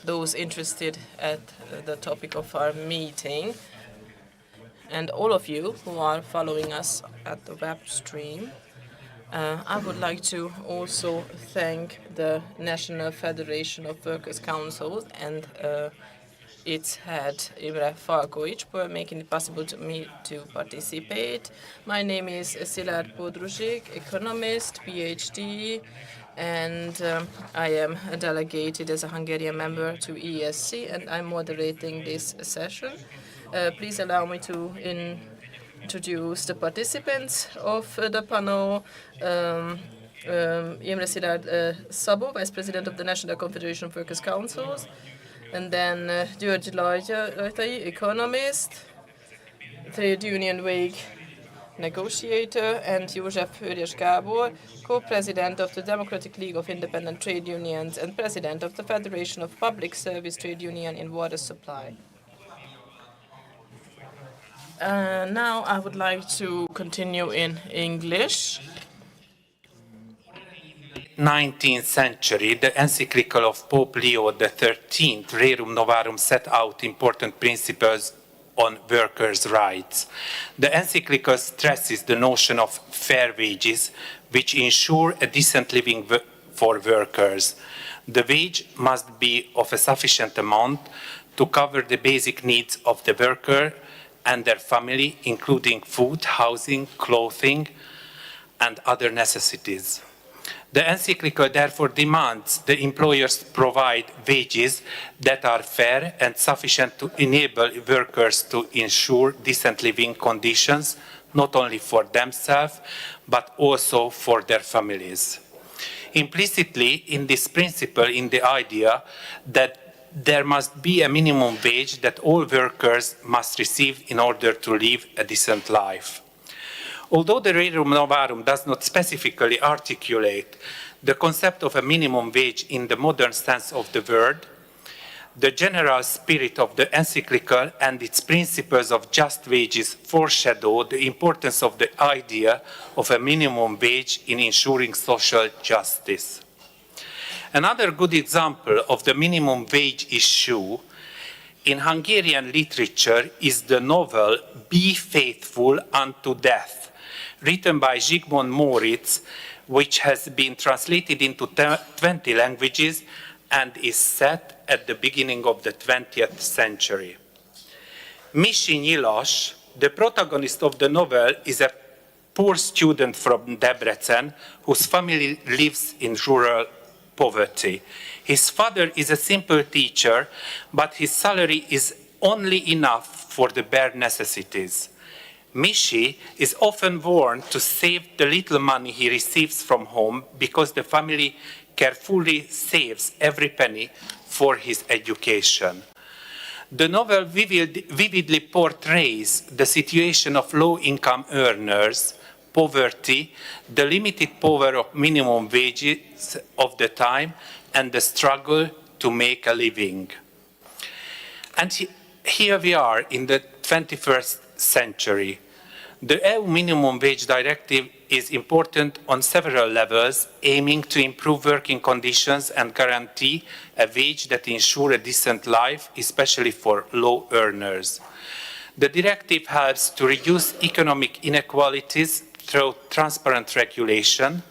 [SPEAKER 3] those interested at the topic of our meeting, and all of you who are following us at the web stream. I would like to also thank the National Federation of Workers' Councils and its head, Imre Falkovic, for making it possible to me to participate. My name is Szilárd Podruzsik, economist, PhD, and I am delegated as a Hungarian member to ESC, and I'm moderating this session. Please allow me to introduce the participants of the panel. Imre Szilárd Szabó, Vice President of the National Confederation of Workers' Councils, and then György Lajtai, economist, trade union wage negotiator, and József Hőrjes Gábor, co-president of the Democratic League of Independent Trade Unions and president of the Federation of Public Service Trade Union in Water Supply. Now I would like to continue in English.
[SPEAKER 15] 19th century, the encyclical of Pope Leo XIII, Rerum Novarum, set out important principles on workers' rights. The encyclical stresses the notion of fair wages, which ensure a decent living for workers. The wage must be of a sufficient amount to cover the basic needs of the worker and their family, including food, housing, clothing, and other necessities. The encyclical therefore demands the employers provide wages that are fair and sufficient to enable workers to ensure decent living conditions, not only for themselves, but also for their families. Implicitly in this principle, in the idea that there must be a minimum wage that all workers must receive in order to live a decent life. Although the Rerum Novarum does not specifically articulate the concept of a minimum wage in the modern sense of the word, the general spirit of the encyclical and its principles of just wages foreshadow the importance of the idea of a minimum wage in ensuring social justice. Another good example of the minimum wage issue in Hungarian literature is the novel Be Faithful Unto Death, written by Zsigmond Móricz, which has been translated into 20 languages and is set at the beginning of the 20th century. Misi Nyilas, the protagonist of the novel, is a poor student from Debrecen whose family lives in rural poverty. His father is a simple teacher, but his salary is only enough for the bare necessities. Misi is often warned to save the little money he receives from home because the family carefully saves every penny for his education. The novel vividly portrays the situation of low-income earners, poverty, the limited power of minimum wages of the time, and the struggle to make a living. And here we are in the 21st century. The EU Minimum Wage Directive is important on several levels, aiming to improve working conditions and guarantee a wage that ensures a decent life, especially for low earners. The directive helps to reduce economic inequalities through transparent regulation,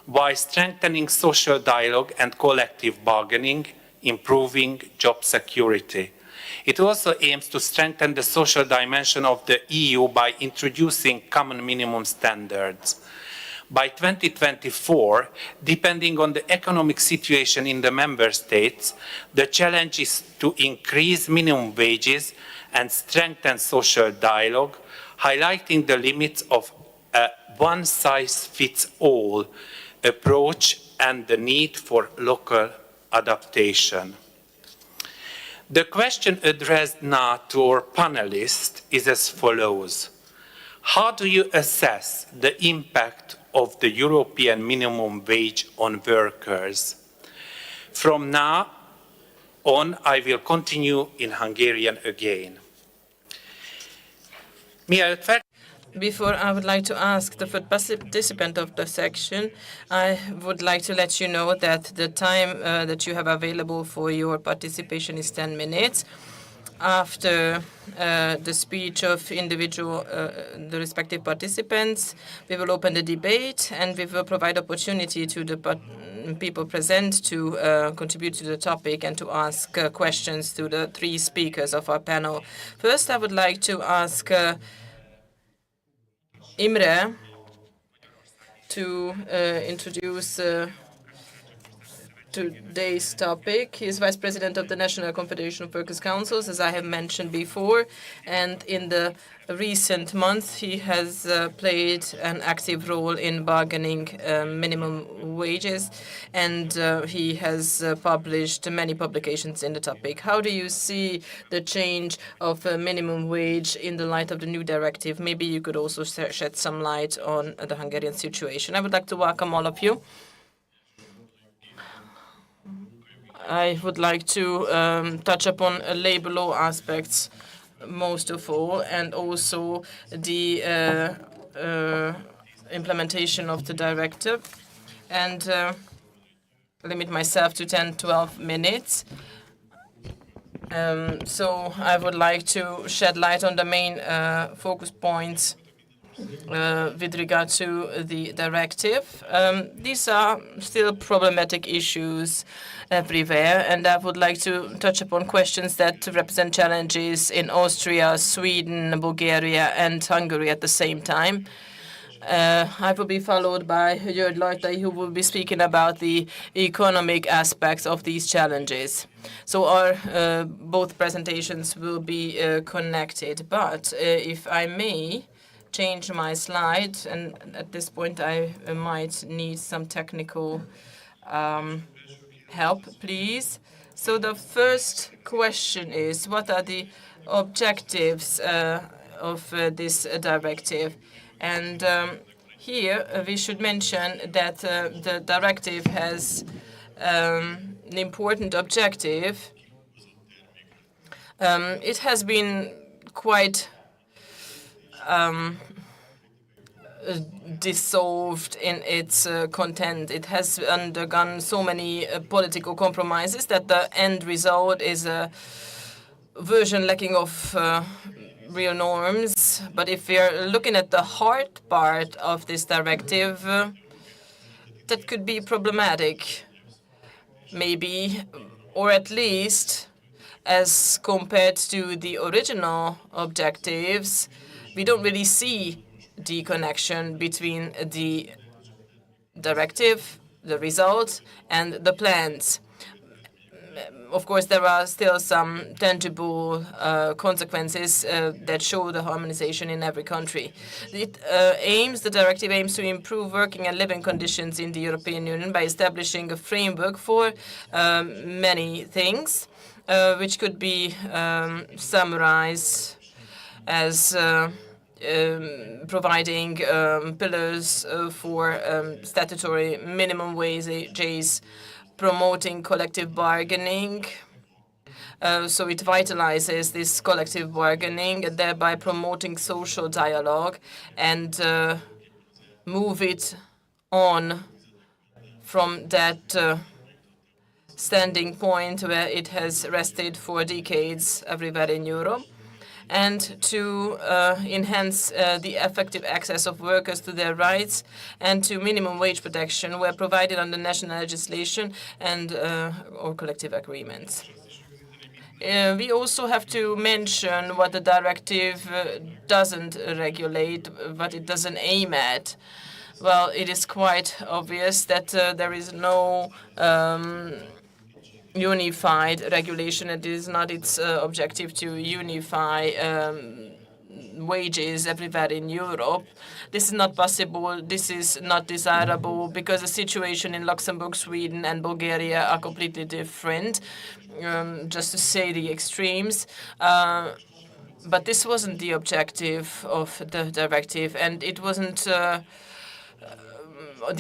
[SPEAKER 15] while strengthening social dialogue and collective bargaining, improving job security. It also aims to strengthen the social dimension of the EU by introducing common minimum standards. By 2024, depending on the economic situation in the member states, the challenge is to increase minimum wages and strengthen social dialogue, highlighting the limits of a one-size-fits-all approach and the need for local adaptation. The question addressed now to our panelists is as follows. How do you assess the impact of the European minimum wage on workers? From now on, I will continue in Hungarian again.
[SPEAKER 3] Before I would like to ask the first participant of the section, I would like to let you know that the time that you have available for your participation is 10 minutes. After the speech of the respective participants, we will open the debate and we will provide opportunity to the people present to contribute to the topic and to ask questions to the three speakers of our panel. First, I would like to ask Imre to introduce today's topic. He is Vice President of the National Confederation of Workers' Councils, as I have mentioned before, and in the recent months he has played an active role in bargaining minimum wages, and he has published many publications in the topic. How do you see the change of minimum wage in the light of the new directive? Maybe you could also shed some light on the Hungarian situation. I would like to welcome all of you. I would like to touch upon labor law aspects most of all, and also the implementation of the directive, and limit myself to 10-12 minutes. So I would like to shed light on the main focus points with regard to the directive. These are still problematic issues everywhere, and I would like to touch upon questions that represent challenges in Austria, Sweden, Bulgaria, and Hungary at the same time. I will be followed by Jörg Lajtai, who will be speaking about the economic aspects of these challenges. So our both presentations will be connected, but if I may change my slide, and at this point I might need some technical help, please. So the first question is, what are the objectives of this directive? And here we should mention that the directive has an important objective. It has been quite dissolved in its content. It has undergone so many political compromises that the end result is a version lacking of real norms. But if we are looking at the hard part of this directive, that could be problematic, maybe, or at least as compared to the original objectives, we don't really see the connection between the directive, the result, and the plans. Of course, there are still some tangible consequences that show the harmonization in every country. The directive aims to improve working and living conditions in the European Union by establishing a framework for many things, which could be summarized as providing pillars for statutory minimum wages, promoting collective bargaining. So it vitalizes this collective bargaining, and thereby promoting social dialogue and move it on from that standing point where it has rested for decades everywhere in Europe, and to enhance the effective access of workers to their rights and to minimum wage protection where provided under national legislation and or collective agreements. We also have to mention what the directive doesn't regulate, what it doesn't aim at. Well, it is quite obvious that there is no unified regulation. It is not its objective to unify wages everywhere in Europe. This is not possible. This is not desirable because the situation in Luxembourg, Sweden, and Bulgaria are completely different, just to say the extremes. But this wasn't the objective of the directive, and it wasn't the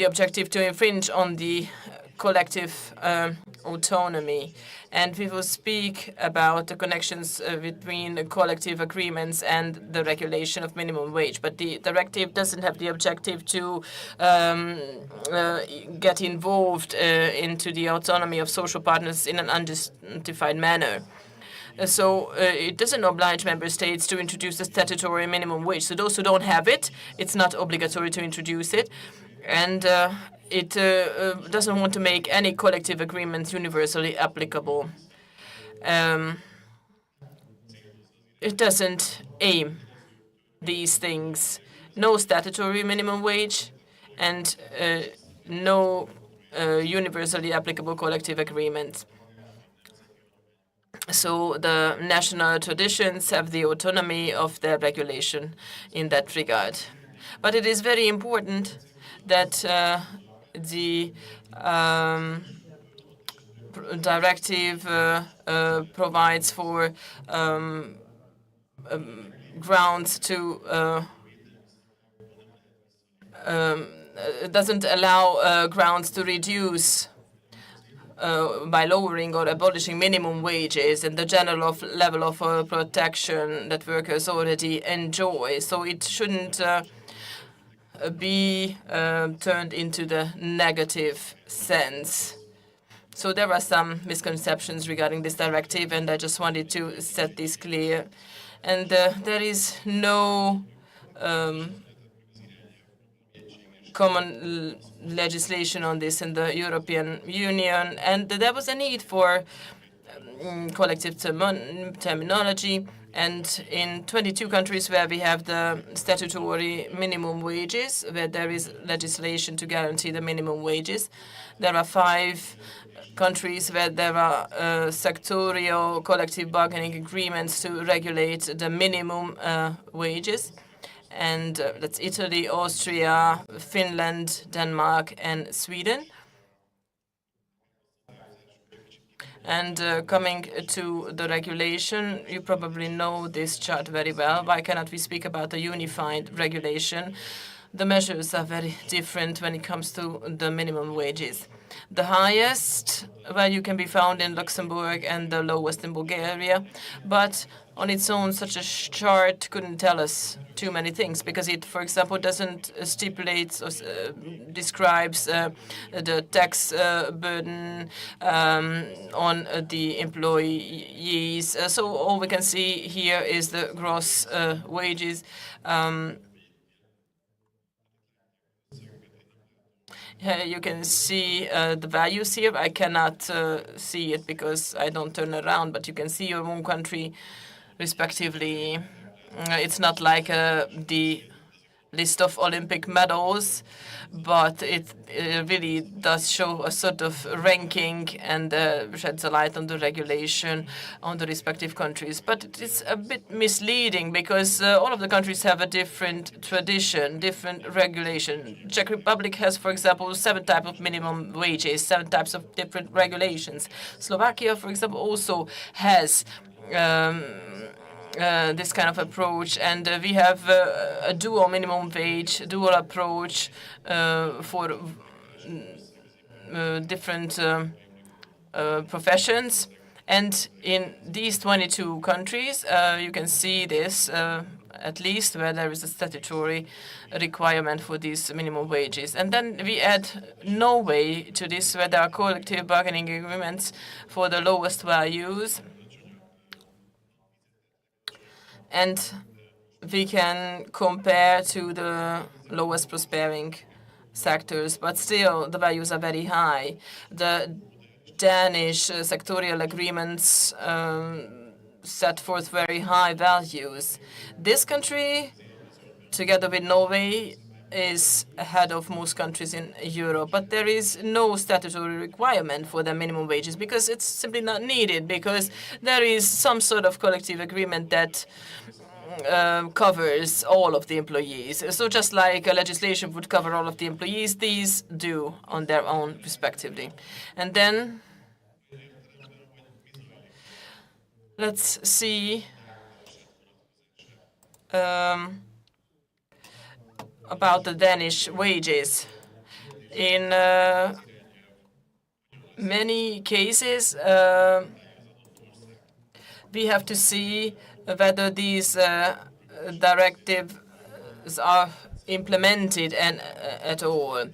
[SPEAKER 3] objective to infringe on the collective autonomy. And we will speak about the connections between the collective agreements and the regulation of minimum wage. But the directive doesn't have the objective to get involved into the autonomy of social partners in an unjustified manner. So it doesn't oblige member states to introduce a statutory minimum wage. So those who don't have it, it's not obligatory to introduce it. And it doesn't want to make any collective agreements universally applicable. It doesn't aim these things. No statutory minimum wage and no universally applicable collective agreements. So the national traditions have the autonomy of their regulation in that regard. But it is very important that the directive provides for grounds to doesn't allow grounds to reduce by lowering or abolishing minimum wages and the general level of protection that workers already enjoy. So it shouldn't be turned into the negative sense. So there are some misconceptions regarding this directive, and I just wanted to set this clear. And there is no common legislation on this in the European Union, and there was a need for collective terminology. And in 22 countries where we have the statutory minimum wages, where there is legislation to guarantee the minimum wages, there are 5 countries where there are sectorial collective bargaining agreements to regulate the minimum wages. And that's Italy, Austria, Finland, Denmark, and Sweden. And coming to the regulation, you probably know this chart very well. Why cannot we speak about a unified regulation? The measures are very different when it comes to the minimum wages. The highest value can be found in Luxembourg and the lowest in Bulgaria. But on its own, such a chart couldn't tell us too many things because it, for example, doesn't stipulate or describes the tax burden on the employees. So all we can see here is the gross wages. You can see the values here. I cannot see it because I don't turn around, but you can see your own country respectively. It's not like the list of Olympic medals, but it really does show a sort of ranking and sheds a light on the regulation on the respective countries. But it is a bit misleading because all of the countries have a different tradition, different regulation. Czech Republic has, for example, 7 types of minimum wages, 7 types of different regulations. Slovakia, for example, also has this kind of approach, and we have a dual minimum wage, dual approach for different professions. And in these 22 countries, you can see this, at least where there is a statutory requirement for these minimum wages. And then we add Norway to this, where there are collective bargaining agreements for the lowest values. And we can compare to the lowest prospering sectors, but still the values are very high. The Danish sectorial agreements set forth very high values. This country, together with Norway, is ahead of most countries in Europe, but there is no statutory requirement for the minimum wages because it's simply not needed, because there is some sort of collective agreement that covers all of the employees. So just like a legislation would cover all of the employees, these do on their own respectively. And then let's see about the Danish wages. In many cases, we have to see whether these directives are implemented at all.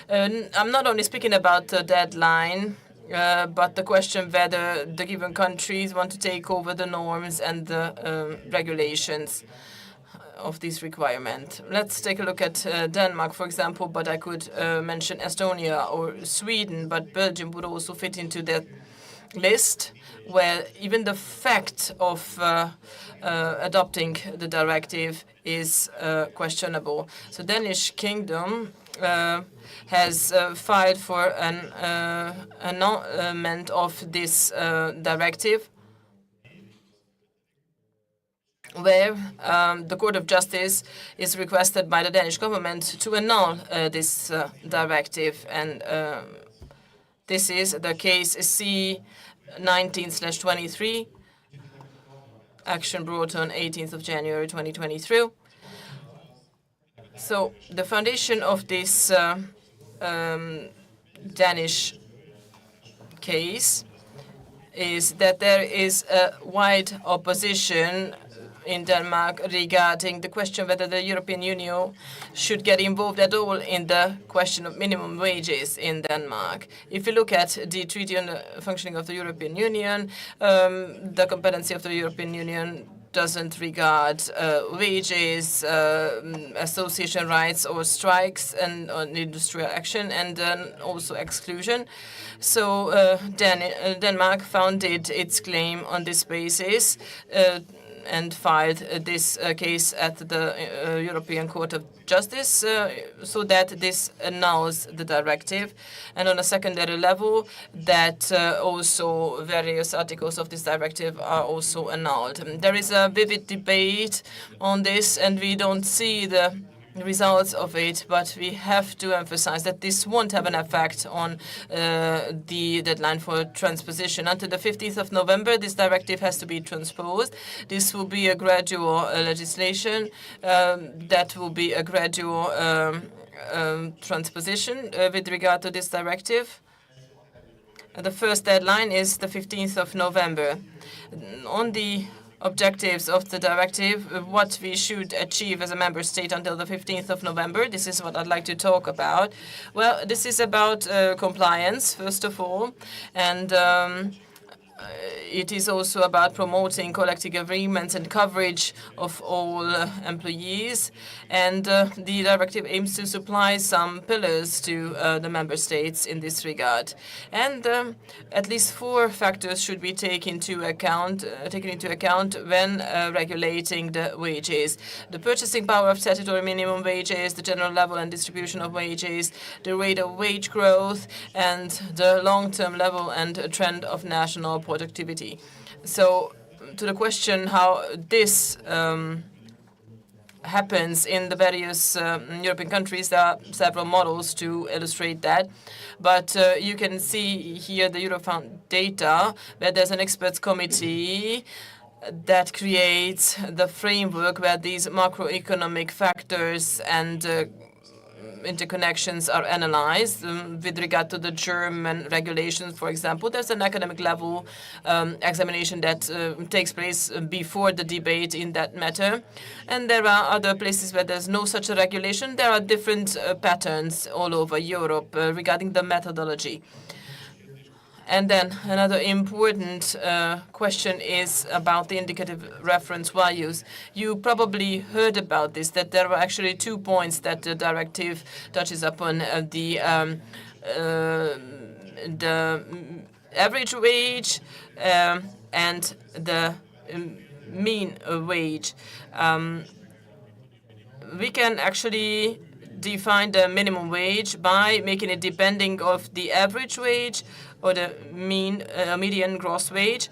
[SPEAKER 3] I'm not only speaking about the deadline, but the question whether the given countries want to take over the norms and the regulations of this requirement. Let's take a look at Denmark, for example, but I could mention Estonia or Sweden, but Belgium would also fit into that list, where even the fact of adopting the directive is questionable. So Danish Kingdom has filed for an annulment of this directive, where the Court of Justice is requested by the Danish government to annul this directive. And this is the case C-19/23, action brought on 18th of January 2023. So the foundation of this Danish case is that there is a wide opposition in Denmark regarding the question whether the European Union should get involved at all in the question of minimum wages in Denmark. If you look at the Treaty on the Functioning of the European Union, the competency of the European Union doesn't regard wages, association rights, or strikes, and on industrial action, and also exclusion. So Denmark founded its claim on this basis and filed this case at the European Court of Justice, so that this annuls the directive. And on a secondary level, that also various articles of this directive are also annulled. There is a vivid debate on this, and we don't see the results of it, but we have to emphasize that this won't have an effect on the deadline for transposition. Until the 15th of November, this directive has to be transposed. This will be a gradual legislation that will be a gradual transposition with regard to this directive. The first deadline is the 15th of November. On the objectives of the directive, what we should achieve as a member state until the 15th of November. This is what I'd like to talk about. Well, this is about compliance, first of all, and it is also about promoting collective agreements and coverage of all employees. And the directive aims to supply some pillars to the member states in this regard. And at least 4 factors should be taken into account when regulating the wages: the purchasing power of statutory minimum wages, the general level and distribution of wages, the rate of wage growth, and the long-term level and trend of national productivity. So to the question how this happens in the various European countries, there are several models to illustrate that. But you can see here the Eurofound data, where there's an experts committee that creates the framework where these macroeconomic factors and interconnections are analyzed. With regard to the German regulations, for example, there's an academic level examination that takes place before the debate in that matter. And there are other places where there's no such a regulation. There are different patterns all over Europe regarding the methodology. And then another important question is about the indicative reference values. You probably heard about this, that there are actually 2 points that the directive touches upon: the average wage and the mean wage. We can actually define the minimum wage by making it depending of the average wage or the median gross wage.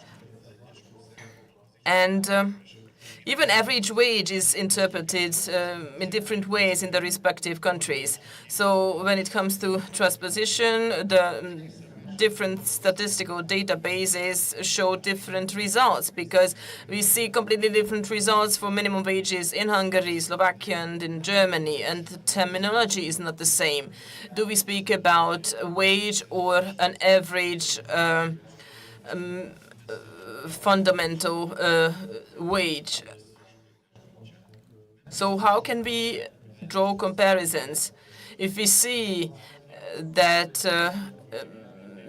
[SPEAKER 3] And even average wage is interpreted in different ways in the respective countries. So when it comes to transposition, the different statistical databases show different results because we see completely different results for minimum wages in Hungary, Slovakia, and in Germany, and the terminology is not the same. Do we speak about wage or an average fundamental wage? So how can we draw comparisons? If we see that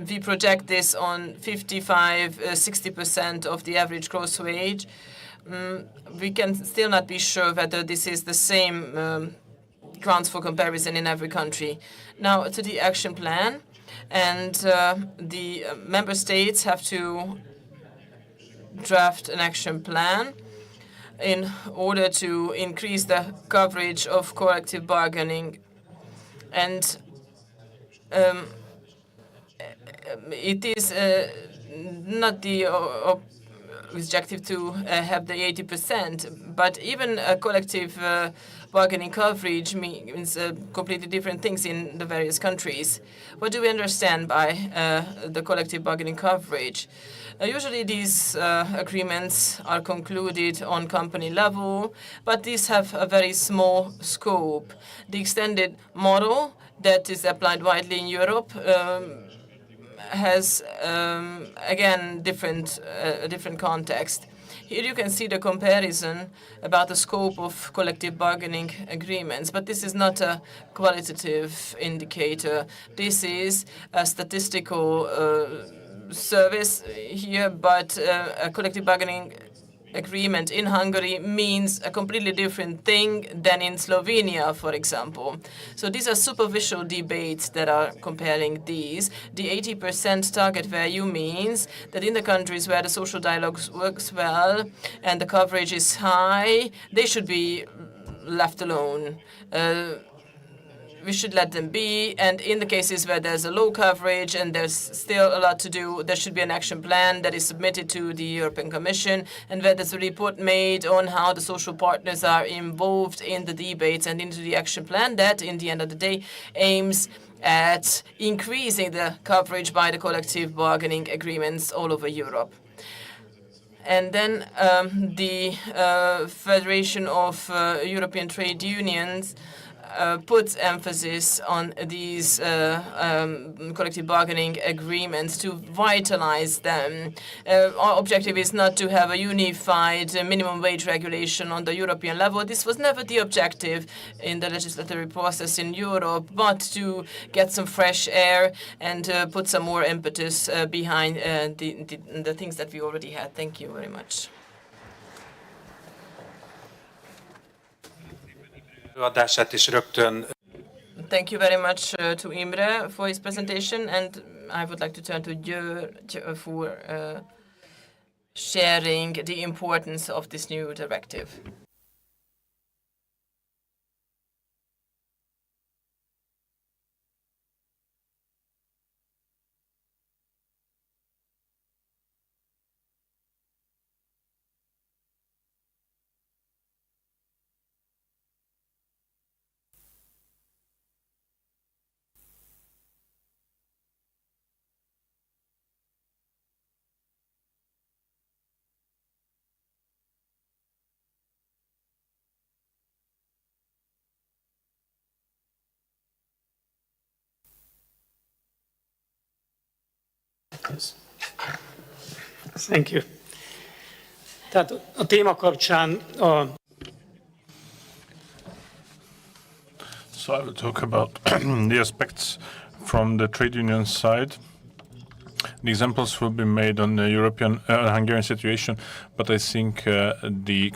[SPEAKER 3] we project this on 55–60% of the average gross wage, we can still not be sure whether this is the same grounds for comparison in every country. Now to the action plan, and the member states have to draft an action plan in order to increase the coverage of collective bargaining. And it is not the objective to have the 80%, but even a collective bargaining coverage means completely different things in the various countries. What do we understand by the collective bargaining coverage? Usually these agreements are concluded on company level, but these have a very small scope. The extended model that is applied widely in Europe has, again, a different context. Here you can see the comparison about the scope of collective bargaining agreements, but this is not a qualitative indicator. This is a statistical service here, but a collective bargaining agreement in Hungary means a completely different thing than in Slovenia, for example. So these are superficial debates that are comparing these. The 80% target value means that in the countries where the social dialogue works well and the coverage is high, they should be left alone. We should let them be, and in the cases where there's a low coverage and there's still a lot to do, there should be an action plan that is submitted to the European Commission, and where there's a report made on how the social partners are involved in the debates and into the action plan that, in the end of the day, aims at increasing the coverage by the collective bargaining agreements all over Europe. And then the Federation of European Trade Unions puts emphasis on these collective bargaining agreements to vitalize them. Our objective is not to have a unified minimum wage regulation on the European level. This was never the objective in the legislative process in Europe, but to get some fresh air and put some more impetus behind the things that we already had. Thank you very much. Thank you very much to Imre for his presentation, and I would like to turn to György for sharing the importance of this new directive.
[SPEAKER 16] Thank you. Tehát a téma kapcsán
[SPEAKER 6] So I will talk about the aspects from the trade union side. The examples will be made on the European Hungarian situation, but I think it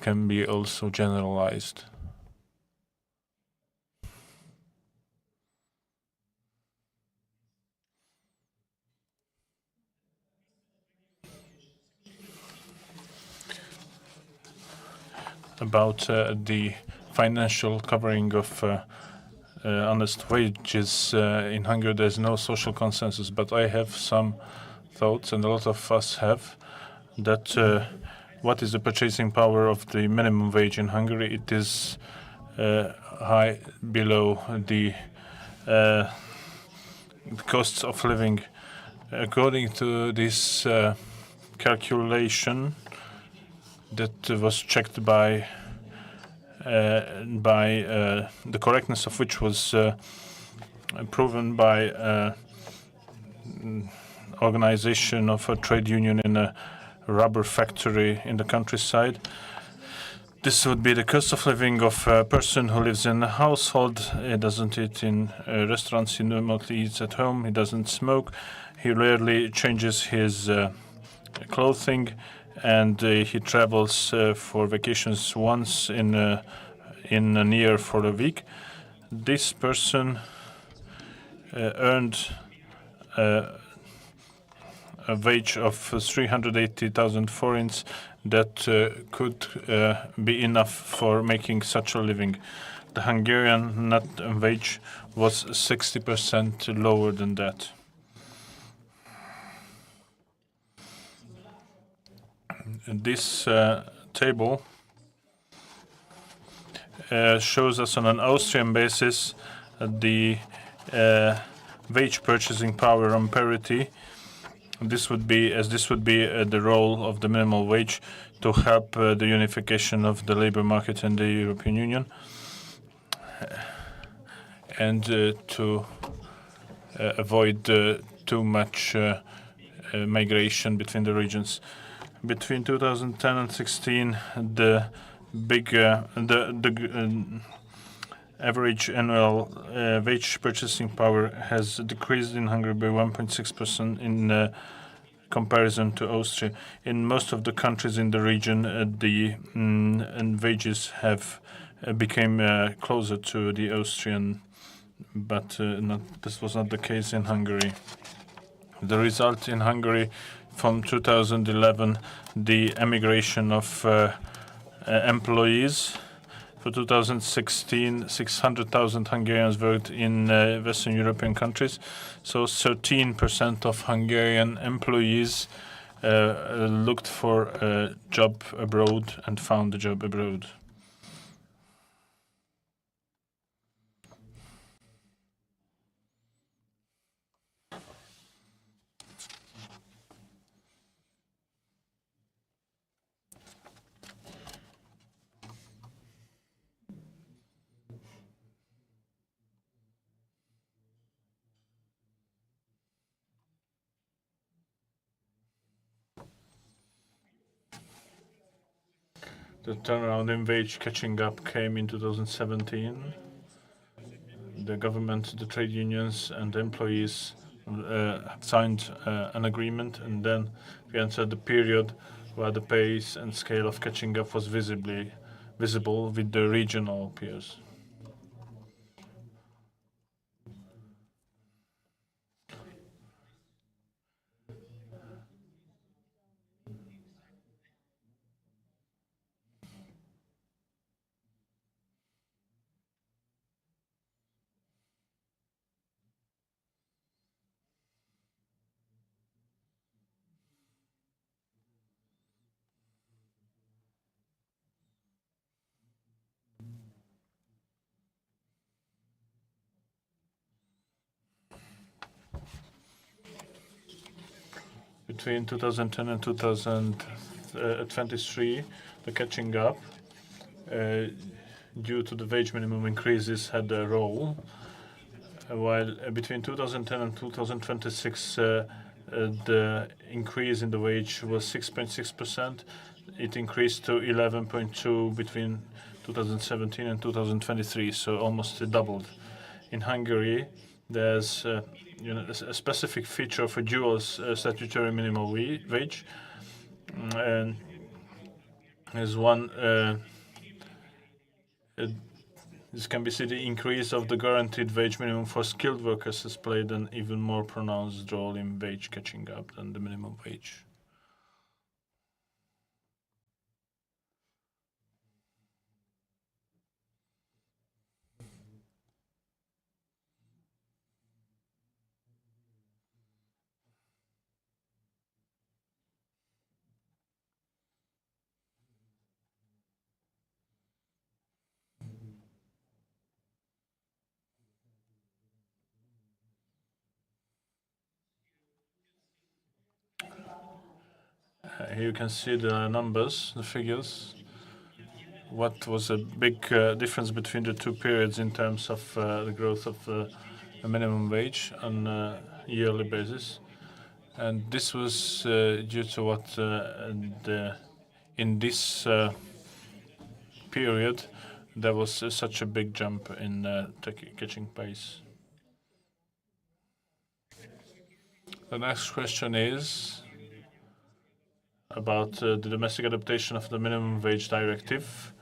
[SPEAKER 6] can be also generalized. about the financial covering of honest wages in Hungary. There's no social consensus, but I have some thoughts, and a lot of us have, that what is the purchasing power of the minimum wage in Hungary? It is high below the costs of living. According to this calculation that was checked by the correctness of which was proven by organization of a trade union in a rubber factory in the countryside. This would be the cost of living of a person who lives in a household. He doesn't eat in restaurants, he normally eats at home, he doesn't smoke, he rarely changes his clothing, and he travels for vacations once in a year for a week. This person earned a wage of 380,000 forints that could be enough for making such a living. The Hungarian net wage was 60% lower than that. This table shows us on an Austrian basis the wage purchasing power on parity. This would be the role of the minimum wage to help the unification of the labor market in the European Union and to avoid too much migration between the regions. Between 2010 and 16, the average annual wage purchasing power has decreased in Hungary by 1.6% in comparison to Austria. In most of the countries in the region, the wages have became closer to the Austrian, but this was not the case in Hungary. The result in Hungary from 2011, the emigration of employees. For 2016, 600,000 Hungarians worked in Western European countries. So 13% of Hungarian employees looked for a job abroad and found a job abroad. The turnaround in wage catching up came in 2017. The government, the trade unions, and the employees signed an agreement, and then we entered the period where the pace and scale of catching up was visible with the regional peers. Between 2010 and 2023, the catching up, due to the wage minimum increases, had a role. While between 2010 and 2026, the increase in the wage was 6.6%. It increased to 11.2 between 2017 and 2023, so almost doubled. In Hungary, there's a specific feature of a dual statutory minimum wage, and as one, this can be seen, the increase of the guaranteed wage minimum for skilled workers has played an even more pronounced role in wage catching up than the minimum wage. Here you can see the numbers, the figures. What was a big difference between the two periods in terms of the growth of the minimum wage on a yearly basis. And this was due to what in this period there was such a big jump in catching pace. The next question is about the domestic adaptation of the minimum wage directive.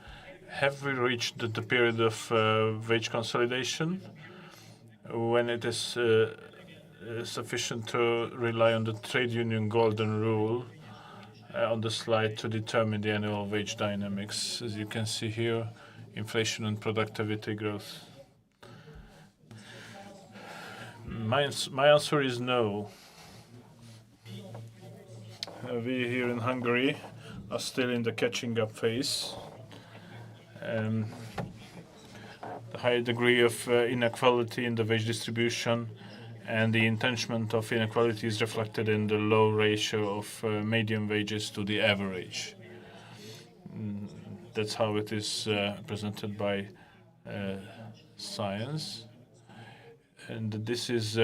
[SPEAKER 6] Have we reached the period of wage consolidation when it is sufficient to rely on the trade union golden rule on the slide to determine the annual wage dynamics? As you can see here, inflation and productivity growth. My answer is no. We here in Hungary are still in the catching up phase. The high degree of inequality in the wage distribution and the entrenchment of inequality is reflected in the low ratio of median wages to the average. That's how it is presented by science. And this is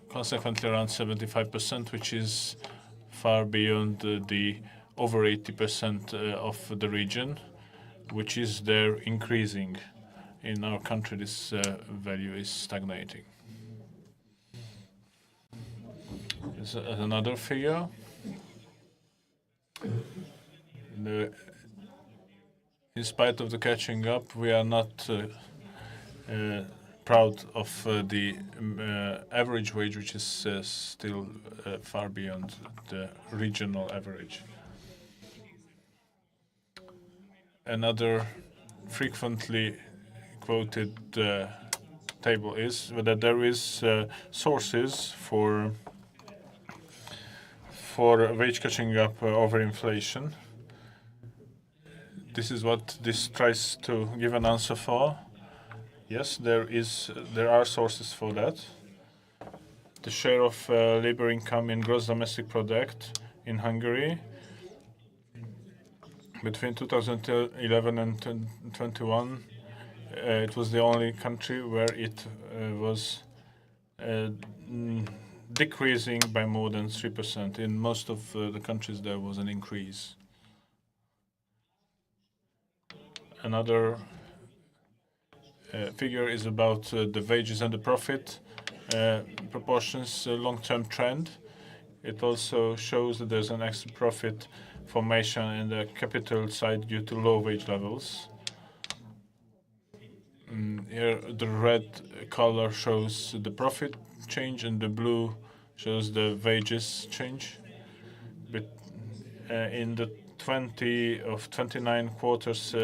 [SPEAKER 6] consequently around 75%, which is far beyond the over 80% of the region, which is there increasing. In our country, this value is stagnating. Here's another figure. In spite of the catching up, we are not proud of the average wage, which is still far beyond the regional average. Another frequently quoted table is that there is sources for wage catching up over inflation. This is what this tries to give an answer for. Yes, there are sources for that. The share of labor income in gross domestic product in Hungary between 2011 and 2021, it was the only country where it was decreasing by more than 3%. In most of the countries, there was an increase. Another figure is about the wages and the profit proportions long-term trend. It also shows that there's an extra profit formation in the capital side due to low wage levels. Here the red color shows the profit change and the blue shows the wages change. But in the 29 quarters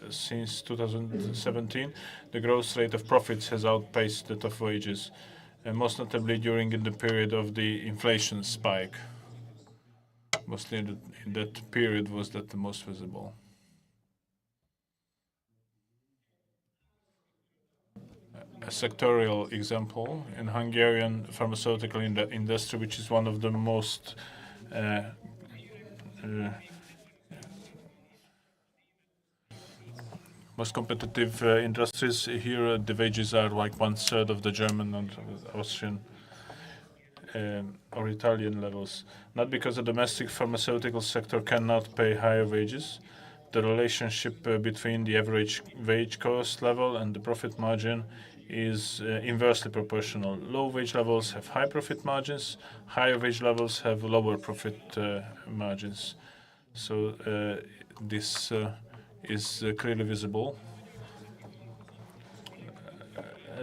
[SPEAKER 6] since 2017, the growth rate of profits has outpaced that of wages, and most notably during the period of the inflation spike. Mostly in that period was that the most visible. A sectorial example in Hungarian pharmaceutical industry, which is one of the most competitive industries. Here the wages are like 1/3 of the German and Austrian or Italian levels. Not because the domestic pharmaceutical sector cannot pay higher wages. The relationship between the average wage cost level and the profit margin is inversely proportional. Low wage levels have high profit margins, higher wage levels have lower profit margins. So this is clearly visible.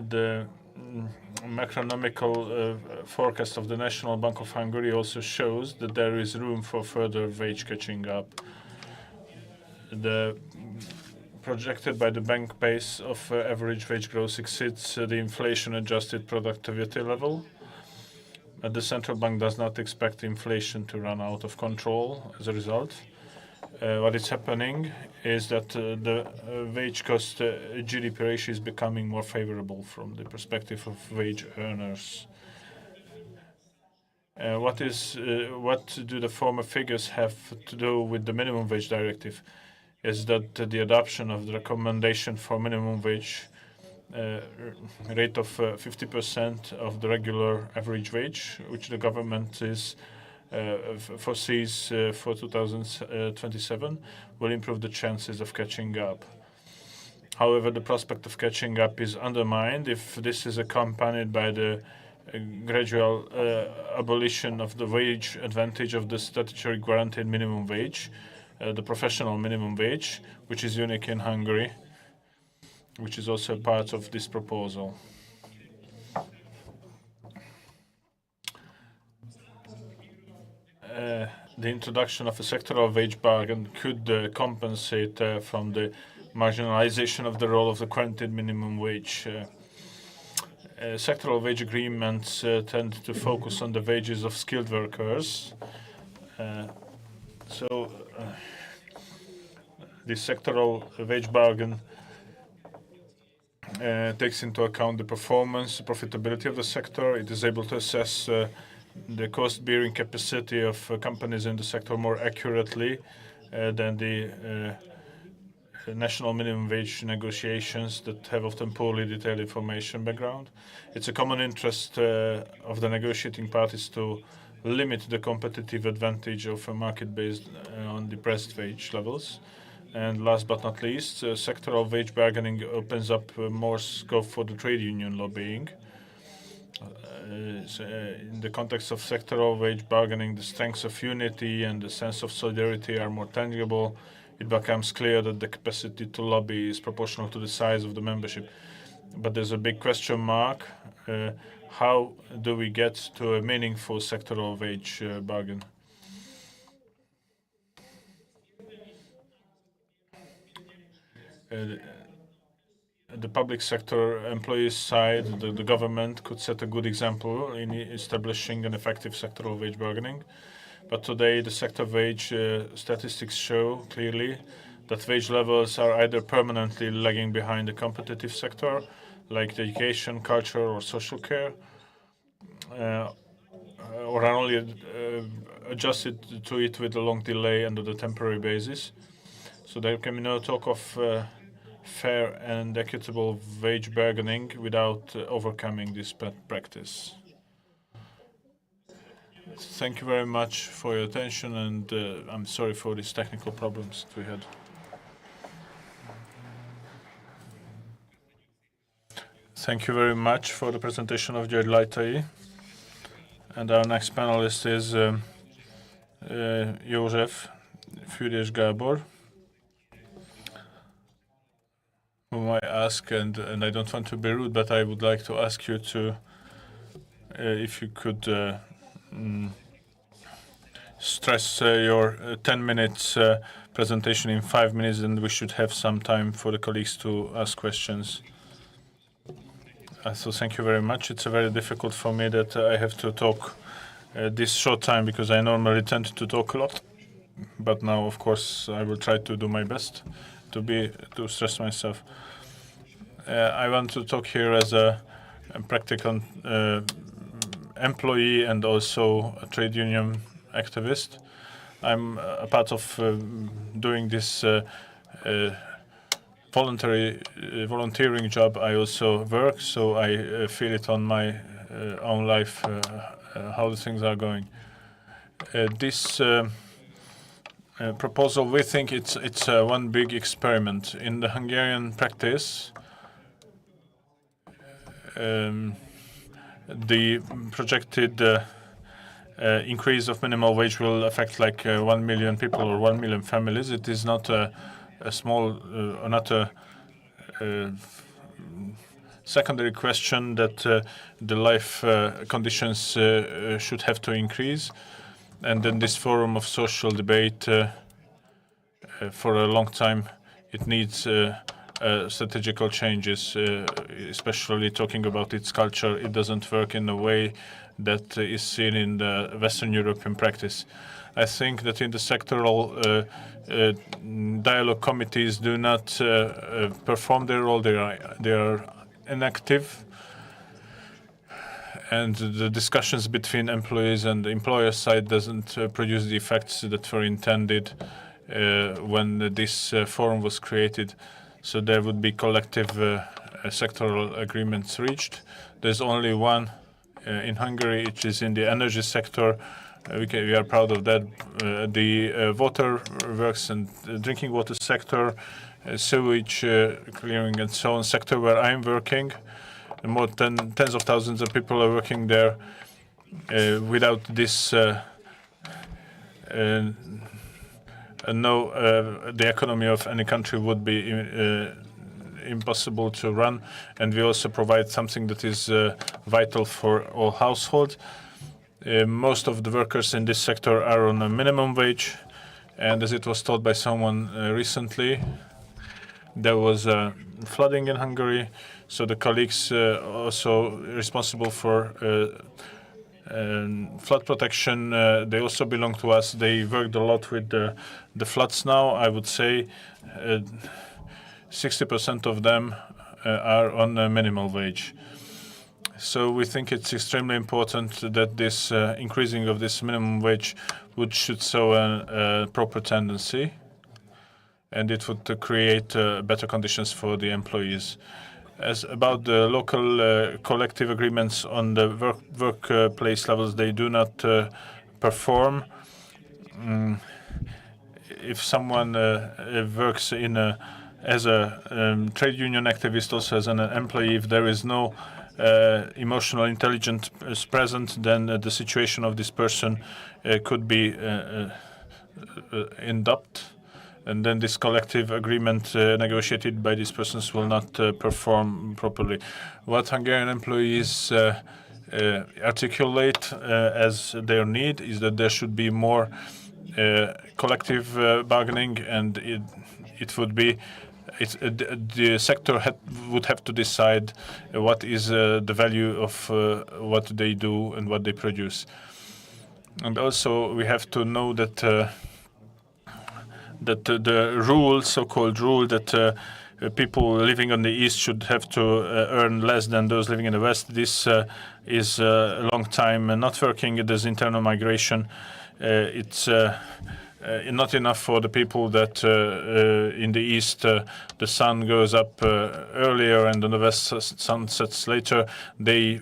[SPEAKER 6] The macroeconomical forecast of the National Bank of Hungary also shows that there is room for further wage catching up. The projected by the bank pace of average wage growth exceeds the inflation-adjusted productivity level. The central bank does not expect inflation to run out of control as a result. What is happening is that the wage cost GDP ratio is becoming more favorable from the perspective of wage earners. What do the former figures have to do with the minimum wage directive? Is that the adoption of the recommendation for minimum wage rate of 50% of the regular average wage, which the government foresees for 2027, will improve the chances of catching up. However, the prospect of catching up is undermined if this is accompanied by the gradual abolition of the wage advantage of the statutory guaranteed minimum wage, the professional minimum wage, which is unique in Hungary, which is also part of this proposal. The introduction of a sectoral wage bargain could compensate from the marginalization of the role of the guaranteed minimum wage. Sectoral wage agreements tend to focus on the wages of skilled workers. The sectoral wage bargain takes into account the performance, profitability of the sector. It is able to assess the cost-bearing capacity of companies in the sector more accurately than the national minimum wage negotiations that have often poorly detailed information background. It's a common interest of the negotiating parties to limit the competitive advantage of a market based on depressed wage levels. And last but not least, sectoral wage bargaining opens up more scope for the trade union lobbying. In the context of sectoral wage bargaining, the strengths of unity and the sense of solidarity are more tangible. It becomes clear that the capacity to lobby is proportional to the size of the membership. But there's a big question mark. How do we get to a meaningful sectoral wage bargain? The public sector employees side, the government could set a good example in establishing an effective sectoral wage bargaining. But today, the sector wage statistics show clearly that wage levels are either permanently lagging behind the competitive sector, like education, culture, or social care, or are only adjusted to it with a long delay under the temporary basis. So there can be no talk of fair and equitable wage bargaining without overcoming this bad practice. Thank you very much for your attention, and I'm sorry for these technical problems that we had. Thank you very much for the presentation of György Lajtai. And our next panelist is József Füriyes Gábor, whom I ask, and I don't want to be rude, but I would like to ask you to, if you could stress your 10 minutes presentation in 5 minutes, and we should have some time for the colleagues to ask questions. So thank you very much. It's very difficult for me that I have to talk this short time, because I normally tend to talk a lot. But now, of course, I will try to do my best to stress myself. I want to talk here as a practical employee and also a trade union activist. I'm a part of doing this volunteering job. I also work, so I feel it on my own life how the things are going. This proposal, we think it's one big experiment in the Hungarian practice. The projected increase of minimum wage will affect like 1 million people or 1 million families. It is not a small, not a secondary question that the life conditions should have to increase. And then this forum of social debate for a long time, it needs strategical changes, especially talking about its culture. It doesn't work in a way that is seen in the Western European practice. I think that in the sectoral dialogue committees do not perform their role. They are inactive. and the discussions between employees and the employer side doesn't produce the effects that were intended when this forum was created. So there would be collective sectoral agreements reached. There's only one in Hungary, which is in the energy sector. We are proud of that. The water works and drinking water sector, sewage clearing and so on sector where I'm working. More than tens of thousands of people are working there. Without this, the economy of any country would be impossible to run. And we also provide something that is vital for all households. Most of the workers in this sector are on a minimum wage. And as it was told by someone recently, there was flooding in Hungary. So the colleagues also responsible for flood protection, they also belong to us. They worked a lot with the floods now. I would say 60% of them are on a minimal wage. So we think it's extremely important that this increasing of this minimum wage should show a proper tendency, and it would create better conditions for the employees. As about the local collective agreements on the workplace levels, they do not perform. If someone works as a trade union activist, also as an employee, if there is no emotional intelligence present, then the situation of this person could be in doubt. And then this collective agreement negotiated by these persons will not perform properly. What Hungarian employees articulate as their need is that there should be more collective bargaining, and it would be the sector would have to decide what is the value of what they do and what they produce. And also we have to know that the rule, so-called rule, that people living on the east should have to earn less than those living in the west, this is a long time not working. There's internal migration. It's not enough for the people that in the east the sun goes up earlier and in the west sun sets later. They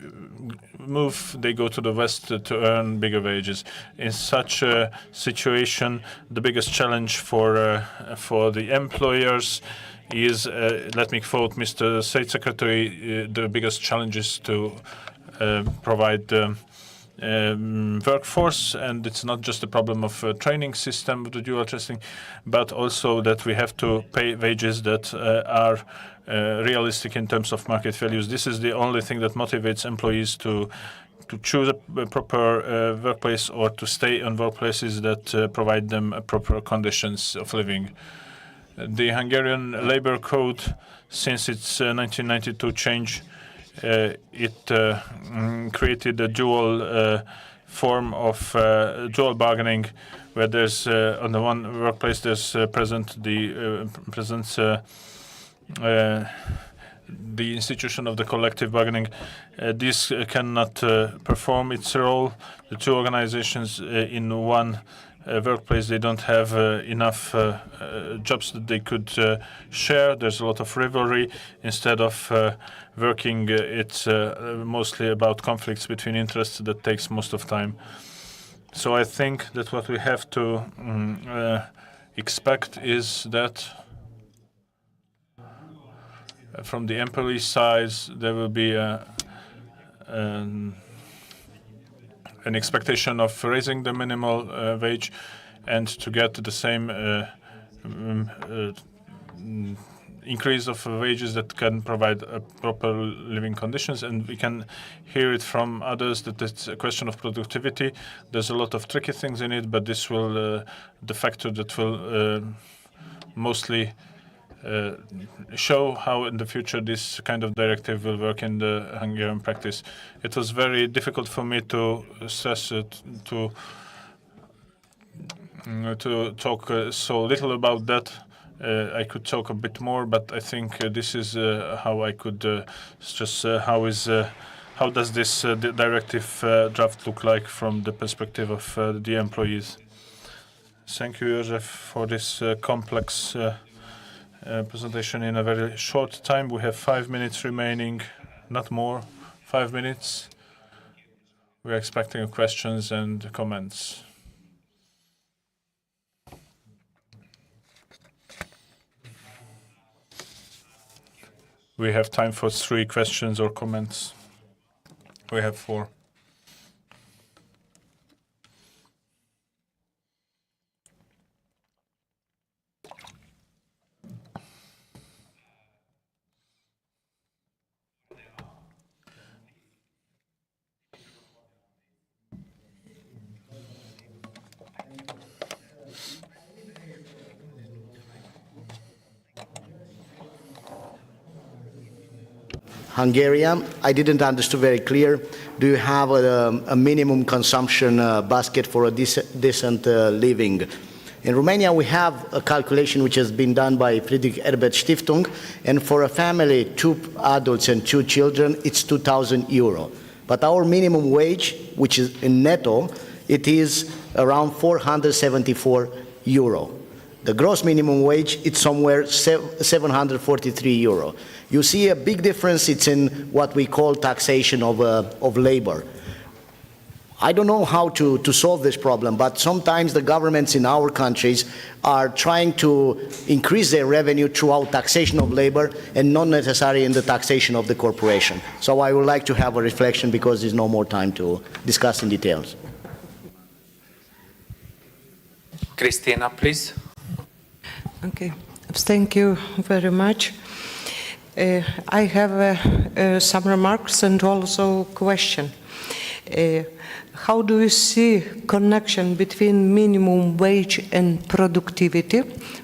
[SPEAKER 6] move, they go to the west to earn bigger wages. In such a situation, the biggest challenge for the employers is, let me quote Mr. State Secretary, the biggest challenge is to provide workforce, and it's not just a problem of training system with the dual testing, but also that we have to pay wages that are realistic in terms of market values. This is the only thing that motivates employees to choose a proper workplace or to stay on workplaces that provide them proper conditions of living. The Hungarian labor code, since its 1992 change, it created a dual form of dual bargaining, where there's on the one workplace there's the institution of the collective bargaining. This cannot perform its role. The two organizations in one workplace, they don't have enough jobs that they could share. There's a lot of rivalry. Instead of working, it's mostly about conflicts between interests that takes most of time. So I think that what we have to expect is that from the employee side, there will be an expectation of raising the minimal wage and to get the same increase of wages that can provide proper living conditions. And we can hear it from others that it's a question of productivity. There's a lot of tricky things in it, but this will the factor that will mostly show how in the future this kind of directive will work in the Hungarian practice. It was very difficult for me to stress it, to talk so little about that. I could talk a bit more, but I think this is how I could stress how does this directive draft look like from the perspective of the employees? Thank you, Josef, for this complex presentation in a very short time. We have 5 minutes remaining, not more, 5 minutes. We're expecting questions and comments. We have time for 3 questions or comments. We have 4.
[SPEAKER 17] Hungarian. I didn't understand very clear. Do you have a minimum consumption basket for a decent living? In Romania, we have a calculation which has been done by Friedrich Ebert Stiftung, and for a family, 2 adults and 2 children, it's 2,000 euro. But our minimum wage, which is in netto, it is around 474 euro. The gross minimum wage, it's somewhere 743 euro. You see a big difference, it's in what we call taxation of labor. I don't know how to solve this problem, but sometimes the governments in our countries are trying to increase their revenue throughout taxation of labor and not necessarily in the taxation of the corporation. So I would like to have a reflection because there's no more time to discuss in details.
[SPEAKER 15] Christina, please.
[SPEAKER 18] Okay, thank you very much. I have some remarks and also question. How do you see connection between minimum wage and productivity?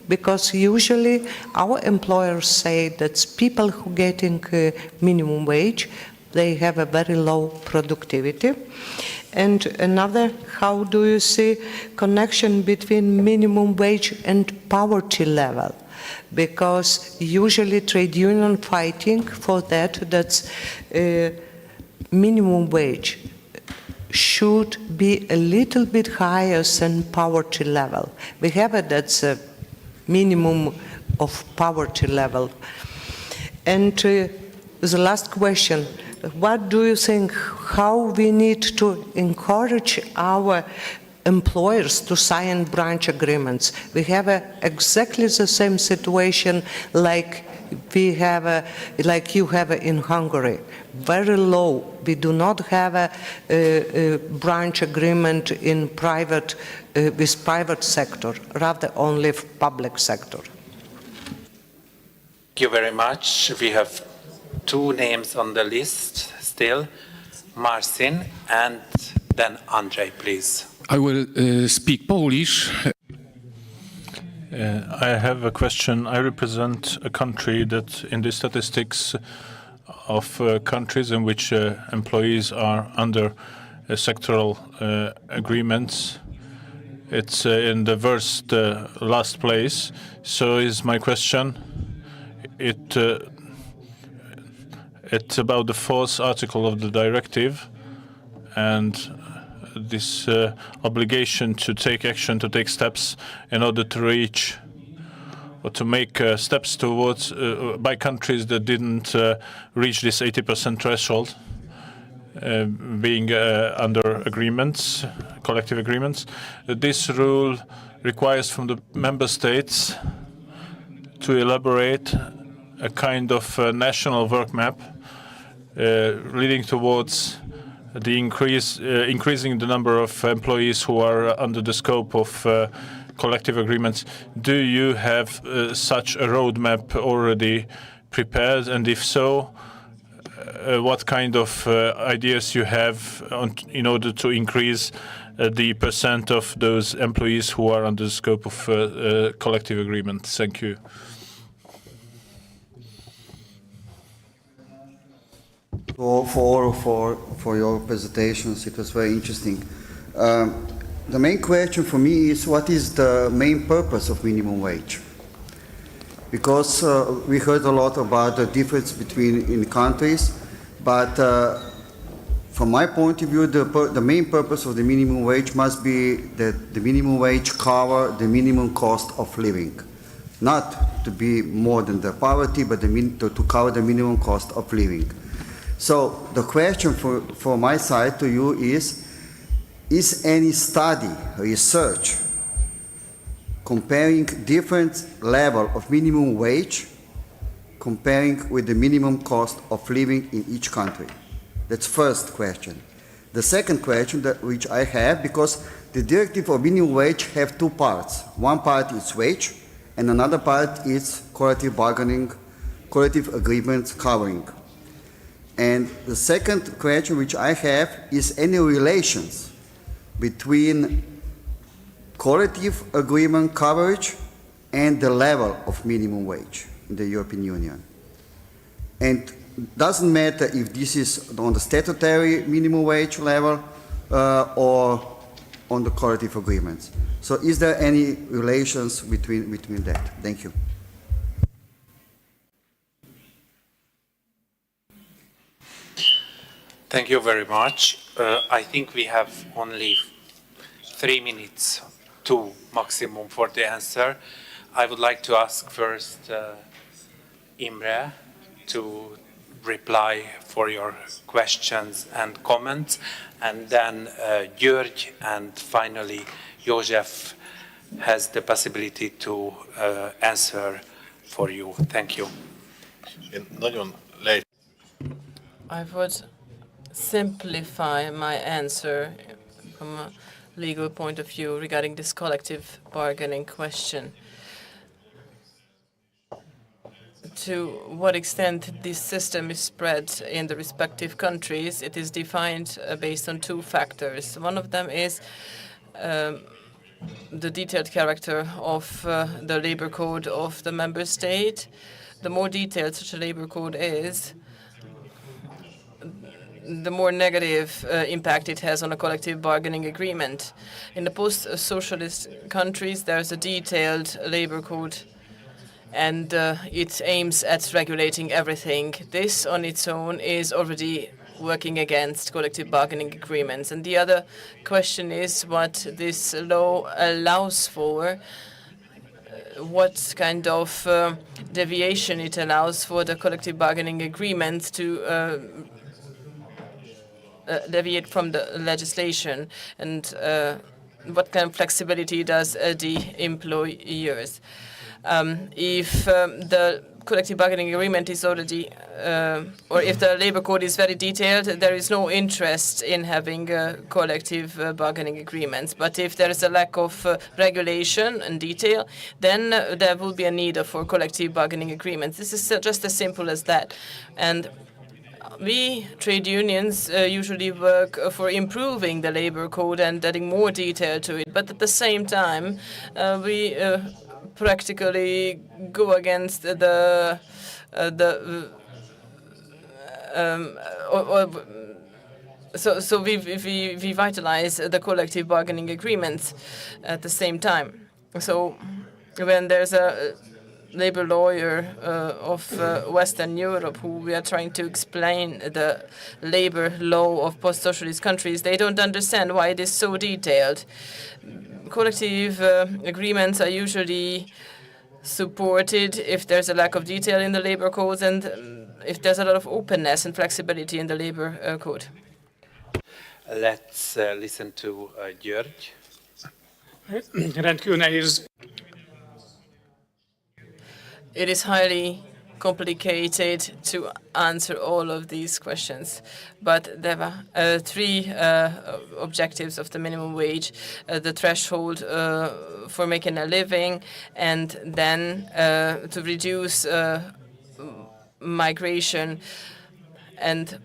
[SPEAKER 18] Because usually our employers say that people who are getting minimum wage, they have a very low productivity. And another, how do you see connection between minimum wage and poverty level? Because usually trade union fighting for that's minimum wage should be a little bit higher than poverty level. We have it, that's a minimum of poverty level. And the last question, what do you think, how we need to encourage our employers to sign branch agreements? We have exactly the same situation like we have, like you have in Hungary. Very low. We do not have a branch agreement in private, with private sector, rather only public sector.
[SPEAKER 15] Thank you very much. We have 2 names on the list still, Marcin and then Andrzej, please.
[SPEAKER 19] I will speak Polish.
[SPEAKER 6] I have a question. I represent a country that in the statistics of countries in which employees are under sectoral agreements, it's in the worst last place. So is my question. It's about the 4th article of the directive and this obligation to take action, to take steps in order to reach or to make steps towards by countries that didn't reach this 80% threshold, being under agreements, collective agreements. This rule requires from the member states to elaborate a kind of national work map leading towards the increasing the number of employees who are under the scope of collective agreements. Do you have such a roadmap already prepared? And if so, what kind of ideas you have in order to increase the percent of those employees who are under the scope of collective agreement? Thank you.
[SPEAKER 20] For your presentations, it was very interesting. The main question for me is what is the main purpose of minimum wage? Because we heard a lot about the difference between in countries, but from my point of view, the main purpose of the minimum wage must be that the minimum wage cover the minimum cost of living. Not to be more than the poverty, but to cover the minimum cost of living. So the question for my side to you is any study, research, comparing different level of minimum wage, comparing with the minimum cost of living in each country? That's first question. The second question which I have, because the directive of minimum wage have two parts. One part is wage, and another part is collective bargaining, collective agreements covering. And the second question which I have is any relations between collective agreement coverage and the level of minimum wage in the European Union. And doesn't matter if this is on the statutory minimum wage level or on the collective agreements. So is there any relations between that? Thank you.
[SPEAKER 15] Thank you very much. I think we have only 3 minutes to maximum for the answer. I would like to ask first Imre to reply for your questions and comments, and then György, and finally József has the possibility to answer for you. Thank you.
[SPEAKER 3] I would simplify my answer from a legal point of view regarding this collective bargaining question. To what extent this system is spread in the respective countries, it is defined based on two factors. One of them is the detailed character of the labor code of the member state. The more detailed such a labor code is, the more negative impact it has on a collective bargaining agreement. In the post-socialist countries, there's a detailed labor code, and it aims at regulating everything. This on its own is already working against collective bargaining agreements. And the other question is what this law allows for, what kind of deviation it allows for the collective bargaining agreement to deviate from the legislation, and what kind of flexibility does the employers. If the collective bargaining agreement is already, or if the labor code is very detailed, there is no interest in having collective bargaining agreements. But if there is a lack of regulation and detail, then there will be a need for collective bargaining agreements. This is just as simple as that. And we, trade unions, usually work for improving the labor code and adding more detail to it. But at the same time, we practically go against the so we vitalize the collective bargaining agreements at the same time. So when there's a labor lawyer of Western Europe who we are trying to explain the labor law of post-socialist countries, they don't understand why it is so detailed. Collective agreements are usually supported if there's a lack of detail in the labor codes and if there's a lot of openness and flexibility in the labor code.
[SPEAKER 15] Let's listen to György.
[SPEAKER 16] Rendkívül nehéz.
[SPEAKER 3] It is highly complicated to answer all of these questions, but there are three objectives of the minimum wage: the threshold for making a living, and then to reduce migration. And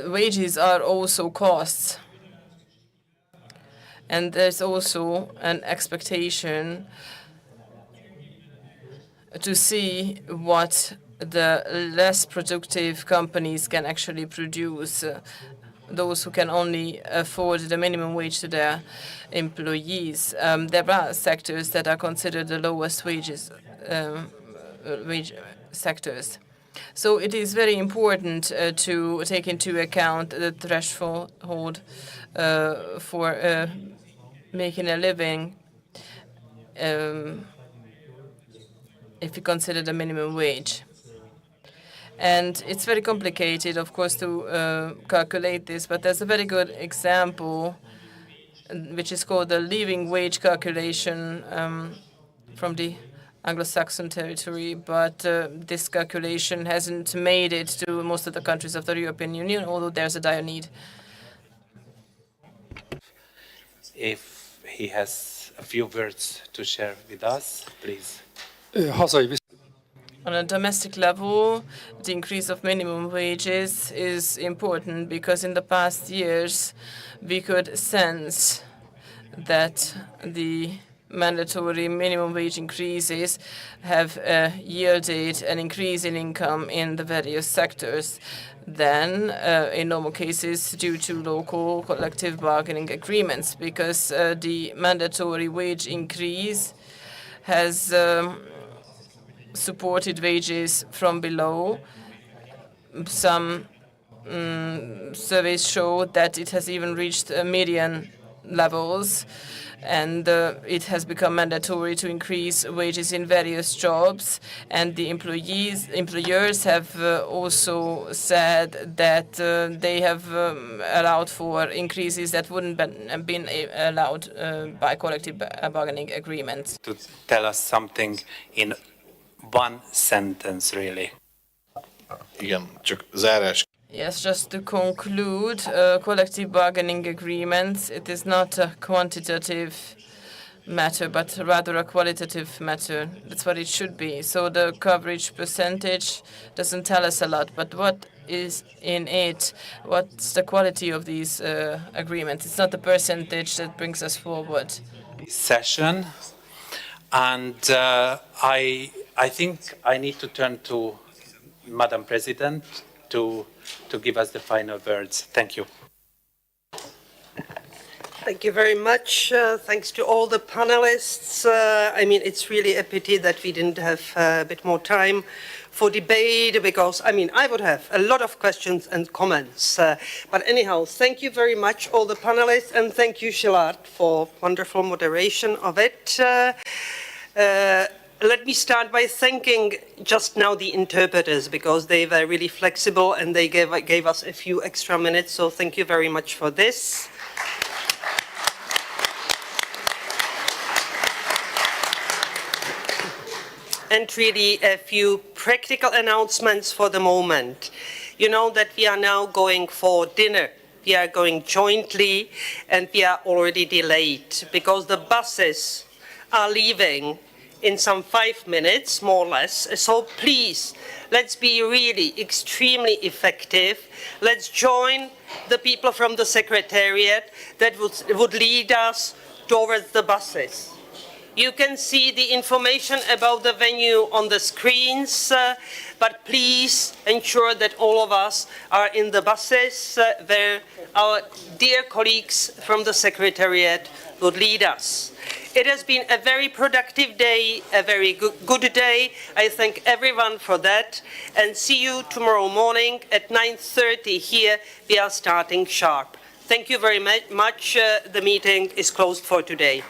[SPEAKER 3] wages are also costs. And there's also an expectation to see what the less productive companies can actually produce, those who can only afford the minimum wage to their employees. There are sectors that are considered the lowest wages, wage sectors. So it is very important to take into account the threshold for making a living if you consider the minimum wage. And it's very complicated, of course, to calculate this, but there's a very good example, which is called the living wage calculation from the Anglo-Saxon territory, but this calculation hasn't made it to most of the countries of the European Union, although there's a dire need.
[SPEAKER 15] If he has a few words to share with us, please.
[SPEAKER 3] On a domestic level, the increase of minimum wages is important because in the past years we could sense that the mandatory minimum wage increases have yielded an increase in income in the various sectors. Then, in normal cases, due to local collective bargaining agreements, because the mandatory wage increase has supported wages from below. Some surveys show that it has even reached median levels, and it has become mandatory to increase wages in various jobs. And the employers have also said that they have allowed for increases that wouldn't have been allowed by collective bargaining agreements.
[SPEAKER 15] To tell us something in one sentence, really.
[SPEAKER 3] Yes, just to conclude, collective bargaining agreements, it is not a quantitative matter, but rather a qualitative matter. That's what it should be. So the coverage percentage doesn't tell us a lot, but what is in it? What's the quality of these agreements? It's not the percentage that brings us forward.
[SPEAKER 15] Session, and I think I need to turn to Madam President to give us the final words. Thank you.
[SPEAKER 1] Thank you very much. Thanks to all the panelists. I mean, it's really a pity that we didn't have a bit more time for debate, because, I mean, I would have a lot of questions and comments. But anyhow, thank you very much, all the panelists, and thank you, Szilárd, for wonderful moderation of it. Let me start by thanking just now the interpreters, because they were really flexible and they gave us a few extra minutes, so thank you very much for this. And really a few practical announcements for the moment. You know that we are now going for dinner. We are going jointly, and we are already delayed because the buses are leaving in some 5 minutes, more or less. So please, let's be really extremely effective. Let's join the people from the Secretariat that would lead us towards the buses. You can see the information about the venue on the screens, but please ensure that all of us are in the buses where our dear colleagues from the Secretariat would lead us. It has been a very productive day, a very good day. I thank everyone for that, and see you tomorrow morning at 9:30 here. We are starting sharp. Thank you very much. The meeting is closed for today.